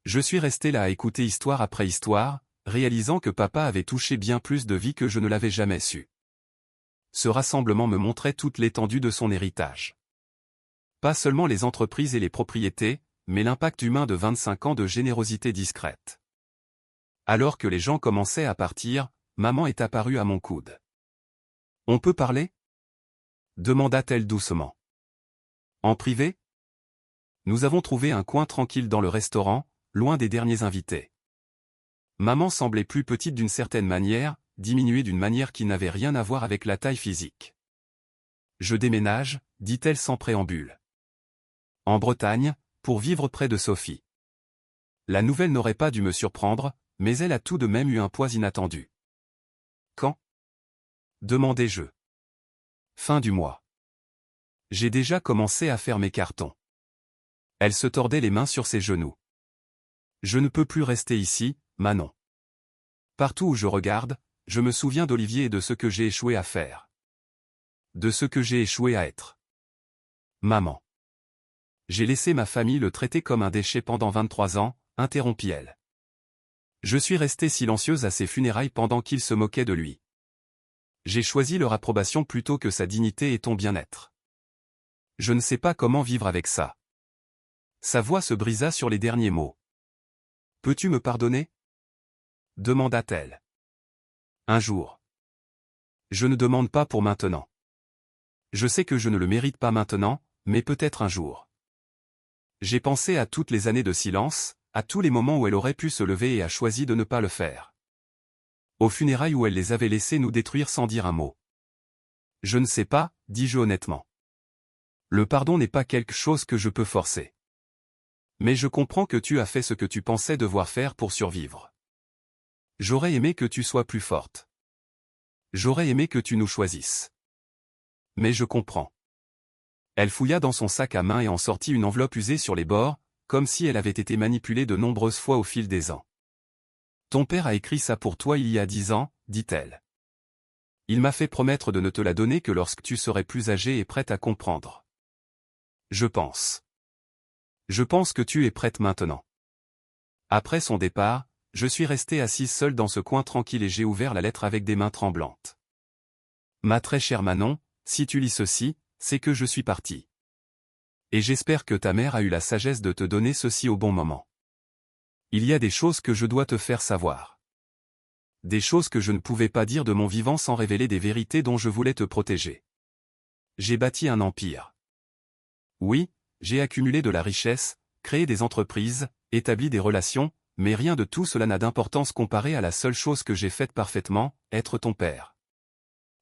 Speaker 1: Je suis resté là à écouter histoire après histoire, réalisant que papa avait touché bien plus de vies que je ne l'avais jamais su. Ce rassemblement me montrait toute l'étendue de son héritage. Pas seulement les entreprises et les propriétés, mais l'impact humain de 25 ans de générosité discrète. Alors que les gens commençaient à partir, maman est apparue à mon coude. « On peut parler ?» demanda-t-elle doucement. « En privé ?» Nous avons trouvé un coin tranquille dans le restaurant, loin des derniers invités. Maman semblait plus petite d'une certaine manière, diminuée d'une manière qui n'avait rien à voir avec la taille physique. « Je déménage », dit-elle sans préambule. « En Bretagne, pour vivre près de Sophie. » La nouvelle n'aurait pas dû me surprendre, mais elle a tout de même eu un poids inattendu. « Quand ?» demandai-je. « Fin du mois. J'ai déjà commencé à faire mes cartons. » Elle se tordait les mains sur ses genoux. « Je ne peux plus rester ici, Manon. Partout où je regarde, je me souviens d'Olivier et de ce que j'ai échoué à faire. De ce que j'ai échoué à être. Maman. J'ai laissé ma famille le traiter comme un déchet pendant 23 ans, interrompit-elle. Je suis restée silencieuse à ses funérailles pendant qu'il se moquait de lui. J'ai choisi leur approbation plutôt que sa dignité et ton bien-être. Je ne sais pas comment vivre avec ça. Sa voix se brisa sur les derniers mots. Peux-tu me pardonner ? Demanda-t-elle. Un jour. Je ne demande pas pour maintenant. Je sais que je ne le mérite pas maintenant, mais peut-être un jour. J'ai pensé à toutes les années de silence, à tous les moments où elle aurait pu se lever et a choisi de ne pas le faire. Aux funérailles où elle les avait laissés nous détruire sans dire un mot. Je ne sais pas, dis-je honnêtement. Le pardon n'est pas quelque chose que je peux forcer. Mais je comprends que tu as fait ce que tu pensais devoir faire pour survivre. J'aurais aimé que tu sois plus forte. J'aurais aimé que tu nous choisisses. Mais je comprends. Elle fouilla dans son sac à main et en sortit une enveloppe usée sur les bords, comme si elle avait été manipulée de nombreuses fois au fil des ans. Ton père a écrit ça pour toi il y a 10 ans, dit-elle. Il m'a fait promettre de ne te la donner que lorsque tu serais plus âgée et prête à comprendre. Je pense. Je pense que tu es prête maintenant. Après son départ, je suis restée assise seule dans ce coin tranquille et j'ai ouvert la lettre avec des mains tremblantes. Ma très chère Manon, si tu lis ceci, c'est que je suis partie. Et j'espère que ta mère a eu la sagesse de te donner ceci au bon moment. Il y a des choses que je dois te faire savoir. Des choses que je ne pouvais pas dire de mon vivant sans révéler des vérités dont je voulais te protéger. J'ai bâti un empire. Oui, j'ai accumulé de la richesse, créé des entreprises, établi des relations, mais rien de tout cela n'a d'importance comparé à la seule chose que j'ai faite parfaitement, être ton père.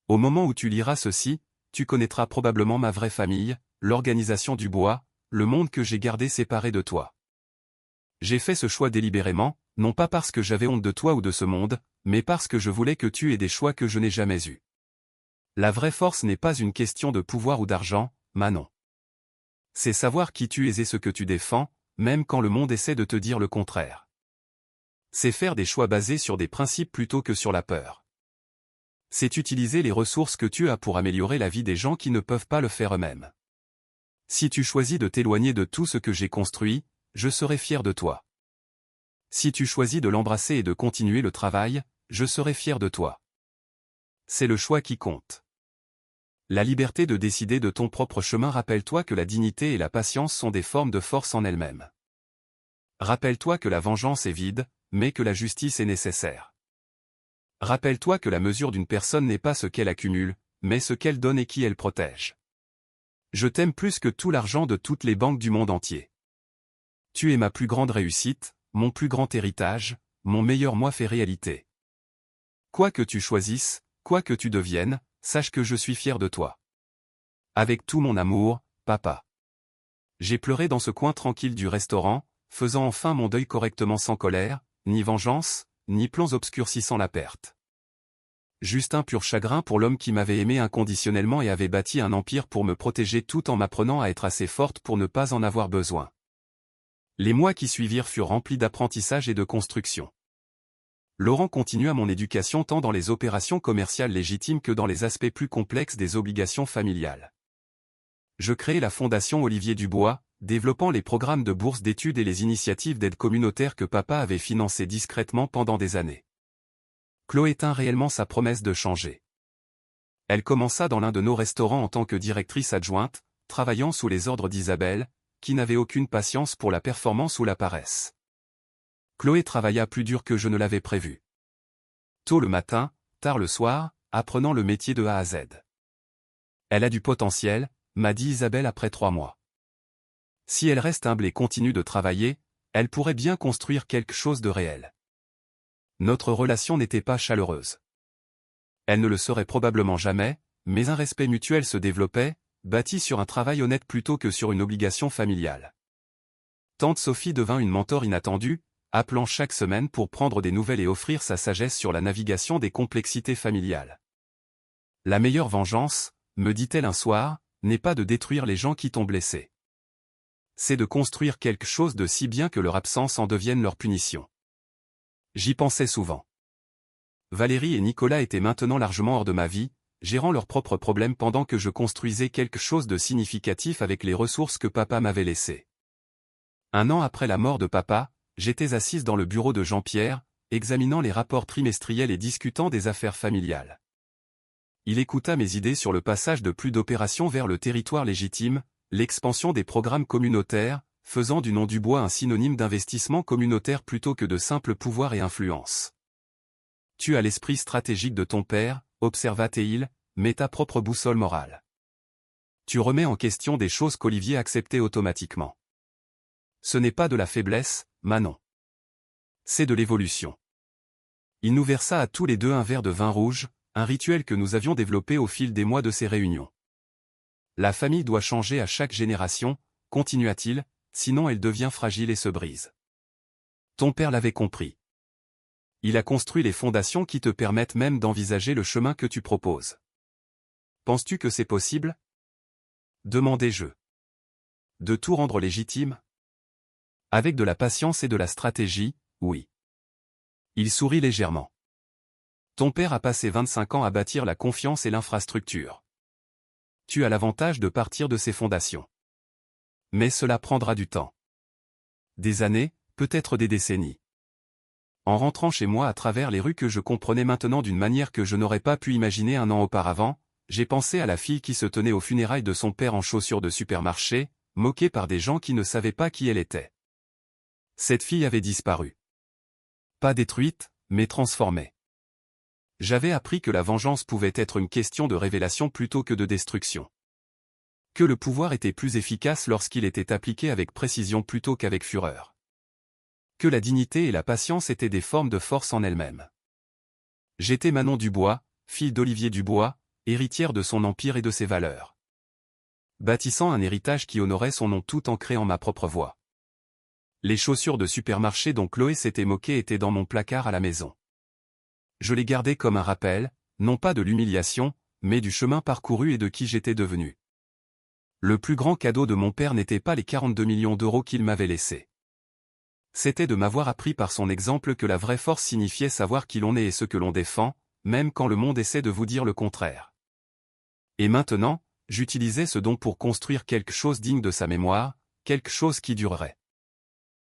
Speaker 1: Au moment où tu liras ceci, tu connaîtras probablement ma vraie famille, l'organisation du bois, le monde que j'ai gardé séparé de toi. J'ai fait ce choix délibérément, non pas parce que j'avais honte de toi ou de ce monde, mais parce que je voulais que tu aies des choix que je n'ai jamais eus. La vraie force n'est pas une question de pouvoir ou d'argent, Manon. C'est savoir qui tu es et ce que tu défends, même quand le monde essaie de te dire le contraire. C'est faire des choix basés sur des principes plutôt que sur la peur. C'est utiliser les ressources que tu as pour améliorer la vie des gens qui ne peuvent pas le faire eux-mêmes. Si tu choisis de t'éloigner de tout ce que j'ai construit, je serai fier de toi. Si tu choisis de l'embrasser et de continuer le travail, je serai fier de toi. C'est le choix qui compte. La liberté de décider de ton propre chemin. Rappelle-toi que la dignité et la patience sont des formes de force en elles-mêmes. Rappelle-toi que la vengeance est vide, mais que la justice est nécessaire. Rappelle-toi que la mesure d'une personne n'est pas ce qu'elle accumule, mais ce qu'elle donne et qui elle protège. Je t'aime plus que tout l'argent de toutes les banques du monde entier. Tu es ma plus grande réussite, mon plus grand héritage, mon meilleur moi fait réalité. Quoi que tu choisisses, quoi que tu deviennes, sache que je suis fier de toi. Avec tout mon amour, papa. J'ai pleuré dans ce coin tranquille du restaurant, faisant enfin mon deuil correctement sans colère, ni vengeance, ni plans obscurcissant la perte. Juste un pur chagrin pour l'homme qui m'avait aimé inconditionnellement et avait bâti un empire pour me protéger tout en m'apprenant à être assez forte pour ne pas en avoir besoin. Les mois qui suivirent furent remplis d'apprentissage et de construction. Laurent continua mon éducation tant dans les opérations commerciales légitimes que dans les aspects plus complexes des obligations familiales. Je créai la Fondation Olivier Dubois, développant les programmes de bourse d'études et les initiatives d'aide communautaire que papa avait financées discrètement pendant des années. Chloé tint réellement sa promesse de changer. Elle commença dans l'un de nos restaurants en tant que directrice adjointe, travaillant sous les ordres d'Isabelle, qui n'avait aucune patience pour la performance ou la paresse. Chloé travailla plus dur que je ne l'avais prévu. Tôt le matin, tard le soir, apprenant le métier de A à Z. Elle a du potentiel, m'a dit Isabelle après 3 mois. Si elle reste humble et continue de travailler, elle pourrait bien construire quelque chose de réel. Notre relation n'était pas chaleureuse. Elle ne le serait probablement jamais, mais un respect mutuel se développait, bâti sur un travail honnête plutôt que sur une obligation familiale. Tante Sophie devint une mentor inattendue, appelant chaque semaine pour prendre des nouvelles et offrir sa sagesse sur la navigation des complexités familiales. La meilleure vengeance, me dit-elle un soir, n'est pas de détruire les gens qui t'ont blessé. C'est de construire quelque chose de si bien que leur absence en devienne leur punition. J'y pensais souvent. Valérie et Nicolas étaient maintenant largement hors de ma vie, gérant leurs propres problèmes pendant que je construisais quelque chose de significatif avec les ressources que papa m'avait laissées. 1 an après la mort de papa, j'étais assise dans le bureau de Jean-Pierre, examinant les rapports trimestriels et discutant des affaires familiales. Il écouta mes idées sur le passage de plus d'opérations vers le territoire légitime, l'expansion des programmes communautaires, faisant du nom du bois un synonyme d'investissement communautaire plutôt que de simple pouvoir et influence. Tu as l'esprit stratégique de ton père, observa-t-il, mais ta propre boussole morale. Tu remets en question des choses qu'Olivier acceptait automatiquement. Ce n'est pas de la faiblesse, Manon. C'est de l'évolution. Il nous versa à tous les deux un verre de vin rouge, un rituel que nous avions développé au fil des mois de ces réunions. La famille doit changer à chaque génération, continua-t-il, sinon elle devient fragile et se brise. Ton père l'avait compris. Il a construit les fondations qui te permettent même d'envisager le chemin que tu proposes. Penses-tu que c'est possible? Demandai-je. De tout rendre légitime? Avec de la patience et de la stratégie, oui. Il sourit légèrement. Ton père a passé 25 ans à bâtir la confiance et l'infrastructure. Tu as l'avantage de partir de ses fondations. Mais cela prendra du temps. Des années, peut-être des décennies. En rentrant chez moi à travers les rues que je comprenais maintenant d'une manière que je n'aurais pas pu imaginer 1 an auparavant, j'ai pensé à la fille qui se tenait aux funérailles de son père en chaussures de supermarché, moquée par des gens qui ne savaient pas qui elle était. Cette fille avait disparu. Pas détruite, mais transformée. J'avais appris que la vengeance pouvait être une question de révélation plutôt que de destruction. Que le pouvoir était plus efficace lorsqu'il était appliqué avec précision plutôt qu'avec fureur. Que la dignité et la patience étaient des formes de force en elles-mêmes. J'étais Manon Dubois, fille d'Olivier Dubois, héritière de son empire et de ses valeurs. Bâtissant un héritage qui honorait son nom tout en créant ma propre voix. Les chaussures de supermarché dont Chloé s'était moquée étaient dans mon placard à la maison. Je les gardais comme un rappel, non pas de l'humiliation, mais du chemin parcouru et de qui j'étais devenu. Le plus grand cadeau de mon père n'était pas les 42 millions d'euros qu'il m'avait laissés. C'était de m'avoir appris par son exemple que la vraie force signifiait savoir qui l'on est et ce que l'on défend, même quand le monde essaie de vous dire le contraire. Et maintenant, j'utilisais ce don pour construire quelque chose digne de sa mémoire, quelque chose qui durerait.